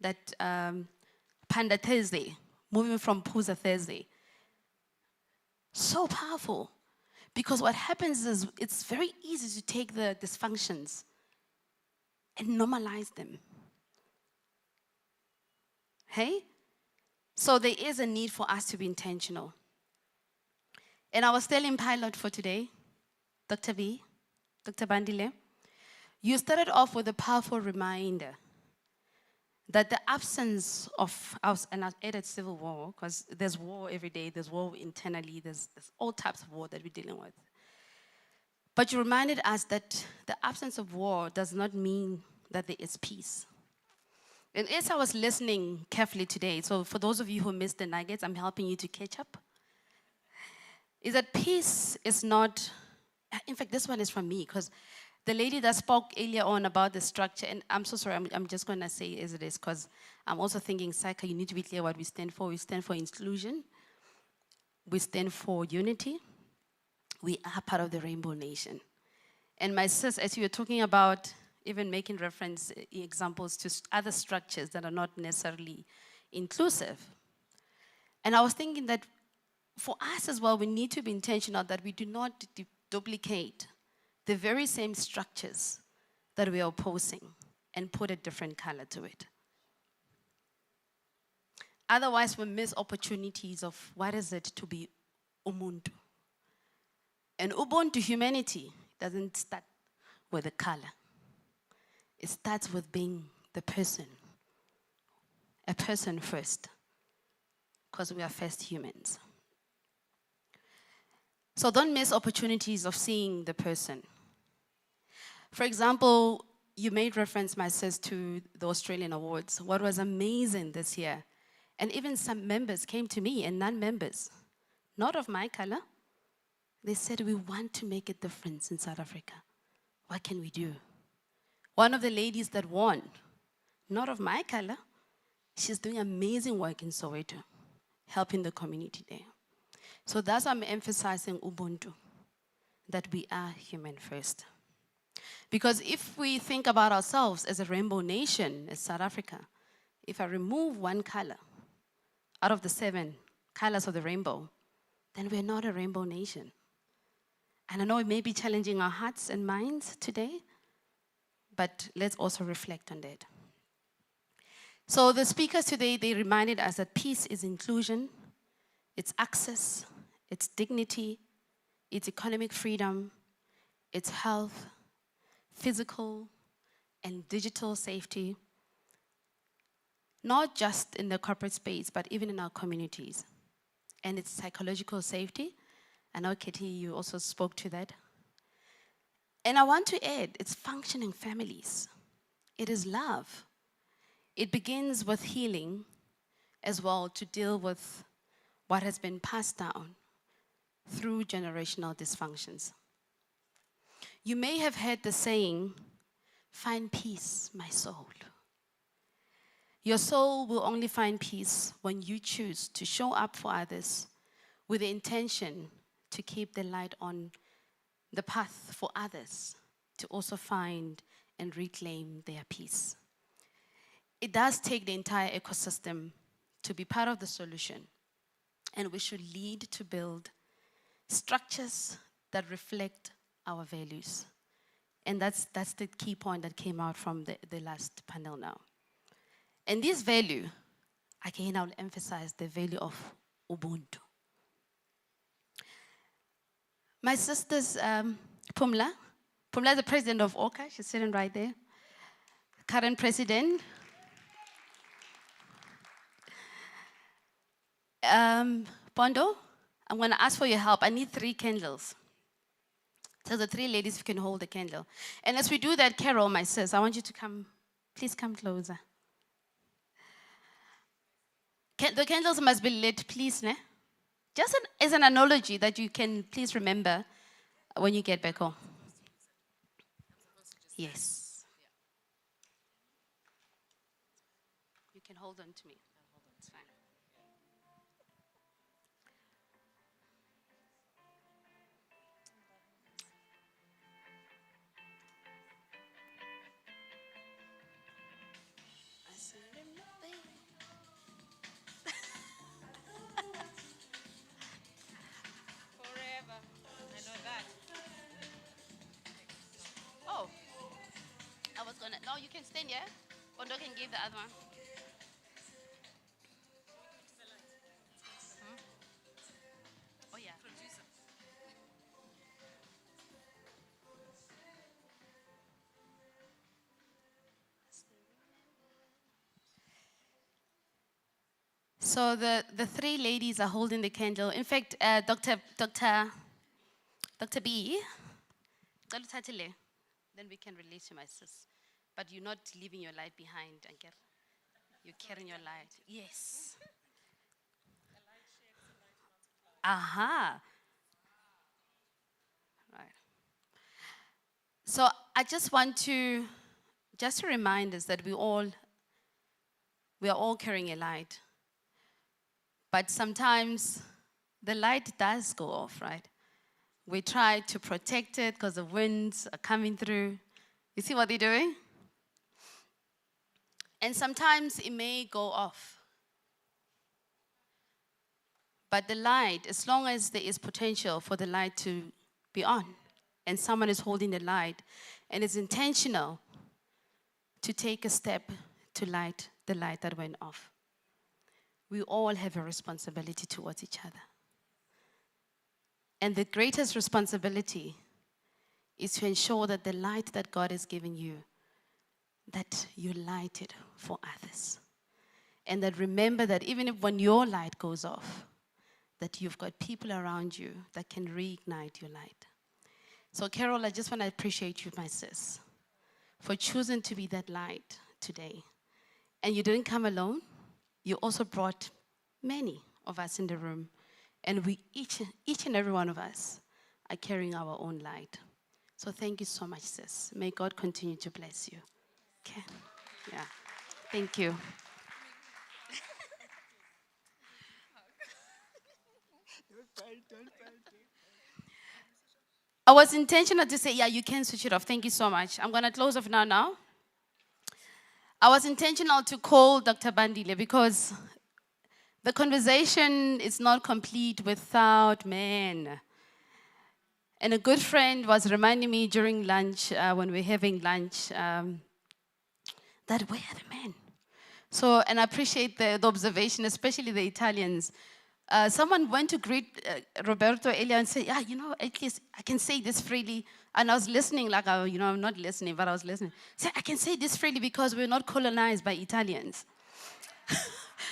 [SPEAKER 10] that Panda Thursday, moving from Puza Thursday. So powerful, because what happens is it's very easy to take the dysfunctions and normalize them. Hey? So there is a need for us to be intentional. And I was telling Pilot for today, Dr. B, Dr. Bandile, you started off with a powerful reminder that the absence of, and I added civil war, because there's war every day, there's war internally, there's all types of war that we're dealing with. But you reminded us that the absence of war does not mean that there is peace. And as I was listening carefully today, so for those of you who missed the nuggets, I'm helping you to catch up, is that peace is not, in fact, this one is from me, because the lady that spoke earlier on about the structure, and I'm so sorry, I'm just going to say as it is, because I'm also thinking, Saika, you need to be clear what we stand for. We stand for inclusion. We stand for unity. We are part of the Rainbow Nation. And my sis, as you were talking about, even making reference examples to other structures that are not necessarily inclusive. And I was thinking that for us as well, we need to be intentional that we do not duplicate the very same structures that we are opposing and put a different color to it. Otherwise, we miss opportunities of what is it to be Ubuntu. And Ubuntu humanity doesn't start with a color. It starts with being the person, a person first, because we are first humans. So don't miss opportunities of seeing the person. For example, you made reference, my sis, to the Australian Awards. What was amazing this year, and even some members came to me, and non-members, not of my color, they said, we want to make a difference in South Africa. What can we do? One of the ladies that won, not of my color, she's doing amazing work in Soweto, helping the community there. So that's why I'm emphasizing Ubuntu, that we are human first. Because if we think about ourselves as a rainbow nation, as South Africa, if I remove one color out of the 7 colors of the rainbow, then we're not a rainbow nation. And I know it may be challenging our hearts and minds today, but let's also reflect on that. So the speakers today, they reminded us that peace is inclusion, it's access, it's dignity, it's economic freedom, it's health, physical and digital safety, not just in the corporate space, but even in our communities. And it's psychological safety. I know, Katie, you also spoke to that. And I want to add, it's functioning families. It is love. It begins with healing as well, to deal with what has been passed down through generational dysfunctions. You may have heard the saying, find peace, my soul. Your soul will only find peace when you choose to show up for others with the intention to keep the light on the path for others to also find and reclaim their peace. It does take the entire ecosystem to be part of the solution, and we should lead to build structures that reflect our values And that's the key point that came out from the last panel now. And this value, again, I'll emphasize the value of Ubuntu. My sister's Pumla is the president of OCA. She's sitting right there. Current president. Pondo, I'm going to ask for your help. I need 3 candles. So the 3 ladies can hold the candle. And as we do that, Carol, my sis, I want you to come, please come closer. The candles must be lit, please, ne? Just as an analogy that you can please remember when you get back home. Yes. You can hold on to me. It's fine.
[SPEAKER 7] Forever. I know that.
[SPEAKER 10] Oh, I was gonna. No, you can stand here. Bondo can give the other one. Hmm? Oh yeah. So the 3 ladies are holding the candle. In fact, Dr. B, then we can release you, my sis. But you're not leaving your light behind, Anker. You're carrying your light. Yes. Aha. Right. So I just want to remind us that we are all carrying a light. But sometimes the light does go off, right? We try to protect it because the winds are coming through. You see what they're doing? And sometimes it may go off. But the light, as long as there is potential for the light to be on, and someone is holding the light, and is intentional to take a step to light the light that went off, we all have a responsibility towards each other. And the greatest responsibility is to ensure that the light that God has given you, that you light it for others. And that remember that even if when your light goes off, that you've got people around you that can reignite your light. So Carol, I just want to appreciate you, my sis, for choosing to be that light today. And you didn't come alone. You also brought many of us in the room. And we each and every one of us are carrying our own light. So thank you so much, sis. May God continue to bless you. Okay. Yeah. Thank you. I was intentional to say, yeah, you can switch it off. Thank you so much. I'm going to close off now. I was intentional to call Dr. Bandile because the conversation is not complete without men. And a good friend was reminding me during lunch, when we were having lunch, that where are the men? So, and I appreciate the observation, especially the Italians. Someone went to greet Roberto earlier and said, yeah, you know, at least I can say this freely. And I was listening like, I'm not listening, but I was listening. So I can say this freely because we're not colonized by Italians.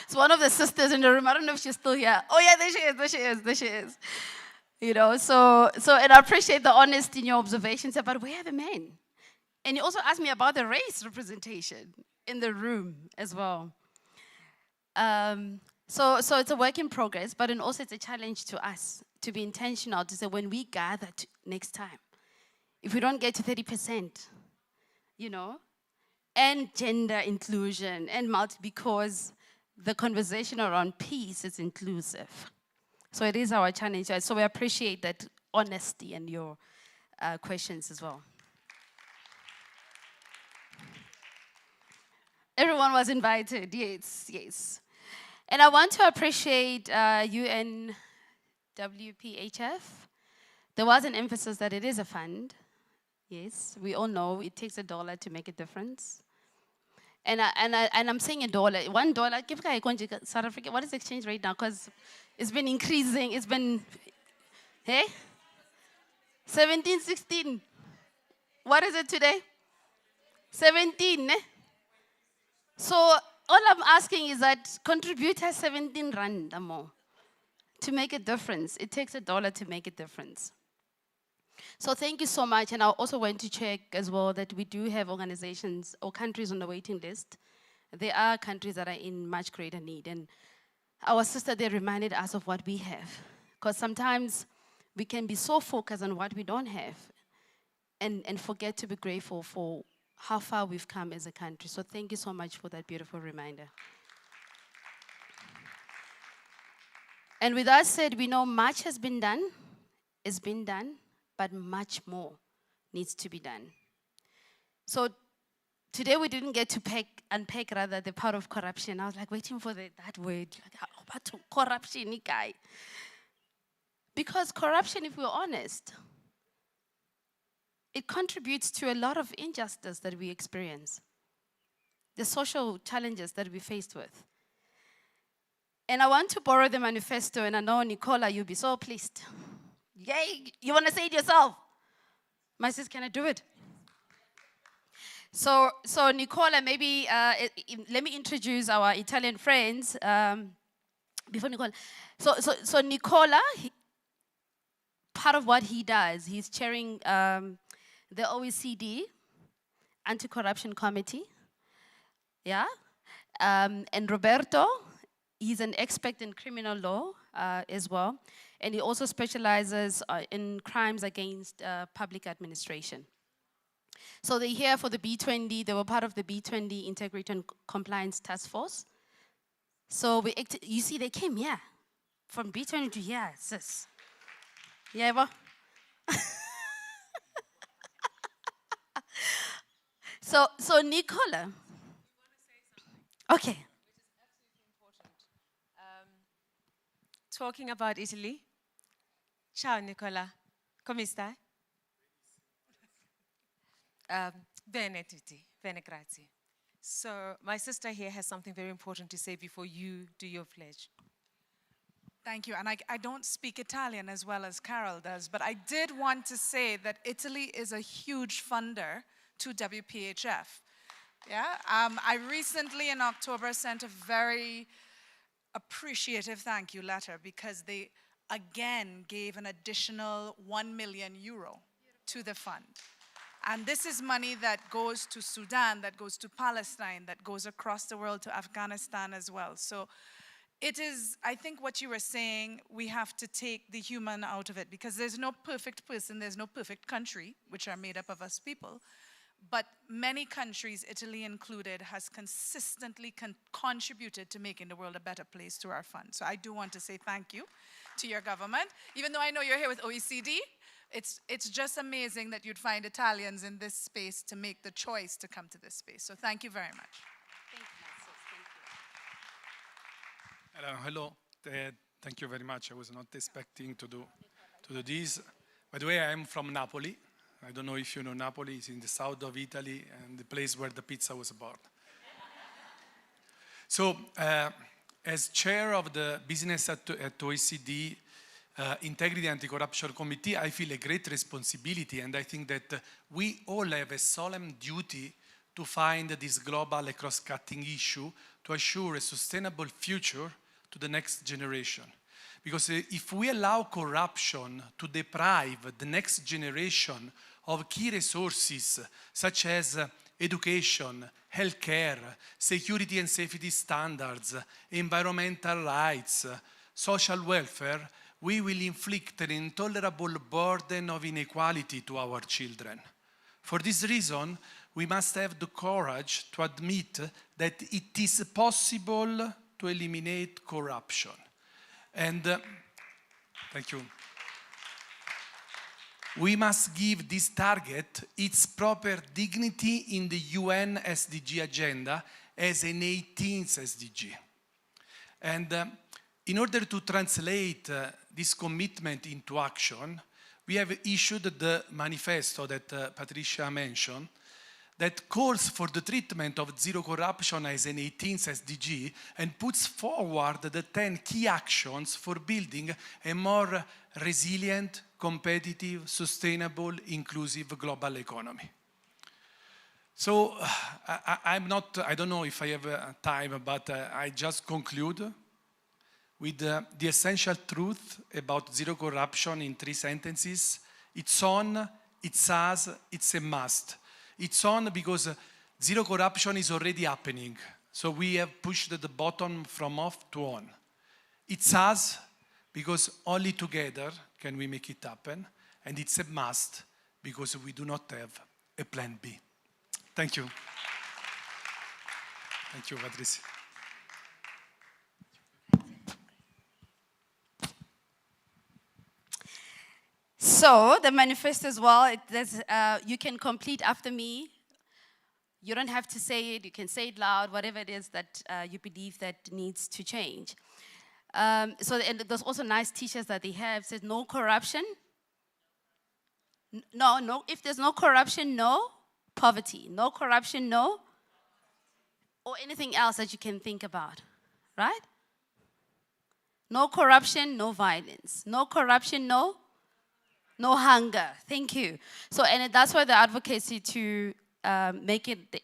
[SPEAKER 10] It's one of the sisters in the room. I don't know if she's still here. Oh yeah, there she is. You know, so and I appreciate the honesty in your observations, but where are the men? And you also asked me about the race representation in the room as well. So it's a work in progress, but also it's a challenge to us to be intentional, to say when we gather next time, if we don't get to 30%, you know, and gender inclusion and because the conversation around peace is inclusive. So it is our challenge. So we appreciate that honesty and your questions as well. Everyone was invited, yes. And I want to appreciate UNWPHF. There was an emphasis that it is a fund, Yes, we all know it takes $1 to make a difference. And I'm saying $1. $1, give South Africa, what is the exchange rate now? Because it's been increasing. It's been, hey? 17, 16. What is it today? 17. Eh? So all I'm asking is that contribute 17 rand or more to make a difference. It takes $1 to make a difference. So thank you so much. And I also want to check as well that we do have organizations or countries on the waiting list. There are countries that are in much greater need. And our sister there reminded us of what we have. Because sometimes we can be so focused on what we don't have and forget to be grateful for how far we've come as a country. So thank you so much for that beautiful reminder. And with that said, we know much has been done, it's been done, but much more needs to be done. So today we didn't get to unpack rather the part of corruption. I was like waiting for that word, what corruption, guy? Because corruption, if we're honest, it contributes to a lot of injustice that we experience, the social challenges that we're faced with. And I want to borrow the manifesto, and I know, Nicola, you'll be so pleased. Yay, you want to say it yourself? My sis, can I do it? So Nicola, maybe let me introduce our Italian friends before Nicola. So Nicola, part of what he does, he's chairing the OECD Anti-Corruption Committee, yeah? And Roberto, he's an expert in criminal law as well, and he also specializes in crimes against public administration. So they're here for the B20, they were part of the B20 Integrity and Compliance Task Force. So you see, they came here, from B20 to here, sis. Yeah, well. So Nicola. Okay.
[SPEAKER 19] Talking about Italy. Ciao Nicola, come stai? Bene tutti, bene grazie. So my sister here has something very important to say before you do your pledge.
[SPEAKER 11] Thank you, and I don't speak Italian as well as Carol does, but I did want to say that Italy is a huge funder to WPHF. Yeah, I recently in October sent a very appreciative thank you letter because they again gave an additional €1 million to the fund. And this is money that goes to Sudan, that goes to Palestine, that goes across the world to Afghanistan as well. So it is, I think what you were saying, we have to take the human out of it because there's no perfect person, there's no perfect country, which are made up of us people. But many countries, Italy included, has consistently contributed to making the world a better place through our fund. So I do want to say thank you to your government. Even though I know you're here with OECD, it's just amazing that you'd find Italians in this space to make the choice to come to this space. So thank you very much.
[SPEAKER 10] Thank you, Thank you.
[SPEAKER 13] Hello. Thank you very much. I was not expecting to do this. By the way, I'm from Napoli. I don't know if you know Napoli. It's in the south of Italy and the place where the pizza was born. So, as chair of the business at OECD Integrity Anti-Corruption Committee, I feel a great responsibility, and I think that we all have a solemn duty to find this global and cross-cutting issue to assure a sustainable future to the next generation. Because if we allow corruption to deprive the next generation of key resources such as education, healthcare, security and safety standards, environmental rights, social welfare, we will inflict an intolerable burden of inequality to our children. For this reason, we must have the courage to admit that it is possible to eliminate corruption. And thank you. We must give this target its proper dignity in the UN SDG agenda as an 18th SDG. And in order to translate this commitment into action, we have issued the manifesto that Patricia mentioned that calls for the treatment of zero corruption as an 18th SDG and puts forward the 10 key actions for building a more resilient, competitive, sustainable, inclusive global economy. So I don't know if I have time, but I just conclude with the essential truth about zero corruption in 3 sentences. It's on, it's us, it's a must. It's on because zero corruption is already happening. So we have pushed the button from off to on. It's us because only together can we make it happen. And it's a must because we do not have a plan B. Thank you. Thank you, Patricia.
[SPEAKER 10] So the manifesto as well, you can complete after me. You don't have to say it, you can say it loud, whatever it is that you believe that needs to change. And there's also nice t-shirts that they have, says no corruption. No, if there's no corruption, no poverty. No corruption, no, or anything else that you can think about, right? No corruption, no violence. No corruption, no hunger. Thank you. So, and that's why the advocacy to make it the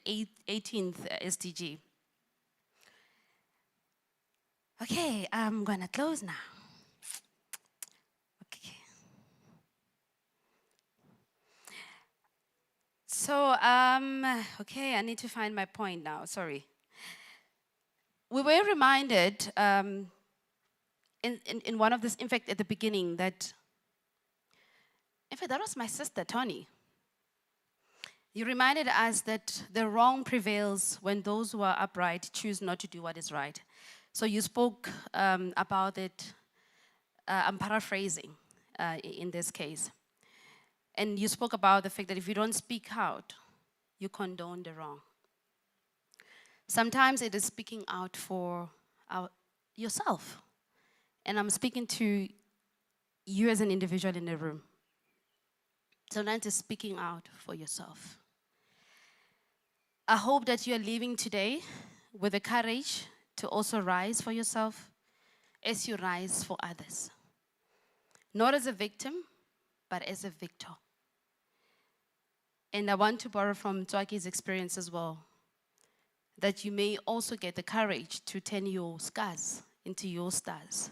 [SPEAKER 10] 18th SDG. Okay, I'm gonna close now. Okay. So, okay, I need to find my point now, sorry. We were reminded in one of this, in fact, at the beginning that, in fact, that was my sister, Tony. You reminded us that the wrong prevails when those who are upright choose not to do what is right. So you spoke about it, I'm paraphrasing in this case. And you spoke about the fact that if you don't speak out, you condone the wrong. Sometimes it is speaking out for yourself. And I'm speaking to you as an individual in the room. Sometimes it's speaking out for yourself. I hope that you are leaving today with the courage to also rise for yourself as you rise for others. Not as a victim, but as a victor. And I want to borrow from Twaki's experience as well, that you may also get the courage to turn your scars into your stars.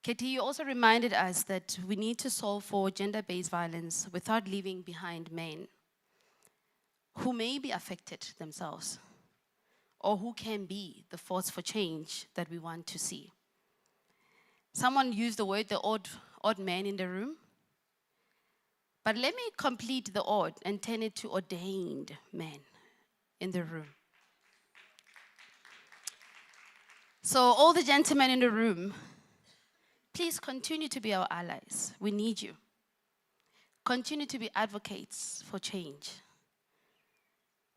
[SPEAKER 10] Katie, you also reminded us that we need to solve for gender-based violence without leaving behind men who may be affected themselves or who can be the force for change that we want to see. Someone used the word the odd man in the room. But let me complete the odd and turn it to ordained men in the room. So all the gentlemen in the room, please continue to be our allies. We need you. Continue to be advocates for change.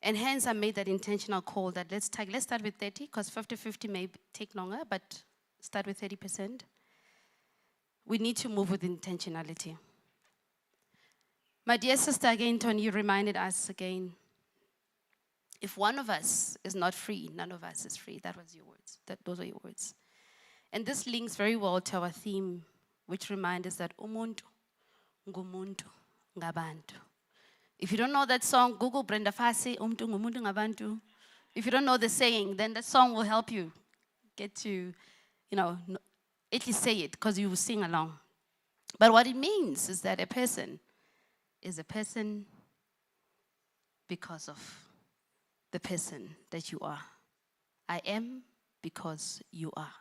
[SPEAKER 10] And hence I made that intentional call that let's start with 30, because 50-50 may take longer, but start with 30%. We need to move with intentionality. My dear sister, again, Tony, you reminded us again, if one of us is not free, none of us is free. That was your words. Those are your words. And this links very well to our theme, which reminds us that umuntu ngumuntu ngabantu. If you don't know that song, Google Brenda Fassie, umuntu ngumuntu ngabantu. If you don't know the saying, then that song will help you get to, at least say it, because you will sing along. But what it means is that a person is a person because of the person that you are. I am because you are.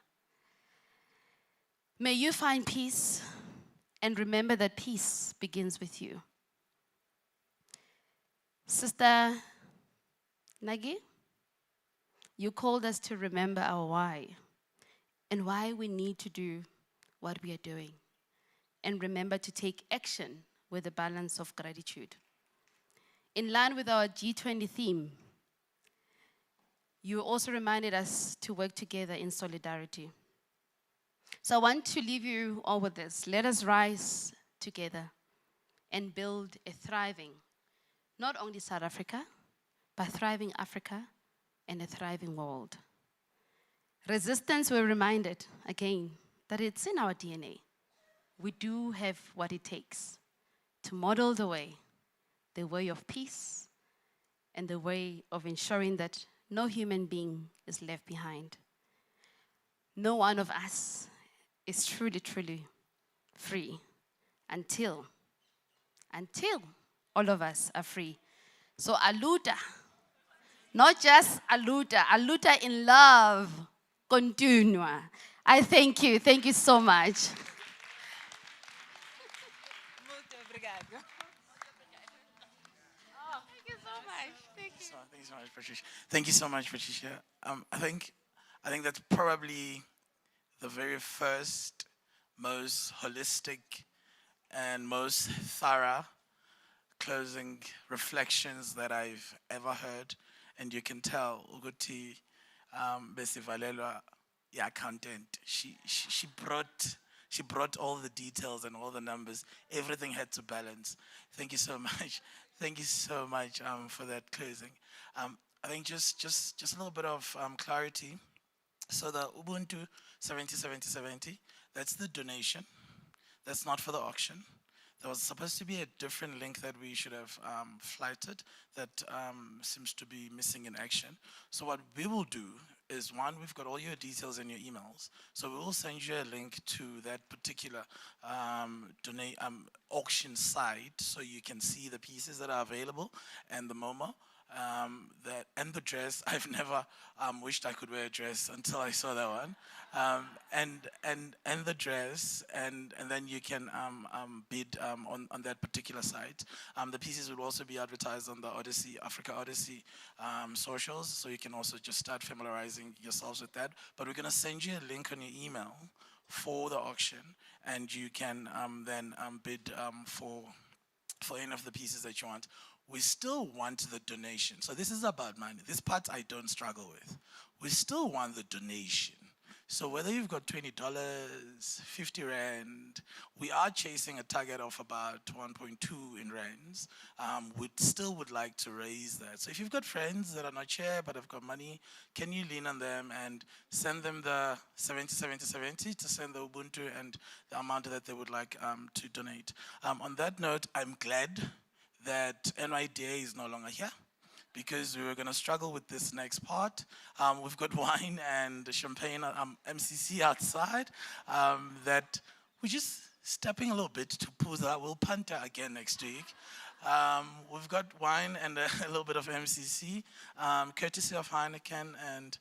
[SPEAKER 10] May you find peace and remember that peace begins with you. Sister Nagi, you called us to remember our why and why we need to do what we are doing. And remember to take action with a balance of gratitude. In line with our G20 theme, you also reminded us to work together in solidarity. So I want to leave you all with this. Let us rise together and build a thriving, not only South Africa, but thriving Africa and a thriving world. Resistance, we're reminded again that it's in our DNA. We do have what it takes to model the way of peace, and the way of ensuring that no human being is left behind. No one of us is truly, truly free until all of us are free. So aluta, not just aluta in love, continua. I thank you so much.
[SPEAKER 1] Thank you so much, Patricia. Thank you so much, Patricia. I think that's probably the very first, most holistic, and most thorough closing reflections that I've ever heard. And you can tell Uguti Besivalelwa, yeah, accountant. She brought all the details and all the numbers. Everything had to balance. Thank you so much. Thank you so much for that closing. I think just a little bit of clarity. So the Ubuntu 70, that's the donation. That's not for the auction. There was supposed to be a different link that we should have flighted that seems to be missing in action. So what we will do is, one, we've got all your details in your emails. So we will send you a link to that particular auction site so you can see the pieces that are available and the MoMA. And the dress. I've never wished I could wear a dress until I saw that one. And the dress, and then you can bid on that particular site. The pieces will also be advertised on the Odyssey, Africa Odyssey socials, so you can also just start familiarizing yourselves with that. But we're going to send you a link on your email for the auction, and you can then bid for any of the pieces that you want. We still want the donation. So this is about money. This part I don't struggle with. We still want the donation. So whether you've got $20, 50 Rand, we are chasing a target of about 1.2 in rands. We still would like to raise that. So if you've got friends that are not here but have got money, can you lean on them and send them the 70 to send the Ubuntu and the amount that they would like to donate. On that note, I'm glad that NYDA is no longer here, because we were going to struggle with this next part. We've got wine and champagne MCC outside that we're just stepping a little bit to Puza. We'll punter again next week. We've got wine and a little bit of MCC, courtesy of Heineken and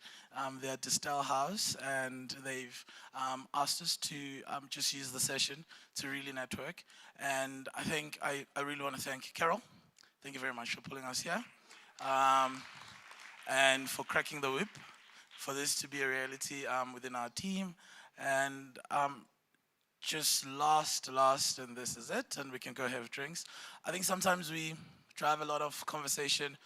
[SPEAKER 1] their Distel House, and they've asked us to just use the session to really network. And I think I really want to thank Carol. Thank you very much for pulling us here, and for cracking the whip, for this to be a reality within our team. And just last, and this is it, and we can go have drinks. I think sometimes we drive a lot of conversation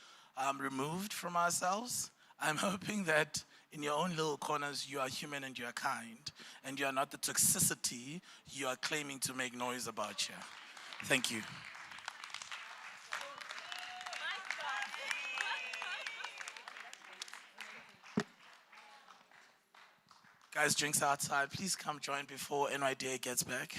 [SPEAKER 1] removed from ourselves. I'm hoping that in your own little corners, you are human and you are kind, and you are not the toxicity you are claiming to make noise about here. Thank you. Guys, drinks outside. Please come join before NYDA gets back.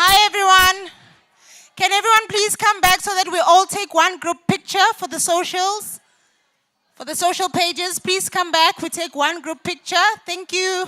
[SPEAKER 14] Hi, everyone. Can everyone please come back so that we all take one group picture for the socials? For the social pages, please come back. We take one group picture. Thank you.